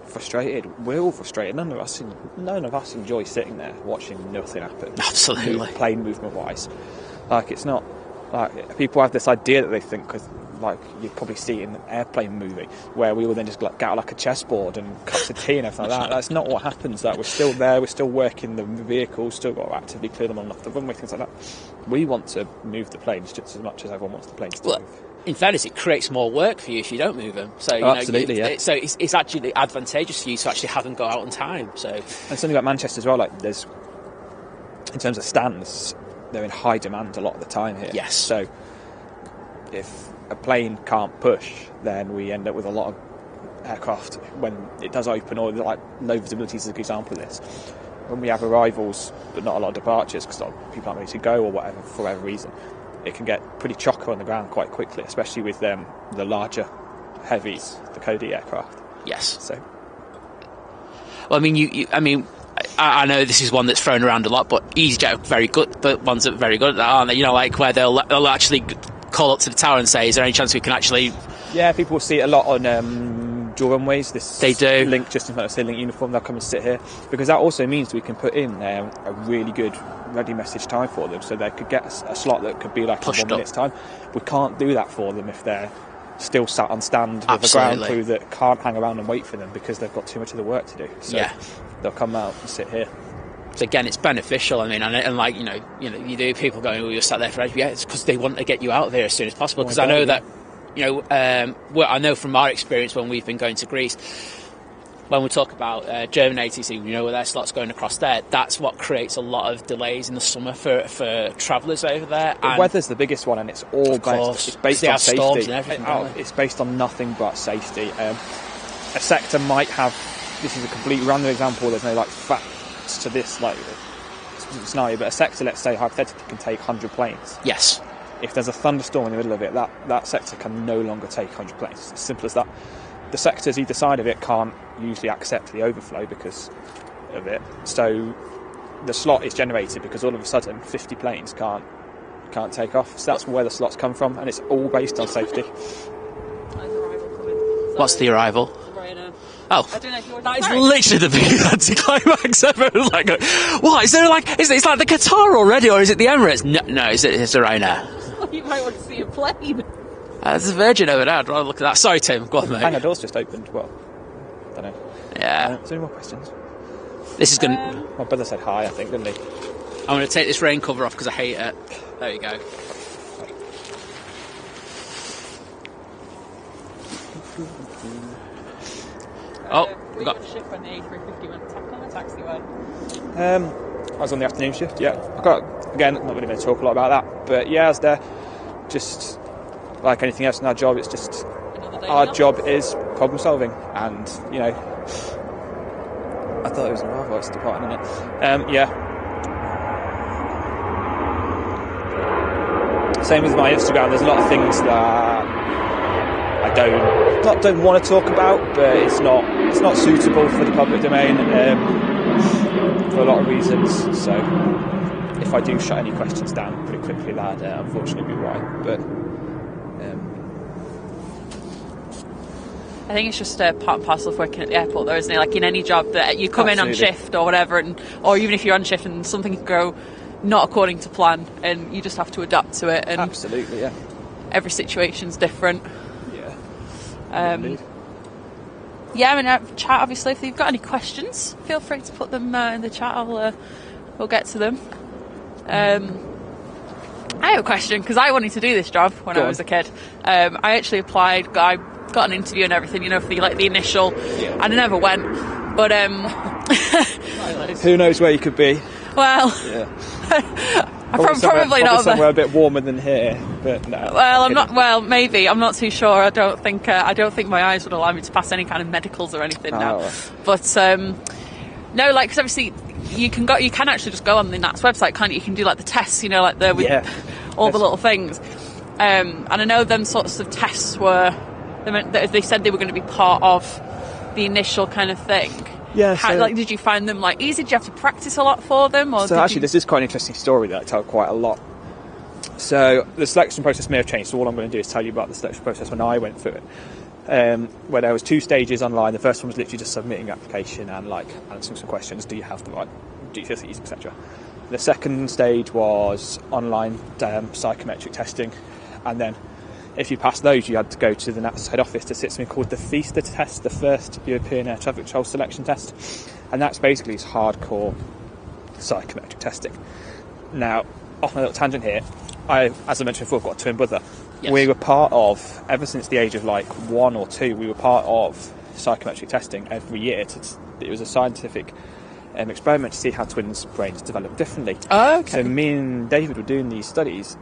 frustrated. We're all frustrated. None of us enjoy sitting there watching nothing happen. absolutely. Plane movement wise, like it's not like people have this idea that they think, because like you probably see in an airplane movie where we will then just like get out like a chessboard and cut to tea and everything like that. That's not what happens. Like we're still there, we're still working the vehicles, still got to actively clear them on and off the runway, things like that. We want to move the planes just as much as everyone wants the planes to move. In fairness, it creates more work for you if you don't move them. So absolutely, yeah. So it's actually advantageous for you to actually have them go out on time. So And something like Manchester as well. Like there's, in terms of stands, they're in high demand a lot of the time here. Yes. So if a plane can't push, then we end up with a lot of aircraft when it does open, or like low visibility is a good example of this. When we have arrivals but not a lot of departures because people aren't ready to go or whatever for whatever reason, it can get pretty chocker on the ground quite quickly, especially with the larger heavies, the Cody aircraft. yes. So Well, I mean, I know this is one that's thrown around a lot, but EasyJet are very good. The ones that are very good at that, aren't they? Like where they'll actually call up to the tower and say, "Is there any chance we can actually?" yeah, people will see it a lot on dual runways. They do. Link just in front of sailing uniform. They'll come and sit here because that also means we can put in a really good ready message time for them, so they could get a slot that could be like Pushed in 1 minute's time. We can't do that for them if they're still sat on stand with a ground crew that can't hang around and wait for them because they've got too much of the work to do. So Yeah. they'll come out and sit here. So again, it's beneficial. I mean, and like you do people going, "Oh, you're sat there for ages." Yeah, it's because they want to get you out of there as soon as possible. Because I know that, well, I know from our experience when we've been going to Greece, when we talk about German ATC, where their slots going across there, that's what creates a lot of delays in the summer for travellers over there. The weather's the biggest one, and it's all based on safety. Storms and everything, it's based on nothing but safety. A sector might have. This is a complete random example. There's no like facts to this like scenario, but a sector, let's say hypothetically, can take 100 planes. Yes. If there's a thunderstorm in the middle of it, that sector can no longer take 100 planes. It's as simple as that. The sectors either side of it can't usually accept the overflow because of it. So the slot is generated because all of a sudden 50 planes can't take off. So that's where the slots come from, and it's all based on safety. What's the arrival? Oh, I don't know if you're that is literally the biggest anticlimax ever. Like, what is there? Like, is it like the Qatar already, or is it the Emirates? No, it's a Ryanair. You might want to see a plane. There's a Virgin over there. I'd rather look at that. Sorry, Tim. Go on, mate. Hangar door's just opened. Well, I don't know. Yeah. Is there any more questions? This is gonna. My brother said hi, I think, didn't he? I'm gonna take this rain cover off because I hate it. There you go. We got a shift when the A350 went on the taxiway. I was on the afternoon shift, yeah. Again, not really going to talk a lot about that, but yeah, I was there. Just like anything else in our job, it's just our job is problem solving, and I thought it was an arrival, it's departing, isn't it? Yeah. Same with my Instagram. There's a lot of things that I don't want to talk about, but it's not suitable for the public domain for a lot of reasons. So if I do shut any questions down pretty quickly, that'd unfortunately be right. But I think it's just a part and parcel of working at the airport, though, isn't it? Like in any job that you come in on shift or whatever, or even if you're on shift and something can go not according to plan, and you just have to adapt to it. And absolutely, yeah. Every situation's different. Indeed. Yeah, I mean, chat, obviously, if you've got any questions, feel free to put them in the chat. We'll get to them. I have a question, because I wanted to do this job when I was a kid. I actually applied, I got an interview and everything, for the initial, and I never went. But who knows where you could be? Well, Probably not. Somewhere a bit warmer than here, but no. Well, I'm not. Well, maybe I'm not too sure. I don't think my eyes would allow me to pass any kind of medicals or anything now. But no, like, because obviously you can actually just go on the NATS website, can't you? You can do like the tests, you know, like the all the little things. And I know them sorts of tests they said they were going to be part of the initial kind of thing. Yeah. Like, did you find them like easy? Did you have to practice a lot for them? Or this is quite an interesting story that I tell quite a lot. So the selection process may have changed. So all I'm going to do is tell you about the selection process when I went through it. Where there was 2 stages online. The first one was literally just submitting your application and like answering some questions. Do you have the right GCSEs, etc. The second stage was online psychometric testing, and then if you passed those, you had to go to the NATS head office to sit something called the FISTA test, the first European Air Traffic Control Selection Test, and that's basically hardcore psychometric testing. Now, off my little tangent here, as I mentioned before, I've got a twin brother. Yes. We were part of, ever since the age of like 1 or 2, we were part of psychometric testing every year. It was a scientific experiment to see how twins' brains develop differently. Oh, okay. So me and David were doing these studies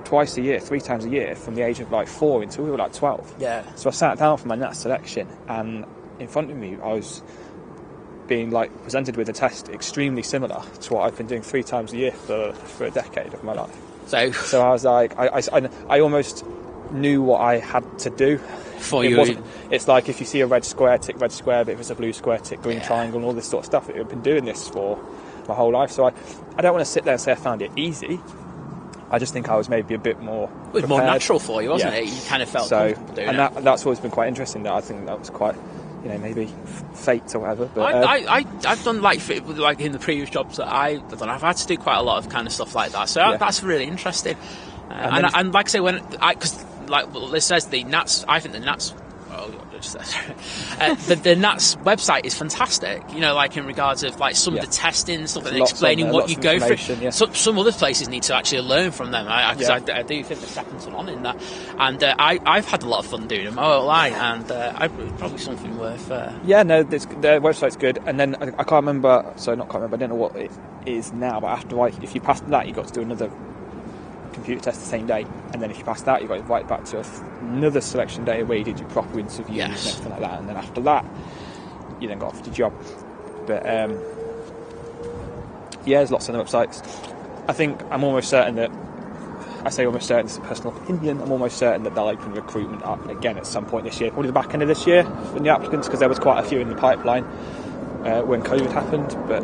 twice a year, 3 times a year, from the age of like 4 until we were like 12. Yeah. So I sat down for my NATS selection, and in front of me I was being like presented with a test extremely similar to what I've been doing 3 times a year for a decade of my life. So I was like, I almost knew what I had to do. It's like if you see a red square, tick red square, but if it's a blue square, tick green triangle, and all this sort of stuff. I've been doing this for my whole life, so I don't want to sit there and say I found it easy. I just think I was maybe a bit more prepared. It was more natural for you, wasn't it? You kind of felt comfortable doing it. And that's always been quite interesting. That I think that was quite, maybe fate or whatever. But I've done like in the previous jobs that I've done, I've had to do quite a lot of kind of stuff like that. So that's really interesting. And like I say, because like Liz says, the NATS, I think the NATS. The NATS website is fantastic, like in regards of like some of the testing stuff and explaining what you go through. Yeah. So, some other places need to actually learn from them, because I do think they're second to none in that. And I've had a lot of fun doing them, I won't lie, and probably something worth. The website's good, and then I can't remember. I don't know what it is now, but if you passed that, you got to do another computer test the same day, and then if you passed that, you got invited back to another selection day where you did your proper interviews and everything like that, and then after that you then got offered your job. But there's lots on the websites. I think I'm almost certain that, I say almost certain, it's a personal opinion, I'm almost certain that they'll open recruitment up again at some point this year, probably the back end of this year for new applicants, because there was quite a few in the pipeline when COVID happened. But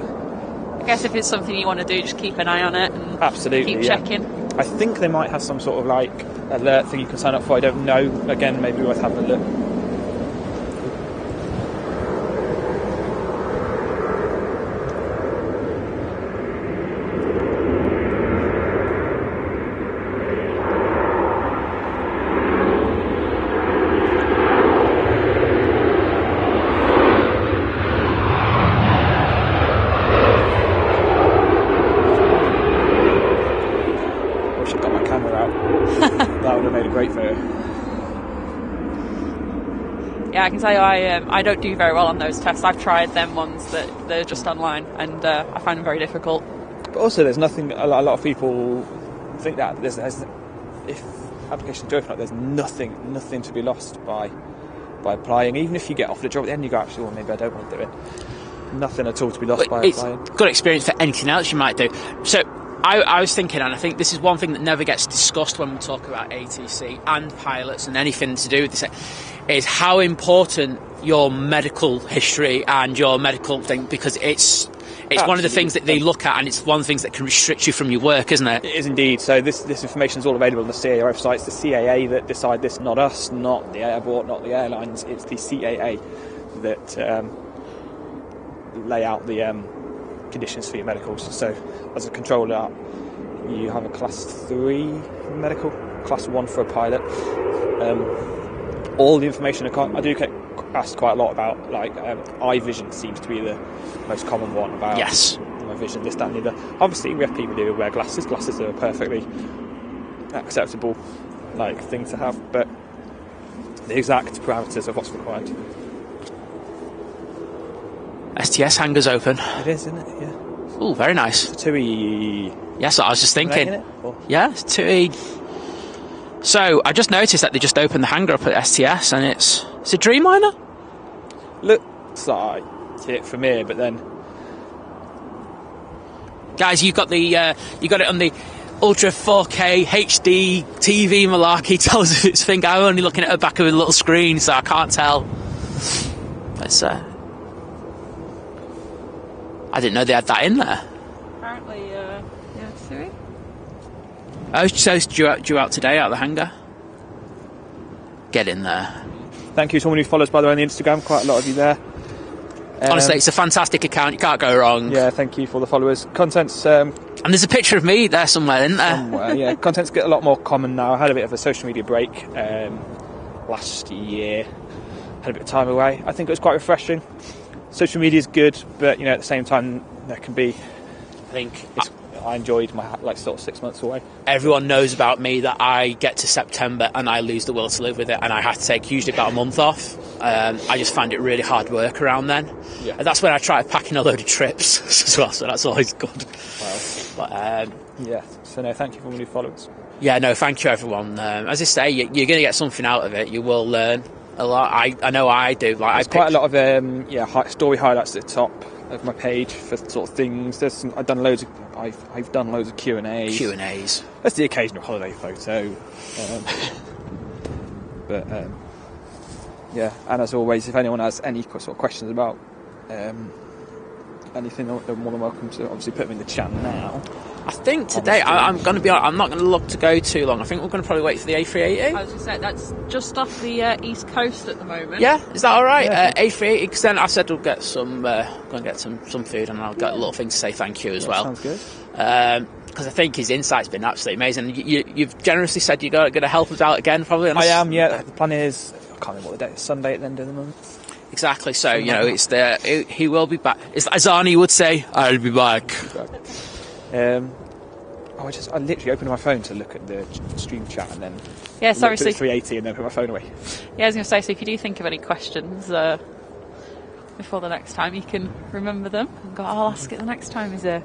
I guess if it's something you want to do, just keep an eye on it and absolutely keep checking. I think they might have some sort of like alert thing you can sign up for. I don't know. Again, maybe worth having a look. Yeah, I can tell you, I don't do very well on those tests. I've tried them ones that they're just online, and I find them very difficult. But also, there's nothing. A lot of people think that there's if applications do open up, there's nothing to be lost by applying. Even if you get offered a job at the end, you go, actually, well, maybe I don't want to do it. Nothing at all to be lost by applying. It's good experience for anything else you might do. So I was thinking, and I think this is one thing that never gets discussed when we talk about ATC and pilots and anything to do with this, is how important your medical history and your medical thing, because it's one of the things that they look at, and it's one of the things that can restrict you from your work, isn't it? It is indeed. So this information is all available on the CAA website. It's the CAA that decide this, not us, not the airport, not the airlines. It's the CAA that lay out the conditions for your medicals. So as a controller, you have a class 3 medical, class 1 for a pilot. All the information I do get asked quite a lot about, like eye vision seems to be the most common one, about my vision, this, that and the other. Obviously we have people who wear glasses are a perfectly acceptable thing to have, but the exact parameters of what's required. STS hangars open. It is, isn't it? Yeah. Oh, very nice. TUI Yes, I was just thinking. It, yeah, it's too. So I just noticed that they just opened the hangar up at STS, and it's a Dreamliner. Looks like it from here, but then, guys, you got it on the Ultra 4K HD TV malarkey. Tells us it's thing. I'm only looking at the back of a little screen, so I can't tell. It's I didn't know they had that in there. Apparently, yeah, Siri. Oh, so it's due out today out of the hangar. Get in there. thank you to someone who follows, by the way, on the Instagram. Quite a lot of you there. Honestly, it's a fantastic account. You can't go wrong. Yeah, thank you for the followers. Content's... and there's a picture of me there somewhere, isn't there? Somewhere, yeah. Content's get a lot more common now. I had a bit of a social media break last year. Had a bit of time away. I think it was quite refreshing. Social media is good, but at the same time, there can be... I enjoyed my sort of 6 months away. Everyone knows about me that I get to September and I lose the will to live with it, and I have to take usually about a month off. I just find it really hard work around then. Yeah. And that's when I try packing a load of trips as well, so that's always good. Wow. But yeah, so no, thank you for all your followers. Yeah, no, thank you everyone. As I say, you're going to get something out of it. You will learn a lot. I know I do. There's quite a lot of story highlights at the top of my page for sort of things. I've done loads of Q&As. Q&As. That's the occasional holiday photo. Yeah, and as always, if anyone has any sort of questions about anything, they're more than welcome to obviously put them in the chat now. I think today, I'm going to be honest, I'm not going to look to go too long. I think we're going to probably wait for the A380. I was going to say, that's just off the east coast at the moment. Yeah, is that all right? Yeah. A380, because then I said we'll get some, going to get some food, and I'll get a little thing to say thank you as well. Sounds good. Because I think his insight's been absolutely amazing. You've generously said you're going to help us out again, probably. I am, yeah. The plan is, I can't remember what the date is, Sunday at the end of the month. Exactly, so, it's there. He will be back. As Arnie would say, I'll be back. I literally opened my phone to look at the stream chat and then looked at the 380 and then put my phone away. Yeah, I was going to say, so if you do think of any questions before the next time, you can remember them and go, I'll ask it the next time he's here.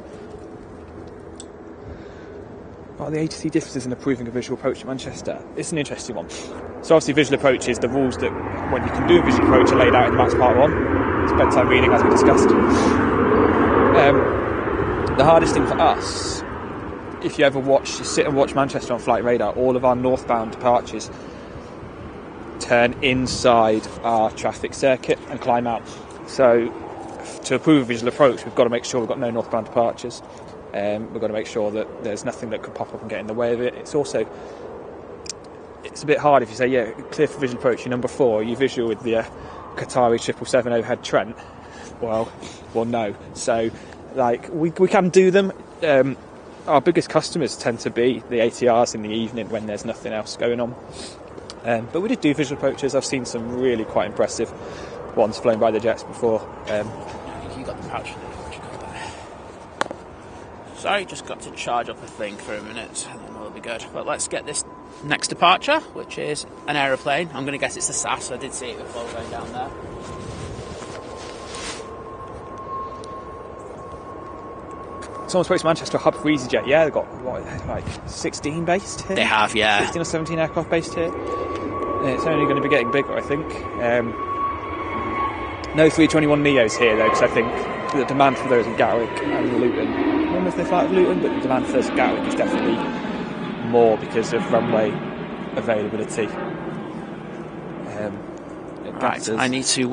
What are the ATC differences in approving a visual approach at Manchester? It's an interesting one. So obviously visual approach is the rules that when you can do a visual approach are laid out in the Max Part 1. It's bedtime reading, as we discussed. The hardest thing for us, if you ever sit and watch Manchester on Flight Radar, all of our northbound departures turn inside our traffic circuit and climb out. So to approve a visual approach, we've got to make sure we've got no northbound departures. We've got to make sure that there's nothing that could pop up and get in the way of it. It's a bit hard if you say, clear for visual approach, you're number 4, you visual with the Qatari 777 overhead Trent. Well, no. So, we can do them. Our biggest customers tend to be the ATRs in the evening when there's nothing else going on. But we did do visual approaches. I've seen some really quite impressive ones flown by the jets before. You got the pouch. Sorry, just got to charge up a thing for a minute, and then we'll be good. But let's get this next departure, which is an aeroplane. I'm going to guess it's the SAS. I did see it before going down there. Someone spoke to Manchester hub for EasyJet. Yeah, they've got 16 based here. They have, yeah. 16 or 17 aircraft based here. It's only going to be getting bigger, I think. No 321 Neos here though, because I think the demand for those in Gatwick and Luton. I don't know if they fly at Luton, but the demand for those in Gatwick is definitely more because of runway availability. Right, I need to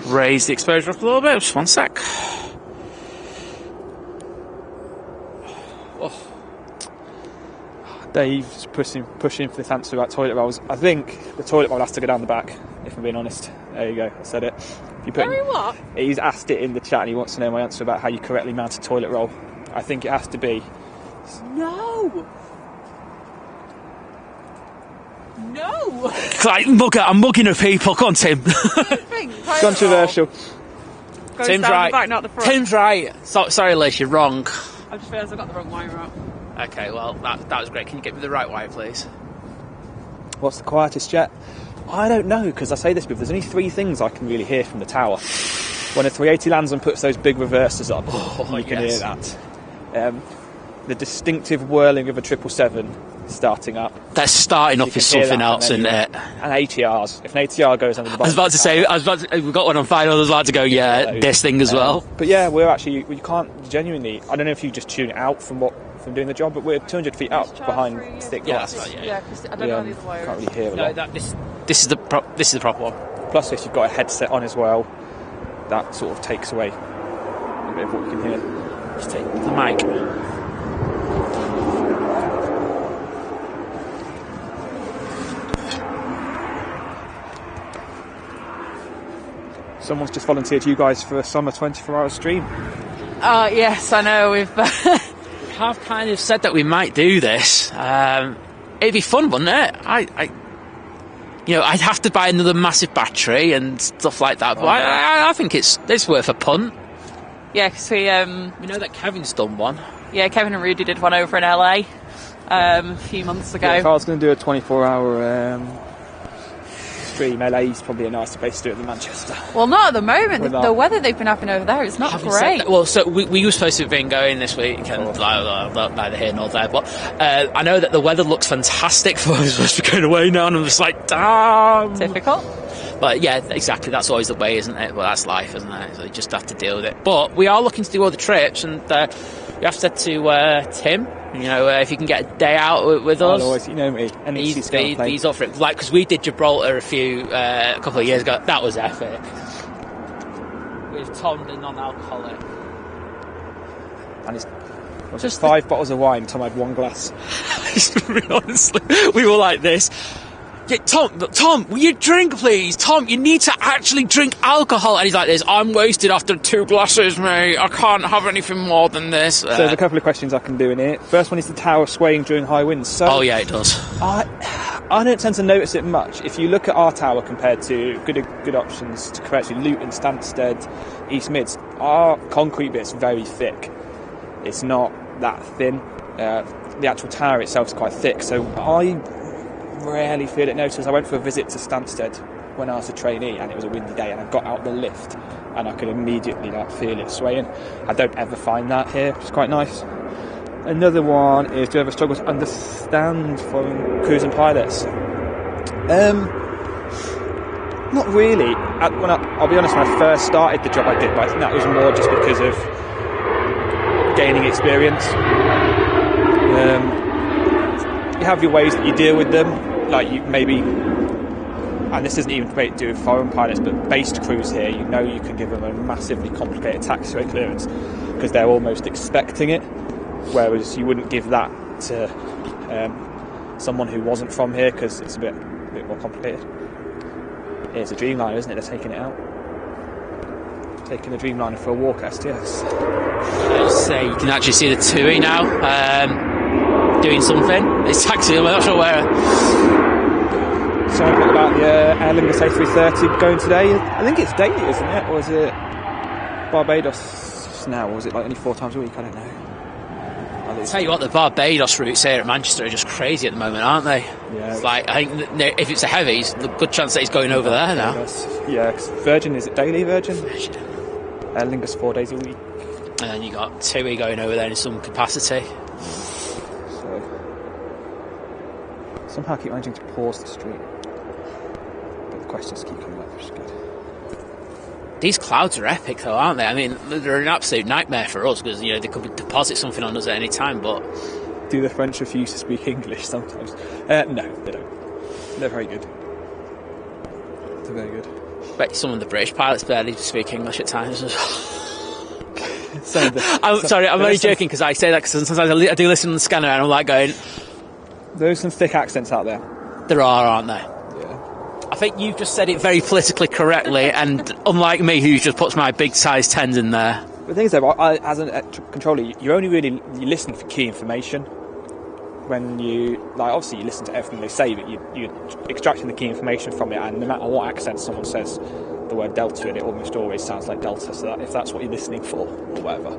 raise the exposure up a little bit. Just one sec. Oh. Dave's pushing for this answer about toilet rolls. I think the toilet roll has to go down the back, if I'm being honest. There you go, I said it. What? He's asked it in the chat and he wants to know my answer about how you correctly mount a toilet roll. I think it has to be... No! I'm mugging of people. Go on, Tim. Controversial. Tim's right. Back, not the front. Tim's right. Sorry, Liz, you're wrong. I just realised I got the wrong wire out. Okay, well, that was great. Can you get me the right wire, please? What's the quietest jet? I don't know, because I say this, but there's only 3 things I can really hear from the tower. When a 380 lands and puts those big reversers on, you can hear that. the distinctive whirling of a 777 starting up. That's starting off is something else, isn't it? And ATRs. If an ATR goes under the bottom, I was about to say, we've got one on final. I was about to go, this thing as well. But yeah, we can't genuinely. I don't know if you just tune it out from doing the job, but we're 200 feet up behind thick glass. That's right, yeah, because I don't know these wires. Can't really hear a lot. This is the proper one. Plus, if you've got a headset on as well, that sort of takes away a bit of what you can hear. Just take the mic. Someone's just volunteered you guys for a summer 24-hour stream. Yes, I know. We have kind of said that we might do this. It'd be fun, wouldn't it? I'd have to buy another massive battery and stuff like that. But I think it's worth a punt. Yeah, because we know that Kevin's done one. Yeah, Kevin and Rudy did one over in LA a few months ago. Yeah, Carl's going to do a 24-hour stream. LA is probably a nicer place to do it than Manchester. Well, not at the moment. The weather they've been having over there is not great. Well, so we were supposed to have been going this week, and neither here nor there. But I know that the weather looks fantastic for us. Supposed to be going away now, and I'm just like, damn. Difficult. But yeah, exactly. That's always the way, isn't it? Well, that's life, isn't it? So you just have to deal with it. But we are looking to do all the trips, and we have said to Tim, if you can get a day out with us. Always, you know me. He's up for it. Like, because we did Gibraltar a couple of years ago. That was epic. With Tom, the non-alcoholic. And it's just 5 bottles of wine. Tom had 1 glass. Honestly, we were like this. Yeah, Tom, will you drink, please? Tom, you need to actually drink alcohol. And he's like this, I'm wasted after 2 glasses, mate. I can't have anything more than this. So there's a couple of questions I can do in here. First one is the tower swaying during high winds. So oh, yeah, it does. I don't tend to notice it much. If you look at our tower compared to good options to correct you, Luton, Stansted, East Mids, our concrete bit's very thick. It's not that thin. The actual tower itself is quite thick, so I rarely feel it noticed. I went for a visit to Stansted when I was a trainee, and it was a windy day, and I got out the lift and I could immediately feel it swaying. I don't ever find that here. It's quite nice. Another one is, do you ever struggle to understand foreign crews and pilots? Not really. I'll be honest, when I first started the job I did, but I think that was more just because of gaining experience. You have your ways that you deal with them, like you maybe, and this isn't even great to do with foreign pilots, but based crews here, you can give them a massively complicated taxiway clearance because they're almost expecting it, whereas you wouldn't give that to someone who wasn't from here because it's a bit more complicated. Here's a Dreamliner, isn't it? They're taking it out. Taking the Dreamliner for a walk at STS. You can actually see the TUI now. Doing something. It's taxiing, I'm not sure where. Something about the Aer Lingus A330 going today. I think it's daily, isn't it? Or is it Barbados now? Or is it only 4 times a week? I don't know. I'll tell you what, the Barbados routes here at Manchester are just crazy at the moment, aren't they? Yeah. It's like, I think if it's a heavy, there's a good chance that he's going over there now. Yeah, because Virgin, is it daily Virgin? Aer Lingus 4 days a week. And then you got TUI going over there in some capacity. Somehow I keep managing to pause the stream, but the questions keep coming up, which is good. These clouds are epic though, aren't they? I mean, they're an absolute nightmare for us because they could deposit something on us at any time. But do the French refuse to speak English sometimes? No, they don't. They're very good. They're very good. Bet some of the British pilots barely speak English at times as well. I'm only joking because I say that because sometimes I do listen on the scanner and I'm like going, there's some thick accents out there. There are, aren't there? Yeah. I think you've just said it very politically correctly, and unlike me, who just puts my big size 10s in there. The thing is, though, as a controller, you only really listen for key information. When you obviously you listen to everything they say, but you're extracting the key information from it, and no matter what accent someone says the word Delta in, it almost always sounds like Delta. So if that's what you're listening for, or whatever.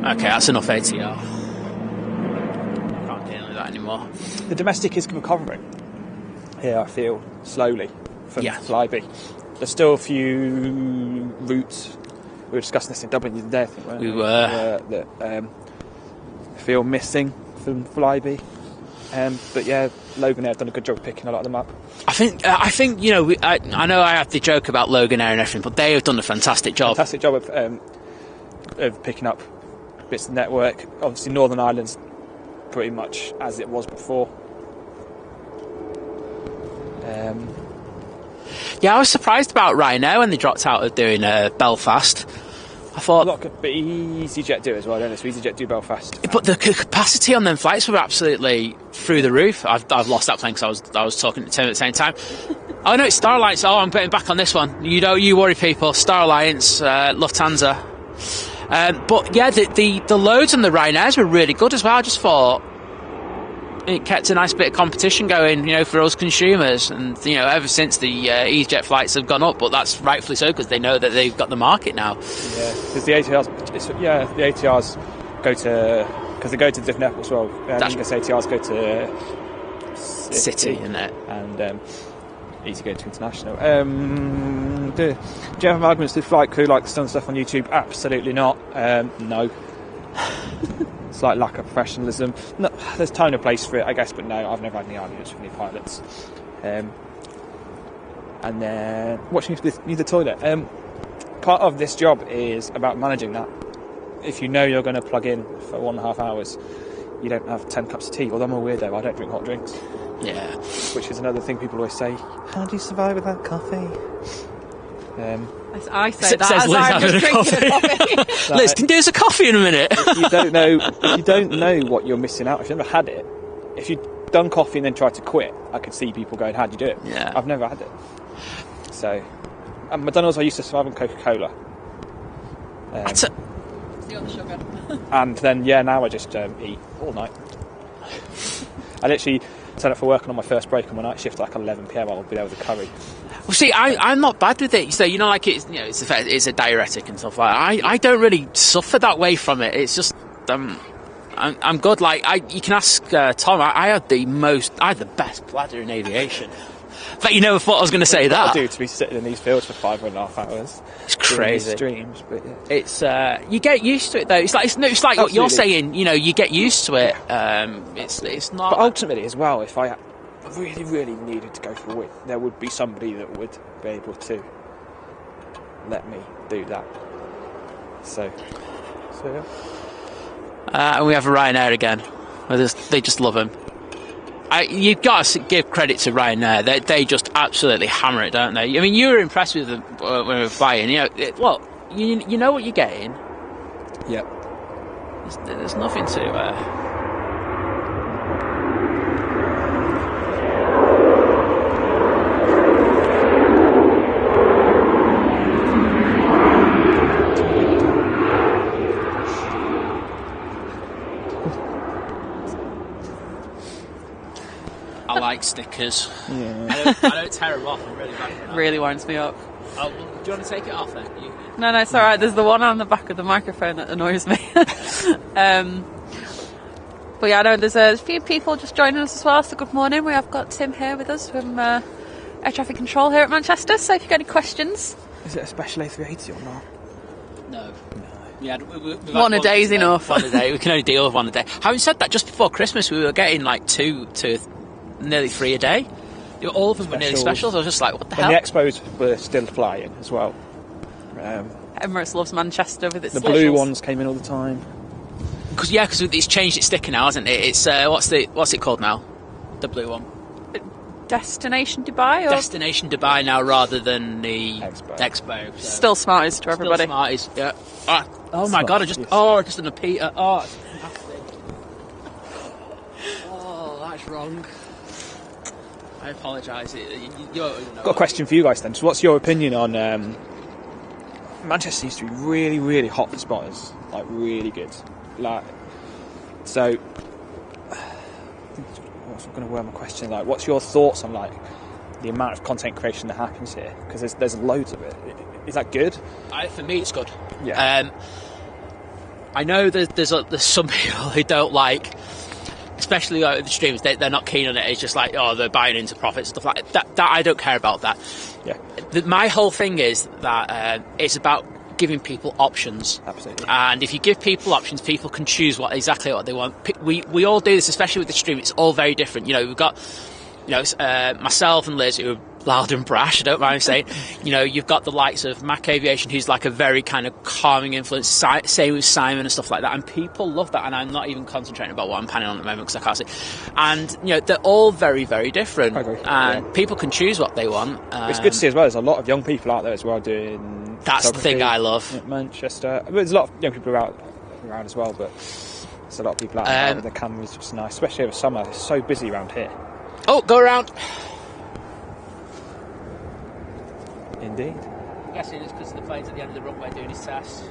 Okay, that's enough ATR. anymore. The domestic is recovering here, I feel, slowly from Flybe. There's still a few routes. We were discussing this in Dublin the other day, I think, weren't we? We were. That feel missing from Flybe. But yeah, Logan Air have done a good job of picking a lot of them up. I think you know, I know I have the joke about Logan Air and everything, but they have done a fantastic job. Fantastic job of picking up bits of the network. Obviously, Northern Ireland's pretty much as it was before. Yeah, I was surprised about Ryanair when they dropped out of doing Belfast. I thought, but EasyJet do as well, don't they? So EasyJet do Belfast. But the capacity on them flights were absolutely through the roof. I've lost that plane because I was talking to Tim at the same time. Oh no, it's Star Alliance. Oh, I'm getting back on this one. You worry, people. Star Alliance, Lufthansa. But yeah, the loads on the Ryanairs were really good as well. I just thought it kept a nice bit of competition going, you know, for us consumers. And you know, ever since the EasyJet flights have gone up, but that's rightfully so because they know that they've got the market now. Yeah, because the ATRs go to, because they go to different airports as well. I think the ATRs go to City, isn't it? And easy go to international. Do you have arguments with flight crew like some stuff on YouTube? Absolutely not. No. It's like lack of professionalism. No, there's time and place for it, I guess, but no, I've never had any arguments with any pilots. And then watching near the toilet. Part of this job is about managing that. If you know you're going to plug in for 1.5 hours, you don't have 10 cups of tea. Although I'm a weirdo, I don't drink hot drinks. Yeah. Which is another thing people always say, how do you survive without coffee? I say that says as Liz I'm just drinking a coffee. Liz, can you do us a coffee in a minute? If you don't know what you're missing out, if you've never had it, if you've done coffee and then tried to quit, I could see people going, how'd you do it? Yeah. I've never had it. So, at McDonald's I used to survive on Coca-Cola. That's it. You're the sugar. And then, now I just eat all night. I literally turn up for work and on my first break on my night shift, like 11 PM, I'll be there with a curry. Well, see, I'm not bad with it. So, you know, like it's a diuretic and stuff like that. I don't really suffer that way from it. It's just I'm good. Like you can ask Tom. I had the best bladder in aviation. But you never thought I was going to say that. I do, to be sitting in these fields for 5.5 hours. It's crazy. Streams, but yeah. It's you get used to it though. It's like Absolutely. What you're saying. You know, you get used to it. It's not. But ultimately, as well, if I really, really needed to go for a win, there would be somebody that would be able to let me do that. So yeah. And we have Ryanair again. They just love him. You've got to give credit to Ryanair. They just absolutely hammer it, don't they? I mean, you were impressed with them when we were flying. You know, you know what you're getting. Yep. There's nothing to. I like stickers. Yeah. I don't tear them off. I'm really bad at that. Really winds me up. Oh, well, do you want to take it off then? No, it's alright. There's the one on the back of the microphone that annoys me. But yeah, I know there's a few people just joining us as well, so good morning. We have got Tim here with us from Air Traffic Control here at Manchester, so if you've got any questions... Is it a special A380 or not? No. Yeah, one a day is enough. One a day. We can only deal with one a day. Having said that, just before Christmas we were getting like 2 to nearly 3 a day. All of them were nearly specials. I was just like, what the hell? And the Expos were still flying as well. Emirates loves Manchester with its the specials. blue ones came in all the time. Because it's changed its sticker now, hasn't it? It's what's it called now? The blue one. Destination Dubai? Or? Destination Dubai now, rather than the Expo. So. Still Smarties to everybody. Still Smarties, yeah. Oh my God! Just an Apita. Oh, it's fantastic. Oh, that's wrong. I apologise. Got a question for you guys then. So, what's your opinion on Manchester? Used to be really, really hot for spotters, like really good. Like, so, I'm going to word my question. Like, what's your thoughts on like the amount of content creation that happens here? Because there's loads of it. Is that good? For me, it's good. Yeah. I know there's some people who don't like especially the streamers, they're not keen on it. It's just like, oh, they're buying into profits, stuff like that. That I don't care about that. Yeah. My whole thing is that it's about giving people options. Absolutely. And if you give people options, people can choose exactly what they want. We all do this, especially with the stream. It's all very different. We've got, myself and Liz, who are loud and brash, I don't mind saying. You've got the likes of Aviation, who's like a very kind of calming influence, same with Simon and stuff like that, and people love that, and I'm not even concentrating about what I'm panning on at the moment because I can't see. And they're all very, very different, and people can choose what they want. It's good to see as well, there's a lot of young people out there as well doing that's the thing I love at Manchester. There's a lot of young people around as well, but there's a lot of people out there with the cameras, which is nice, especially over summer. It's so busy around here. Oh, go around. Indeed. I'm guessing it's because the plane's at the end of the runway doing his test.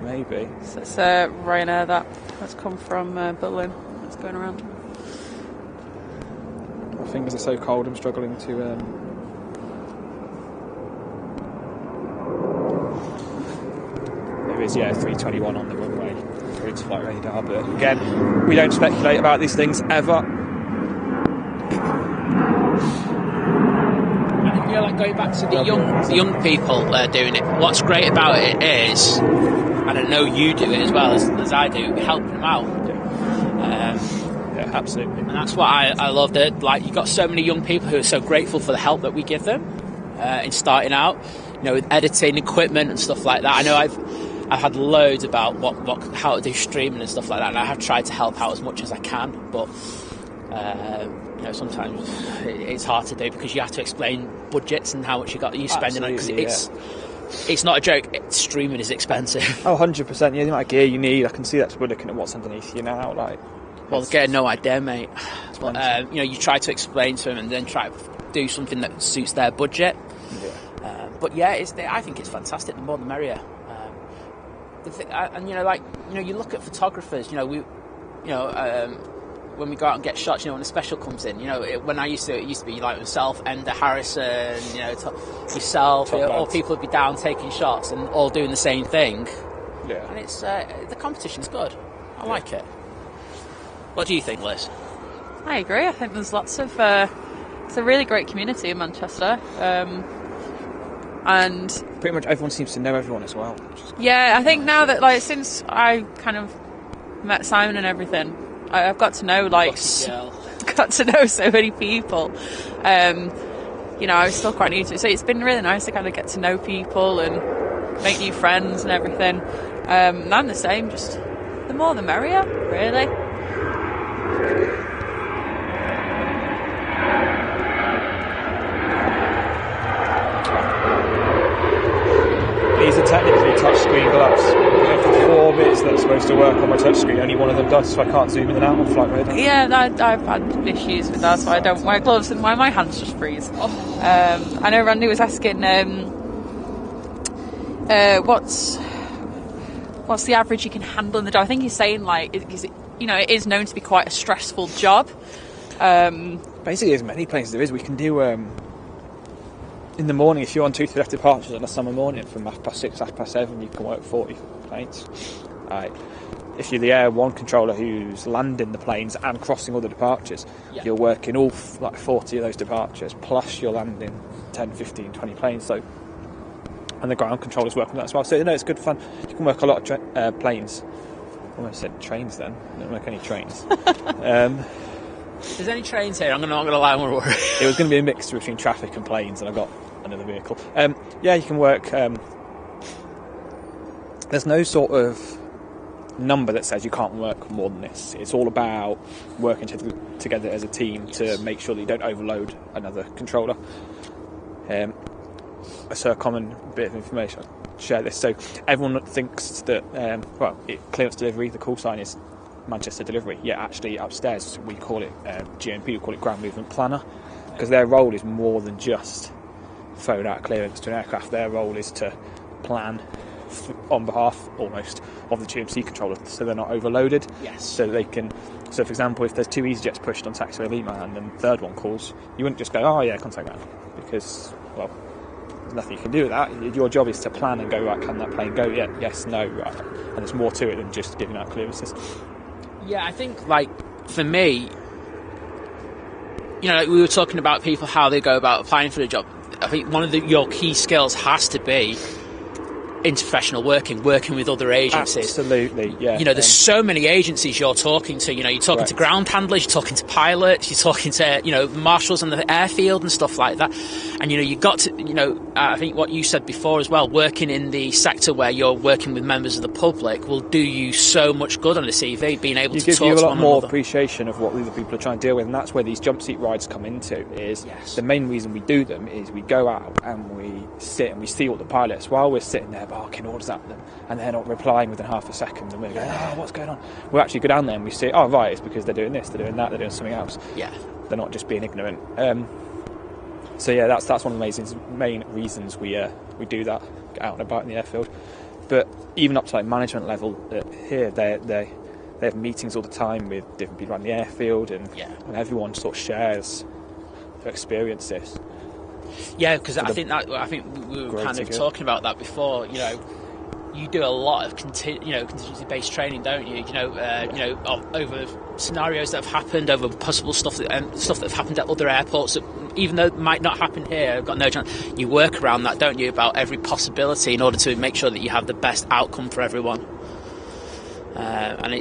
Maybe. So it's Ryanair that's come from Berlin. That's going around. My fingers are so cold, I'm struggling to... There is, 321 on the runway, according to flight radar, but again, we don't speculate about these things ever. Like going back to the young people doing it, what's great about it is, and I know you do it as well as I do, helping them out. Yeah, absolutely. And that's what I love. That like you've got so many young people who are so grateful for the help that we give them in starting out, with editing equipment and stuff like that. I know I've had loads about how to do streaming and stuff like that, and I have tried to help out as much as I can, but sometimes it's hard to do because you have to explain budgets and how much you're spending on it, because it's not a joke. Streaming is expensive. Oh, 100%. The amount of gear you need, I can see that. We're looking at what's underneath you now. Well, they're getting no idea, mate. But you try to explain to them and then try to do something that suits their budget. Yeah. But yeah, I think it's fantastic. The more the merrier. You look at photographers. When we go out and get shots, when a special comes in, when I used to, it used to be like myself, Enda Harrison, yourself, or people would be down taking shots and all doing the same thing. Yeah. And it's the competition's good. I like it. What do you think, Liz? I agree. I think there's lots of. It's a really great community in Manchester, and pretty much everyone seems to know everyone as well. Yeah, I think now that since I kind of met Simon and everything. I've got to know got to know so many people. I was still quite new to it, so it's been really nice to kind of get to know people and make new friends and everything. And I'm the same, just the more the merrier, really. These are technically touchscreen gloves. Of the 4 bits that are supposed to work on my touchscreen, only one of them does, so I can't zoom in and out on flight radar. Yeah, I've had issues with that, so I don't wear gloves and my hands just freeze. I know Randy was asking, what's the average you can handle in the job? I think he's saying it is known to be quite a stressful job. Basically, as many planes as there is, we can do. In the morning, if you're on 2 to left departures on a summer morning from 6:30, 7:30, you can work 40 planes. If you're the Air 1 controller who's landing the planes and crossing all the departures, you're working all 40 of those departures, plus you're landing 10, 15, 20 planes. So, and the ground controllers work on that as well. So, it's good fun. You can work a lot of planes. I almost said trains then. I don't work any trains. If there's any trains here, I'm not going to lie, I'm going to worry. It was going to be a mixture between traffic and planes, and I got another vehicle. You can work. There's no sort of number that says you can't work more than this. It's all about working together as a team to make sure that you don't overload another controller. So a common bit of information, I'll share this. So everyone thinks that, clearance delivery, the call sign is Manchester delivery. Yeah, actually upstairs we call it GMP, we call it ground movement planner, because their role is more than just phone out clearance to an aircraft. Their role is to plan on behalf almost of the GMC controller, so they're not overloaded. Yes. So they can. So, for example, if there's 2 EasyJets pushed on taxiway elite man and the third one calls, you wouldn't just go, "Oh yeah, contact man," because there's nothing you can do with that. Your job is to plan and go, right, can that plane go? Yeah, yes, no, right. And there's more to it than just giving out clearances. Yeah, I think for me, you know, like we were talking about people, how they go about applying for the job. I think one of your key skills has to be interprofessional working with other agencies. Absolutely, yeah. You know, there's so many agencies you're talking to. You know, you're talking to ground handlers, you're talking to pilots, you're talking to, you know, marshals on the airfield and stuff like that. And, you know, you've got to, you know, I think what you said before as well, working in the sector where you're working with members of the public will do you so much good on the CV, being able to talk to one another. You give you a lot more appreciation of what other people are trying to deal with, and that's where these jump seat rides come into, is the main reason we do them is we go out and we sit and we see all the pilots while we're sitting there barking orders at them, and they're not replying within half a second, and we're going, oh, what's going on? We actually go down there and we see, oh right, it's because they're doing this, they're doing that, they're doing something else. Yeah. They're not just being ignorant. So yeah, that's one of the main reasons we do that, get out and about in the airfield. But even up to like management level here, they have meetings all the time with different people around the airfield, and everyone sort of shares their experiences. Yeah, because I think we were kind of talking about that before. You know, you do a lot of contingency-based training, don't you? You know, over scenarios that have happened, over possible stuff that have happened at other airports that, even though it might not happen here, I've got no chance. You work around that, don't you? About every possibility in order to make sure that you have the best outcome for everyone. And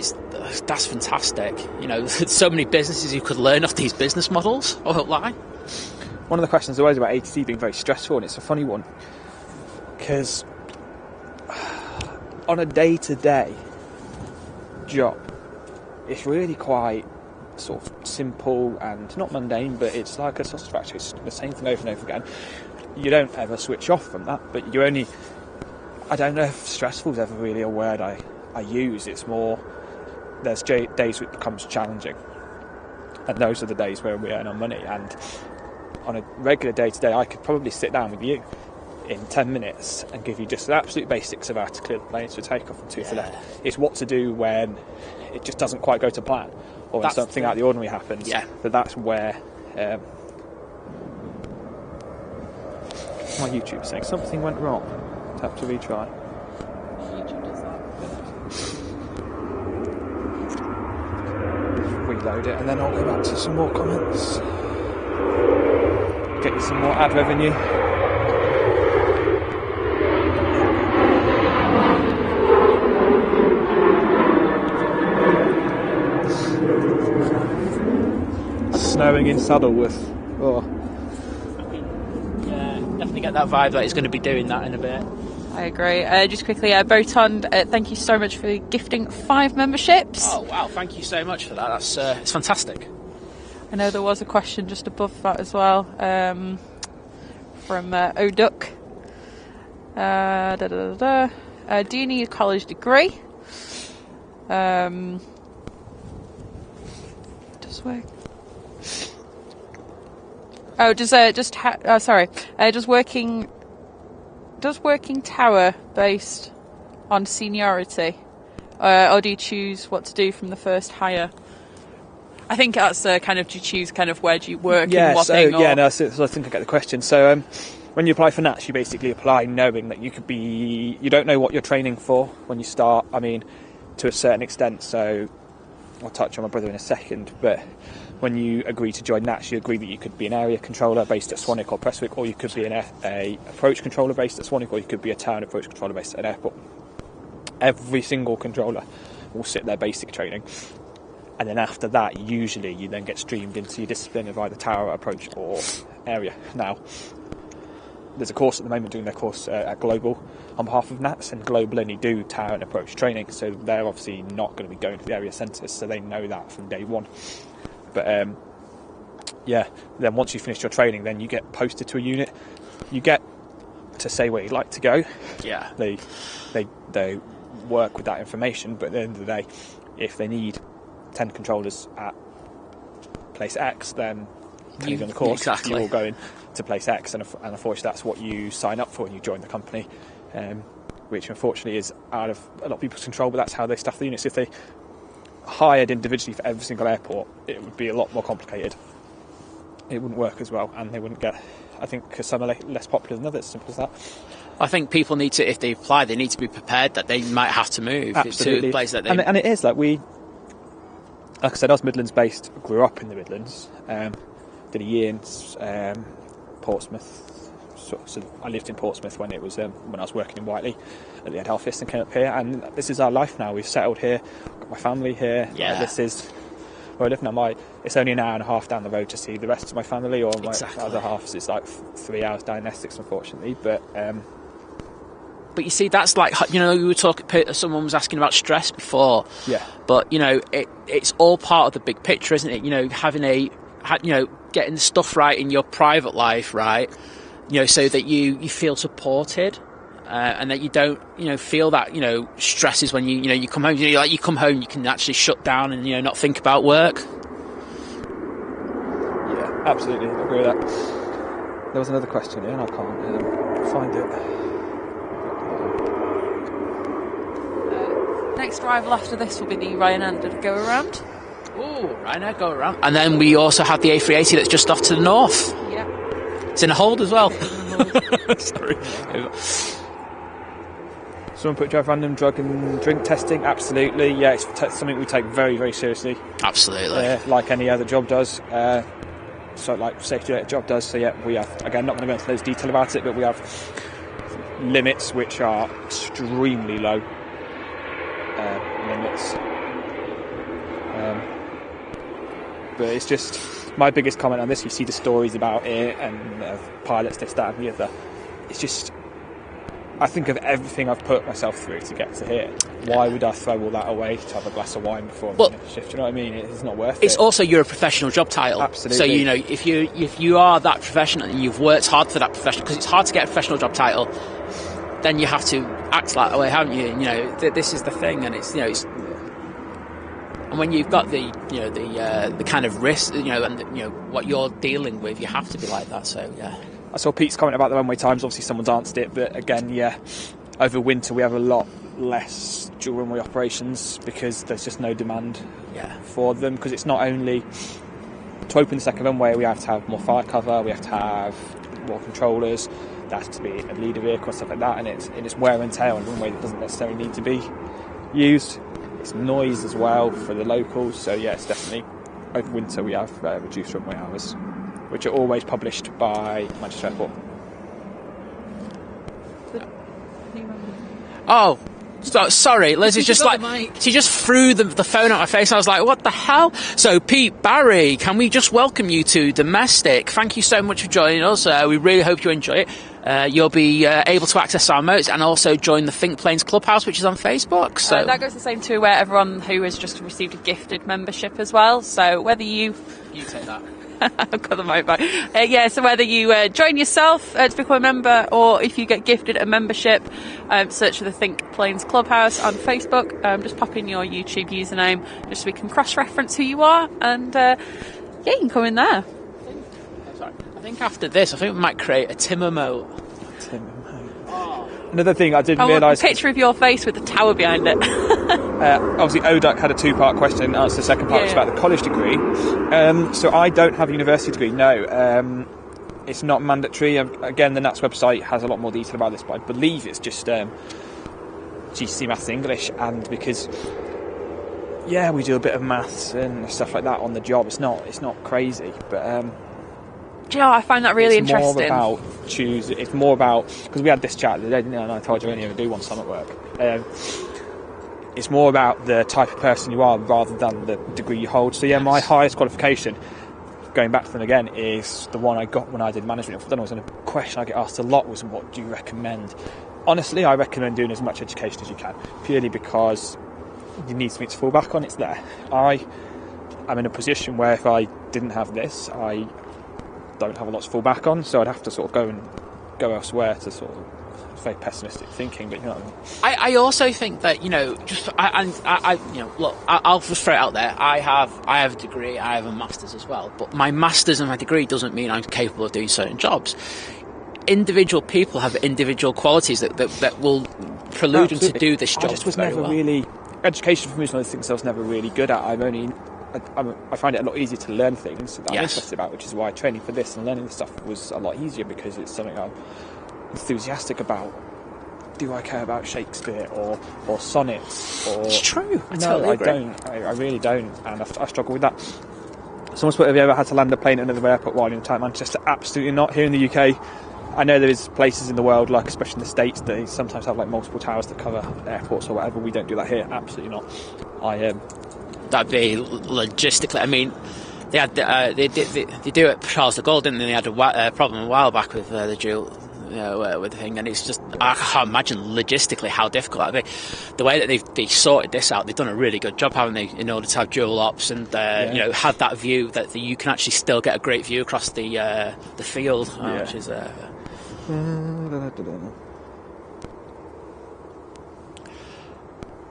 that's fantastic. You know, there's so many businesses you could learn off these business models. I won't lie. One of the questions always about ATC being very stressful, and it's a funny one, because on a day-to-day job, it's really quite sort of simple and not mundane, but it's like a sausage factory. It's the same thing over and over again. You don't ever switch off from that, but I don't know if stressful is ever really a word I use. It's more, there's days where it becomes challenging, and those are the days where we earn our money. And on a regular day-to-day, I could probably sit down with you in 10 minutes and give you just the absolute basics of how to clear the planes for takeoff and to left. It's what to do when it just doesn't quite go to plan, or when something out of the ordinary happens. Yeah. But that's where my YouTube is saying something went wrong. Tap to retry. YouTube does that. Reload it, and then I'll go back to some more comments. Get you some more ad revenue. Snowing in Saddleworth. Oh. Yeah, definitely get that vibe that it's going to be doing that in a bit. I agree. Just quickly, Botan, thank you so much for gifting 5 memberships. Oh wow, thank you so much for that. That's it's fantastic. I know there was a question just above that as well, from O'Duck. Do you need a college degree? Does work? Oh, does working tower based on seniority, or do you choose what to do from the first hire? I think that's kind of, do you choose kind of where do you work and what thing? So I think I get the question. So when you apply for NATS, you basically apply knowing that you don't know what you're training for when you start. I mean, to a certain extent. So I'll touch on my brother in a second, but when you agree to join NATS, you agree that you could be an area controller based at Swanwick or Prestwick, or you could be a approach controller based at Swanwick, or you could be a town approach controller based at an airport. Every single controller will sit their basic training, and then after that, usually you then get streamed into your discipline of either tower, approach, or area. Now, there's a course at the moment doing their course at Global on behalf of NATS, and Global only do tower and approach training, so they're obviously not going to be going to the area centres, so they know that from day one. But then once you finish your training, then you get posted to a unit. You get to say where you'd like to go. Yeah. They work with that information, but at the end of the day, if they need 10 controllers at place X, then depending on the course, you will go in to place X, and unfortunately that's what you sign up for when you join the company, which unfortunately is out of a lot of people's control, but that's how they staff the units. If they hired individually for every single airport, it would be a lot more complicated. It wouldn't work as well, and they wouldn't get, I think, because some are less popular than others, simple as that. I think people need to, if they apply, they need to be prepared that they might have to move to a place that they... And it is like like I said, I was Midlands based, grew up in the Midlands, did a year in Portsmouth. So I lived in Portsmouth when it was when I was working in Whiteley at the head office, and came up here, and this is our life now. We've settled here, got my family here. Yeah. This is where I live now. It's only an hour and a half down the road to see the rest of my family, or my other half. So it's like 3 hours down in Essex, unfortunately. But you see, that's like, you know, you were talking. Someone was asking about stress before. Yeah. But you know, it's all part of the big picture, isn't it? You know, getting the stuff right in your private life, right? You know, so that you feel supported, and that you don't, you know, feel that, you know, stresses when you come home. You come home, you can actually shut down and, you know, not think about work. Yeah, absolutely, I agree with that. There was another question here, and I can't find it. Next arrival after this will be the Ryanair go around. Oh, Ryanair go around. And then we also have the A380 that's just off to the north. Yeah. It's in a hold as well. Sorry. Someone put, do you have random drug and drink testing? Absolutely, yeah. It's something we take very, very seriously. Absolutely. Like any other job does. So like safety-related job does. So yeah, we have, again, not going to go into those detail about it, but we have limits which are extremely low limits. But it's just, my biggest comment on this, you see the stories about it and pilots, this, that and the other. It's just, I think of everything I've put myself through to get to here. Why would I throw all that away to have a glass of wine before I'm in a shift? You know what I mean? It's not worth it. It's also, you're a professional job title. Absolutely. So, you know, if you are that professional and you've worked hard for that profession, because it's hard to get a professional job title, then you have to act that way, haven't you? And, you know, this is the thing, and it's, you know, it's. And when you've got the kind of risk, you know, and you know what you're dealing with, you have to be like that. So yeah. I saw Pete's comment about the runway times. Obviously, someone's answered it, but again, yeah, over winter we have a lot less dual runway operations because there's just no demand for them. Because it's not only to open the second runway, we have to have more fire cover, we have to have more controllers, there has to be a leader vehicle and stuff like that, and it's wear and tear on a runway that doesn't necessarily need to be used. It's noise as well for the locals, so yeah, it's definitely, over winter we have reduced runway hours, which are always published by Manchester Airport. Oh, sorry, Liz is just like, she just threw the phone at my face. I was like, what the hell? So Pete, Barry, can we just welcome you to Domestic? Thank you so much for joining us. We really hope you enjoy it. You'll be able to access our modes and also join the Think Planes Clubhouse, which is on Facebook. So that goes the same to everyone who has just received a gifted membership as well. So whether you take that. I've got the mic back. So whether you join yourself to become a member, or if you get gifted a membership, search for the Think Planes Clubhouse on Facebook. Just pop in your YouTube username just so we can cross-reference who you are, and you can come in there. I think after this, I think we might create a Tim emote. Another thing I didn't realise... a picture of your face with the tower behind it. Obviously, ODUC had a two-part question. Answer the second part, which is about the college degree. So I don't have a university degree, no. It's not mandatory. Again, the NATS website has a lot more detail about this, but I believe it's just GCSE Maths and English, and because... Yeah, we do a bit of maths and stuff like that on the job. It's not crazy, but... Do you know, I find that really interesting. It's more about, because we had this chat the other day, didn't I? And I told you I only ever do one time at work. It's more about the type of person you are rather than the degree you hold. So yeah, my highest qualification, going back to them again, is the one I got when I did management. I don't know, it was a question I get asked a lot was, what do you recommend? Honestly, I recommend doing as much education as you can, purely because you need something to fall back on. It's there. I'm in a position where if I didn't have this, I don't have a lot to fall back on, so I'd have to sort of go elsewhere to sort of, very pessimistic thinking, but you know what I mean. I also think that, you know, I'll just throw it out there. I have a degree, I have a master's as well, but my master's and my degree doesn't mean I'm capable of doing certain jobs. Individual people have individual qualities that will prelude them to do this job. I just was never really, education for me is one of the things I was never really good at. I find it a lot easier to learn things that I'm interested about, which is why training for this and learning this stuff was a lot easier, because it's something I'm enthusiastic about. do I care about Shakespeare or sonnets? Or It's true. I don't. I really don't, and I struggle with that. Someone's put, have you ever had to land a plane at another airport while in time Manchester? Absolutely not. Here in the UK, I know there is places in the world, like especially in the States, that they sometimes have like multiple towers that cover airports or whatever. We don't do that here. Absolutely not. That'd be logistically. I mean, they had they do it Charles de Gaulle, didn't they? They had a problem a while back with the dual. With the thing, and it's just, I can't imagine logistically how difficult that'd be. The way that they sorted this out, they've done a really good job, haven't they, in order to have dual ops and had that view that you can actually still get a great view across the field, which is. I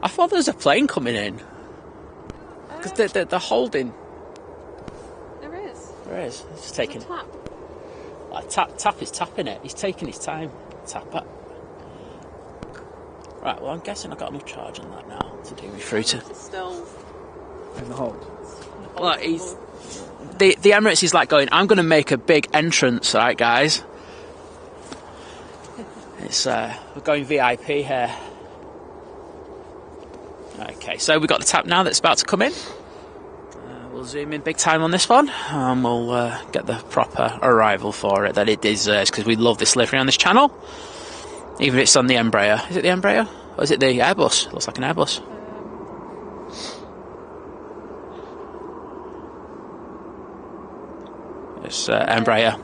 thought there was a plane coming in because they're holding. There is. There is. It's just taking. Tap is tapping it. He's taking his time. Tap it. Right, well, I'm guessing I've got enough charge on that now to do me through to. It's still in the hold. Well, the Emirates is like going, I'm going to make a big entrance, right, guys? It's we're going VIP here. Okay, so we've got the tap now that's about to come in. We'll zoom in big time on this one, and we'll get the proper arrival for it that it deserves, because we love this livery on this channel. Even if it's on the Embraer. Is it the Embraer? Or is it the Airbus? It looks like an Airbus. It's Embraer.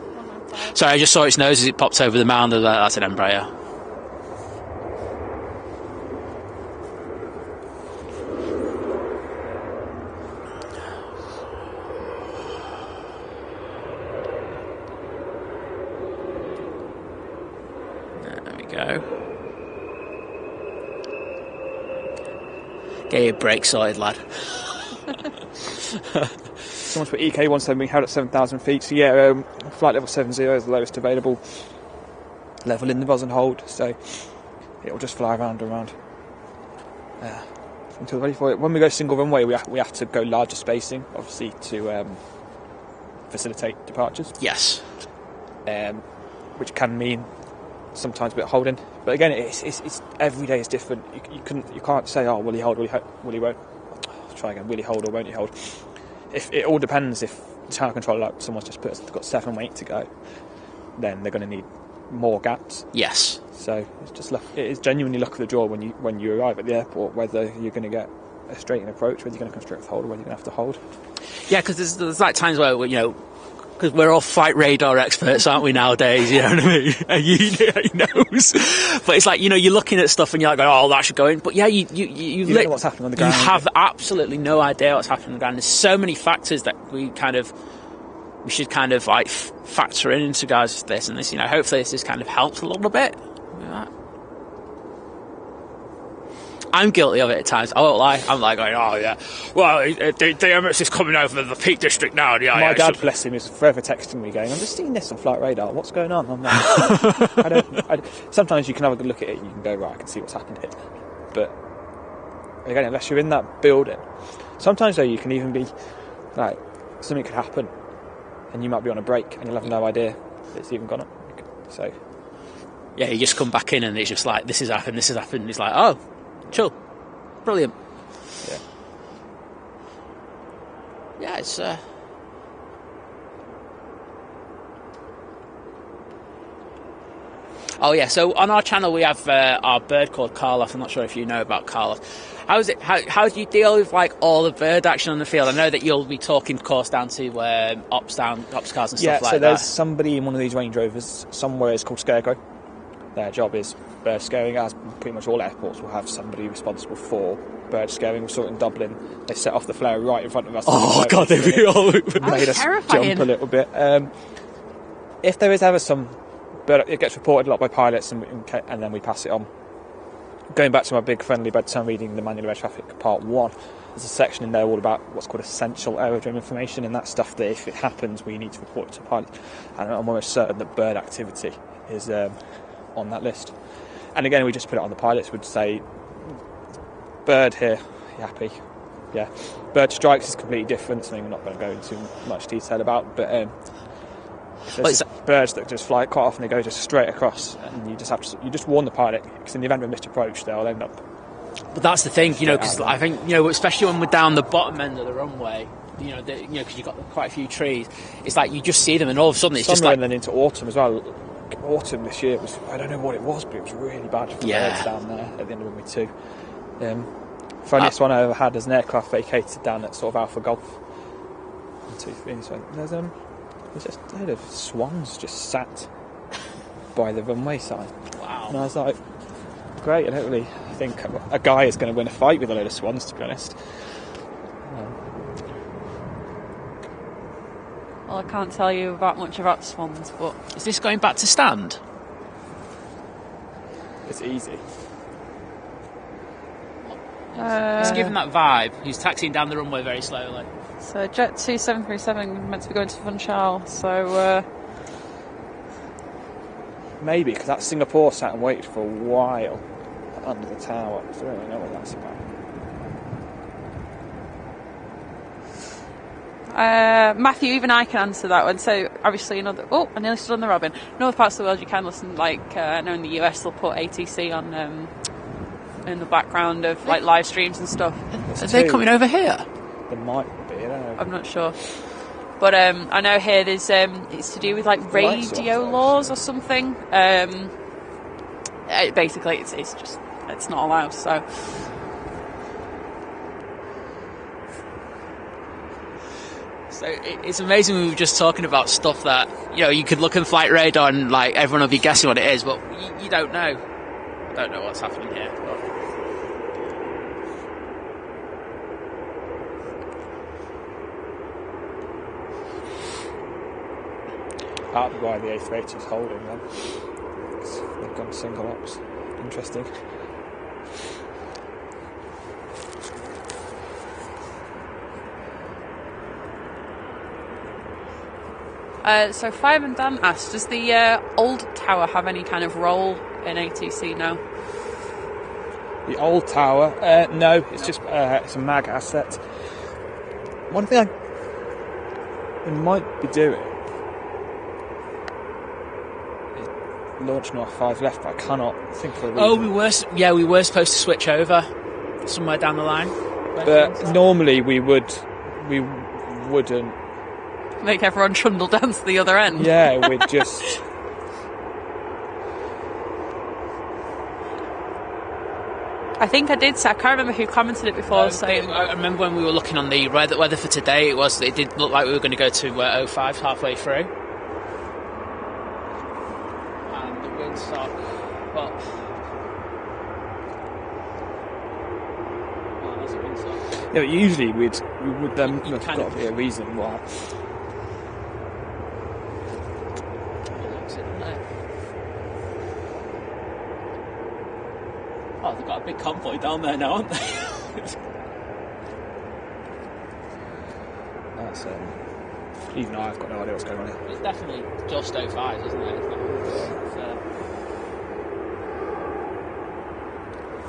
Sorry, I just saw its nose as it popped over the mound. That's an Embraer. Get your brakes sorted, lad. Someone's put EK170 held at 7,000 feet. So yeah, flight level 70 is the lowest available level in the buzz and hold. So it'll just fly around and around until ready for it. When we go single runway, we have to go larger spacing, obviously, to facilitate departures. Yes. Which can mean sometimes a bit of holding, but again, it's every day is different. You can't say, oh, will he hold, will he won't. Try again, will he hold or won't he hold? If it all depends. If the tower controller, like someone's just got 7 and 8 to go, then they're going to need more gaps. Yes. So it's just luck. It is genuinely luck of the draw when you arrive at the airport, whether you're going to get a straight-in approach, whether you're going to come straight with hold, or whether you're going to have to hold. Yeah, because there's like times where because we're all flight radar experts, aren't we, nowadays? You know what I mean? And he knows. But it's like, you're looking at stuff and you're like, oh, that should go in. But yeah, you don't know what's happening on the ground. You have absolutely no idea what's happening on the ground. There's so many factors that we should kind of like factor in into regards to this and this. Hopefully this kind of helps a little bit. I'm guilty of it at times. I won't lie. I'm like going, oh yeah, well, the Emirates is coming over the Peak District now. Yeah, my dad, bless him, is forever texting me going, I'm just seeing this on flight radar. What's going on? I'm like, sometimes you can have a good look at it and you can go, right, I can see what's happened here. But again, unless you're in that building, sometimes though you can even be like, something could happen and you might be on a break and you'll have no idea that it's even gone up. So yeah, you just come back in and it's just like, this has happened. And it's like, oh, chill. Brilliant. Yeah, it's oh yeah, so on our channel we have our bird called Carlos. I'm not sure if you know about Carlos. How do you deal with like all the bird action on the field? I know that you'll be talking, of course, down to ops cars and stuff like that. Yeah, so there's somebody in one of these Range Rovers somewhere. It's called Scarecrow. Their job is bird scaring, as pretty much all airports will have somebody responsible for bird scaring. We saw it in Dublin. They set off the flare right in front of us. Oh God, they really made us jump a little bit. If there is ever some bird, it gets reported a lot by pilots, and then we pass it on. Going back to my big friendly bedtime reading, the Manual Air Traffic Part 1, there's a section in there all about what's called essential aerodrome information, and that's stuff that if it happens, we need to report it to pilots. And I'm almost certain that bird activity is on that list. And again, we just put it on the pilots, would say, bird here, you happy? Yeah. Bird strikes is completely different, something we're not going to go into much detail about, but There's birds that just fly quite often. They go just straight across, and you just warn the pilot, because in the event of a missed approach, they'll end up. But that's the thing, because I think, especially when we're down the bottom end of the runway, because you've got quite a few trees, it's like you just see them, and all of a sudden it's just like. And then into autumn as well. Autumn this year was, I don't know what it was, but it was really bad for birds down there at the end of runway 2. Funniest one I ever had as an aircraft vacated down at sort of Alpha Golf. 2, 3, so there's just a load of swans just sat by the runway side. Wow. And I was like, great, I don't really think a guy is going to win a fight with a load of swans, to be honest. Well, I can't tell you much about swans, but... Is this going back to stand? It's easy. He's giving that vibe. He's taxiing down the runway very slowly. So Jet 2737 meant to be going to Funchal, so... Maybe, because that Singapore sat and waited for a while under the tower. So I don't really know what that's about. Matthew, even I can answer that one. So obviously, I nearly stood on the robin. In other parts of the world, you can listen. I know in the US they'll put ATC on in the background of live streams and stuff. Are they coming over here? There might be. I don't know. I'm not sure, but I know here there's it's to do with radio laws or something. Basically, it's not allowed. So. So it's amazing we were just talking about stuff that, you could look in flight radar and everyone will be guessing what it is, but you don't know. I don't know what's happening here. That'd be why the A380 is holding them. They've gone single ops. Interesting. So Fireman Dan asked, does the old tower have any kind of role in ATC now? The old tower? No, it's just it's a mag asset. One thing I might be doing is launching off 5 left, but I cannot think of a reason. Oh, we were supposed to switch over somewhere down the line. But normally we wouldn't. Make everyone trundle down to the other end. Yeah, we'd just... I think I did say, I can't remember who commented it before saying... I remember when we were looking on the weather for today, it did look like we were going to go to 05 halfway through. And the windsock, but... Oh, there's a windsock. Yeah, usually we would then... There's got to be a reason why. Oh, they've got a big convoy down there now, haven't they? That's even I've got no idea what's going on here. It's definitely just 05, isn't it?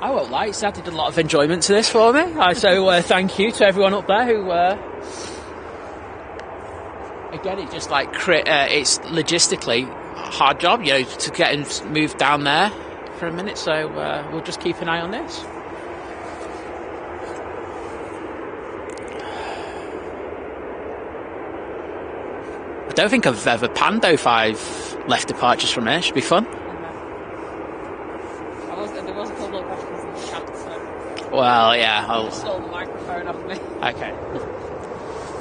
I won't lie, it's added a lot of enjoyment to this for me. So thank you to everyone up there who... Again, it's just it's logistically a hard job, to get and move down there for a minute, so we'll just keep an eye on this. I don't think I've ever panned 05 left departures from here. Should be fun. There was a couple of questions in the chat, so... Well, yeah, You stole the microphone off me. Okay.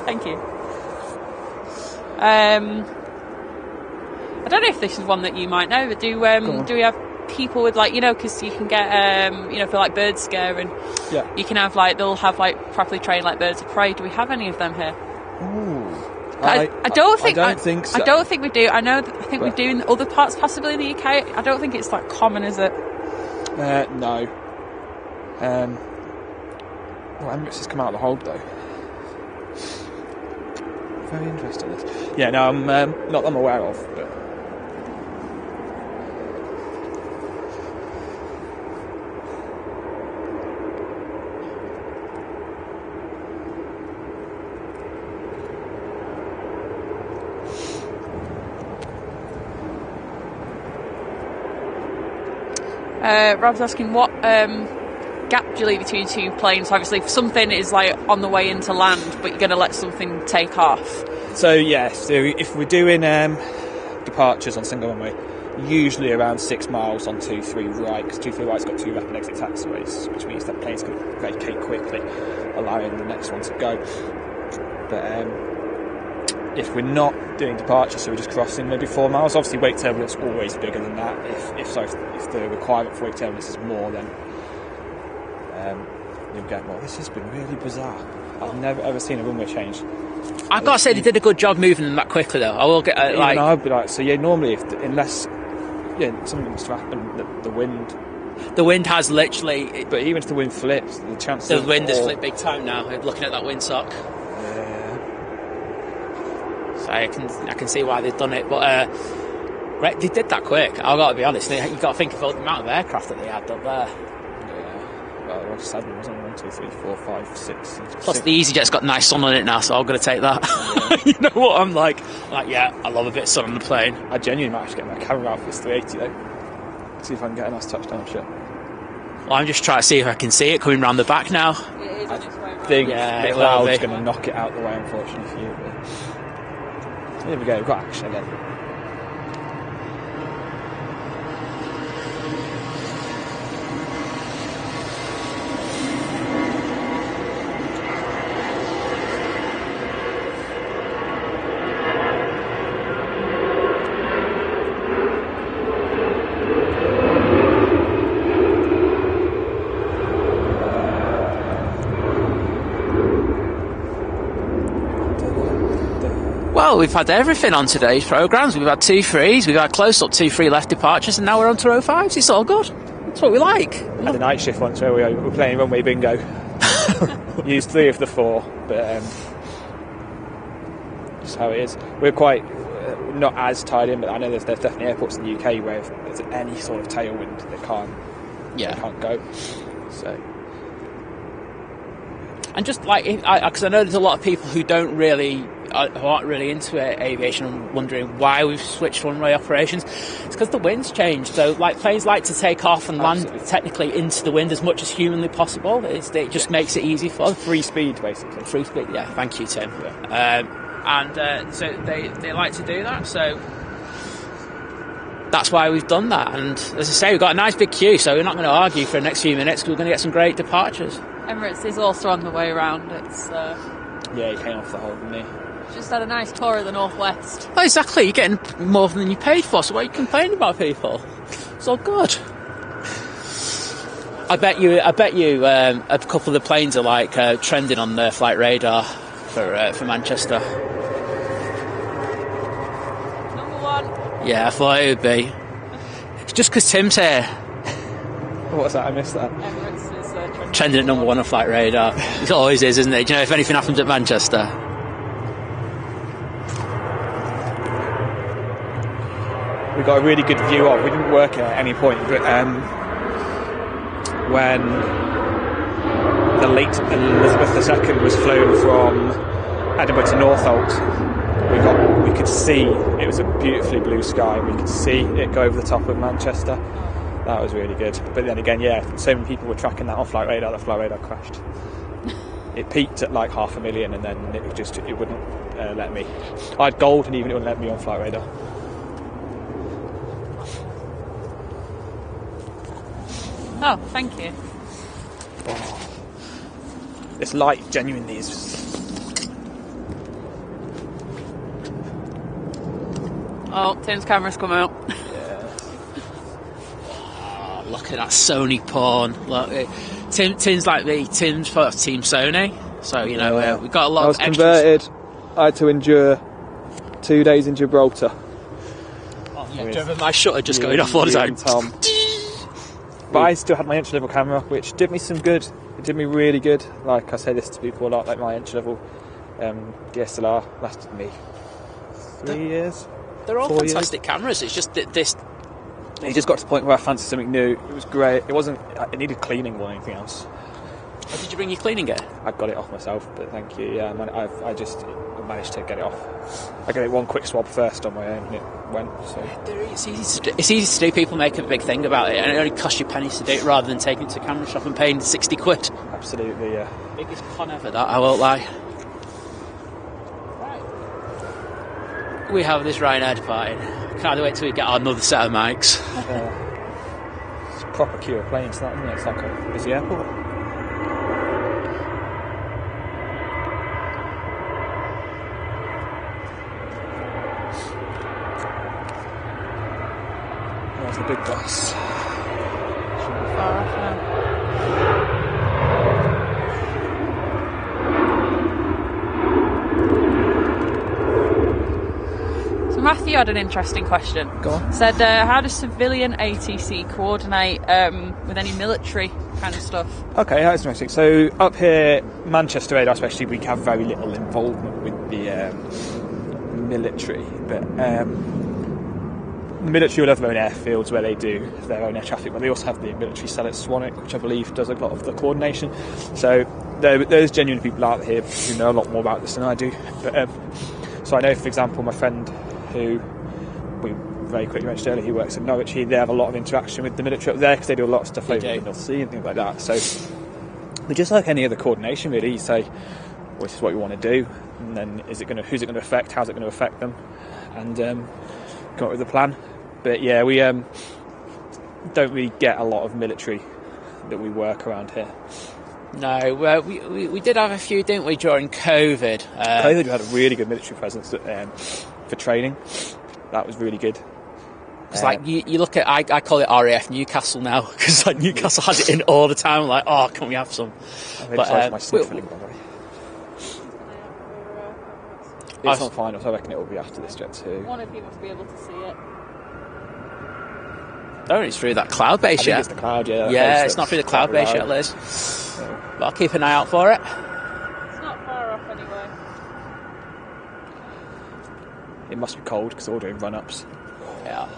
Thank you. I don't know if this is one that you might know, but do we have people with because you can get for bird scaring, you can have they'll have properly trained birds of prey. Do we have any of them here? Ooh. I don't think so. I don't think we do. I think we do in other parts, possibly in the UK. I don't think it's common, is it? No. Emirates has come out of the hold though. Very interesting. Yeah, no, I'm not that I'm aware of, but. Rob's asking what gap do you leave between two planes? Obviously, if something is like on the way into land, but you're going to let something take off. So if we're doing departures on single runway, usually around 6 miles on 2-3 right, because 2-3 right's got 2 rapid exit taxiways, which means that planes can vacate quickly, allowing the next one to go. But if we're not doing departure, so we're just crossing maybe 4 miles, obviously wake turbulence is always bigger than that. If the requirement for wake turbulence is more, then you'll get more. This has been really bizarre. I've never ever seen a runway change. I've got to say they did a good job moving them that quickly though. I will get I'd be like, so yeah, normally unless something must happen, the wind. The wind has literally. But even if the wind flips, the chances. The wind has flipped big time now. Looking at that windsock. Yeah. So I can see why they've done it, but they did that quick. I've got to be honest. You got to think of the amount of aircraft that they had up there. Well, there was 7, wasn't it? 1, 2, 3, 4, 5, 6. Plus, the EasyJet's got nice sun on it now, so I'm going to take that. Yeah. You know what I'm like? Yeah, I love a bit of sun on the plane. I genuinely might actually get my camera out for this 380 though. See if I can get a nice touchdown shot. Well, I'm just trying to see if I can see it coming round the back now. It is on its way round. I think the cloud's going to knock it out the way, unfortunately for you. But here we go, we've got action again. Well, we've had everything on today's programmes. We've had 2-3s, we've had close-up 2-3 left departures, and now we're on to row 5s. It's all good. That's what we like. I had a night shift once where we were playing runway bingo. Used 3 of the 4, but just how it is. We're quite not as tied in, but I know there's definitely airports in the UK where if there's any sort of tailwind, they can't go. So. And just like, because I know there's a lot of people who aren't really into aviation and wondering why we've switched runway operations. It's because the wind's changed. So, like, planes like to take off and land technically into the wind as much as humanly possible. It just makes it easy for free speed, basically. Free speed, yeah. Thank you, Tim. Yeah. So they like to do that. So that's why we've done that. And as I say, we've got a nice big queue, so we're not going to argue for the next few minutes because we're going to get some great departures. Emirates is also on the way round. It's yeah, he came off the whole, didn't he? Just had a nice tour of the northwest. Oh, exactly. You're getting more than you paid for, so why are you complaining about people? It's all good. I bet you a couple of the planes are like trending on the flight radar for Manchester. Number 1. Yeah, I thought it would be. It's just because Tim's here. What's that? I missed that. Emirates is trending at number 1 on flight radar. It always is, isn't it? Do you know if anything happens at Manchester? We got a really good view of. We didn't work it at any point, but when the late Elizabeth II was flown from Edinburgh to Northolt, we could see it was a beautifully blue sky. We could see it go over the top of Manchester. That was really good. But then again, yeah, so many people were tracking that on flight radar. The flight radar crashed. It peaked at like 500,000, and then it wouldn't let me. I had gold, and even it wouldn't let me on flight radar. Oh, thank you. Oh. This light genuinely is. Oh, Tim's camera's come out. Yeah. Oh, look at that Sony porn. Look, Tim's like me. Tim's part of Team Sony, so you know we've got a lot. I was of extras. converted. I had to endure 2 days in Gibraltar. Oh, yeah, do you remember my shutter just going off all the time? Tom. But I still had my entry level camera, which did me some good. It did me really good. Like I say this to people a lot, like my entry level DSLR lasted me 3 years. They're all fantastic cameras. It's just that this. It just got to the point where I fancied something new. It was great. It wasn't. It needed cleaning more than anything else. Did you bring your cleaning gear? I got it off myself, but thank you. Yeah, I just managed to get it off. I gave it one quick swab first on my own, and it went. So It's easy to do. People make a big thing about it, and it only costs you pennies to do it rather than taking it to a camera shop and paying 60 quid. absolutely, yeah. Biggest con ever, that, I won't lie. Right. We have this Ryanair departing. Can't wait till we get another set of mics. It's a proper queue of planes, that, isn't it? It's like a busy airport. There's the big bus. So Matthew had an interesting question. Go on. Said, how does civilian ATC coordinate with any military kind of stuff? Okay, that's interesting. So up here, Manchester radar especially, we have very little involvement with the military, but the military will have their own airfields where they do their own air traffic, but they also have the military cell at Swanwick, which I believe does a lot of the coordination. So there's genuine people out here who know a lot more about this than I do. But, so I know, for example, my friend who we very quickly mentioned earlier, he works in Norwich, they have a lot of interaction with the military up there because they do a lot of stuff over the North Sea and things like that. So but just like any other coordination, really, you say, well, this is what you want to do, and then who's it going to affect, how's it going to affect them, and come up with a plan. But yeah, we don't really get a lot of military that we work around here. No, well, we did have a few, didn't we, during COVID? COVID, we had a really good military presence for training. That was really good. It's like you look at, I call it RAF Newcastle now, because like Newcastle has it in all the time. Like, oh, can we have some? I'm really sorry for my sniffling, by the way. It's not final, so I reckon it will be after this jet too. One of you must be able to see it. Oh, it's through that cloud base yet. It's the cloud, yeah. Yeah, it's not through the cloud base yet, Liz. No. But I'll keep an eye out for it. It's not far off anyway. It must be cold because they're all doing run-ups. Yeah,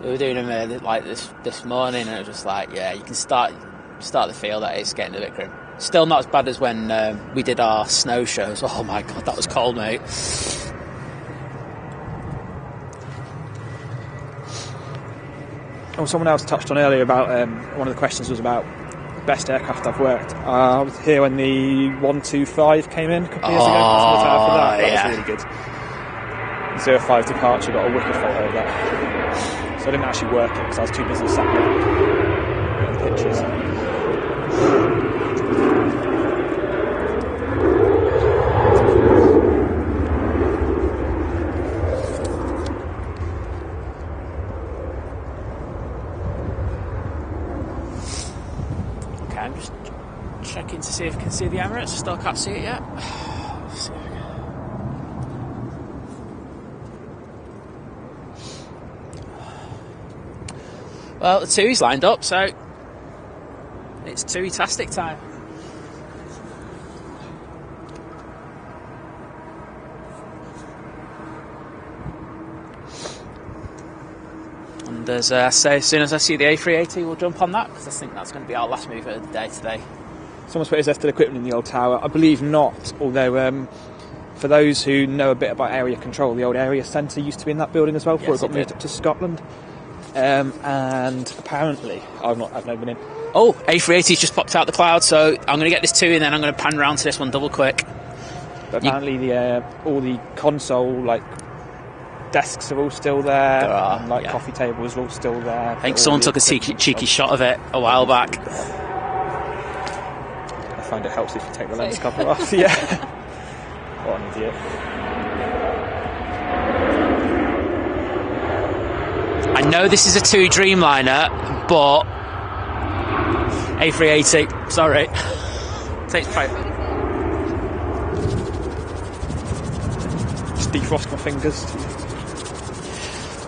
we were doing them like this morning, and it was just like, yeah, you can start to feel that it's getting a bit grim. Still not as bad as when we did our snow shows. Oh my god, that was cold, mate. Oh, someone else touched on earlier about one of the questions was about best aircraft I've worked. I was here when the 125 came in a couple of years ago. That was really good. 05 departure, got a wicked photo of that. So I didn't actually work it because I was too busy sat there getting pictures. Okay, I'm just checking to see if I can see the Emirates. Still can't see it yet. Well, the TUI's lined up, so it's TUI-tastic time. And as soon as I see the A380, we'll jump on that, because I think that's going to be our last move of the day today. Someone's put his Estel equipment in the old tower. I believe not, although for those who know a bit about area control, the old area centre used to be in that building as well before it got moved up to Scotland. And apparently, I've never been in. Oh, A380's just popped out the cloud, so I'm going to get this TUI and then I'm going to pan round to this one double quick. But apparently, all the console desks are all still there, and coffee tables are all still there. I think someone took a cheeky shot of it a while back. I find it helps if you take the lens cover off. Yeah. What an idiot. I know this is a TUI Dreamliner, but A380, sorry. Takes pride. Just defrost my fingers.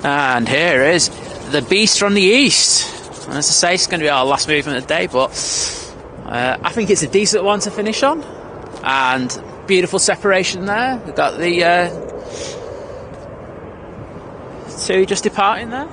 And here is the Beast from the East. And as I say, it's going to be our last movement of the day, but I think it's a decent one to finish on. And beautiful separation there. We've got the TUI just departing there.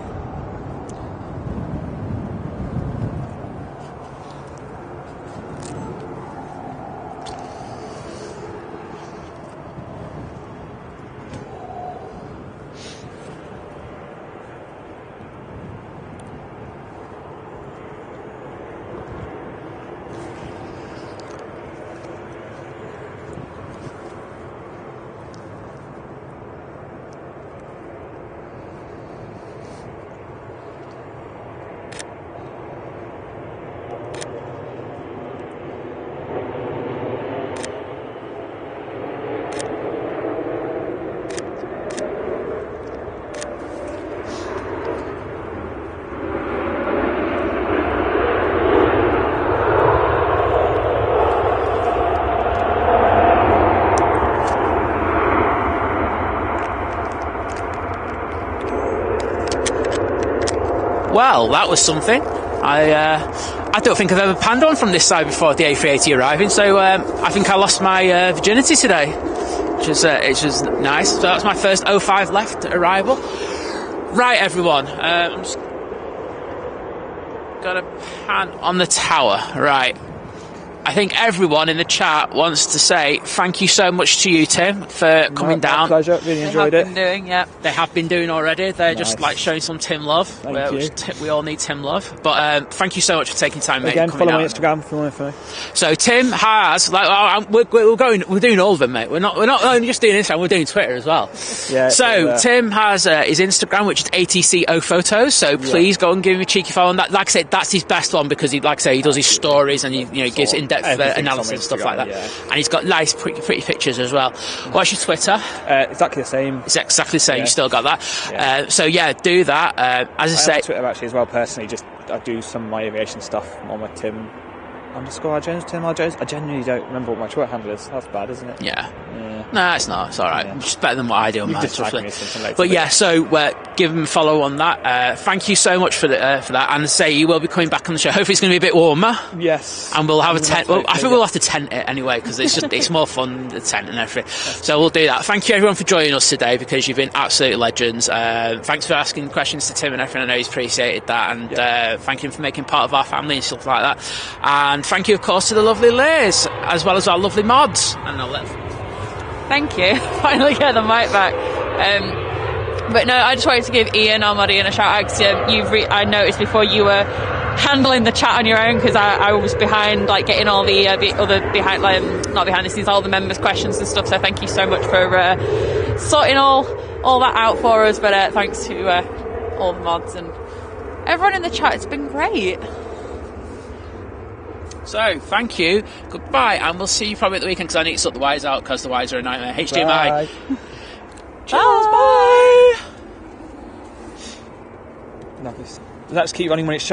Well, that was something. I don't think I've ever panned on from this side before the A380 arriving, so I think I lost my virginity today, which is nice. So that's my first 05 left arrival. Right, everyone, I'm just got a pan on the tower. Right, I think everyone in the chat wants to say thank you so much to you, Tim, for coming down. My pleasure, really enjoyed it. They have been doing already. They're Nice. just like showing some Tim love. Thank you. We all need Tim love. But thank you so much for taking time, mate. Again, coming follow me on out. Instagram for more info. So Tim has we're doing all of them, mate. We're not only just doing Instagram, we're doing Twitter as well. Yeah. So Tim has his Instagram, which is ATCO Photos. So please go and give him a cheeky follow on that. Like I said, that's his best one because he does his stories and he gives in-depth analysis and stuff like that. Yeah. And he's got nice, pretty pictures as well. What's your Twitter? Exactly the same. It's exactly the same. Yeah. You still got that. Yeah. So yeah, do that. As I say, on Twitter actually as well. Personally, just I do some of my aviation stuff on my Tim_R_Jones. Tim R Jones. I genuinely don't remember what my Twitter handle is. That's bad, isn't it? yeah. No, it's not. It's all right. Yeah. It's better than what I do on mine. Just tag me something later. But yeah, so give him a follow on that. Thank you so much for that. And say you will be coming back on the show. Hopefully, it's going to be a bit warmer. Yes. And we'll have a tent. Well, I think we'll have to tent it anyway because it's more fun the tent and everything. So we'll do that. Thank you everyone for joining us today because you've been absolute legends. Thanks for asking questions to Tim and everything. I know he's appreciated that, and thank him for making part of our family and stuff like that. And thank you, of course, to the lovely Liz as well as our lovely mods. And I'll let. Thank you. Finally get the mic back. But no, I just wanted to give Ian, our moddy, a shout out because I noticed before you were handling the chat on your own because I was behind, like getting all the other behind, not behind the scenes, all the members' questions and stuff. So thank you so much for sorting all that out for us. But thanks to all the mods and everyone in the chat. It's been great. So, thank you, goodbye, and we'll see you probably at the weekend because I need to sort the wires out because the wires are a nightmare. HDMI. Bye. Cheers, bye. Lovely. Let's keep running when it's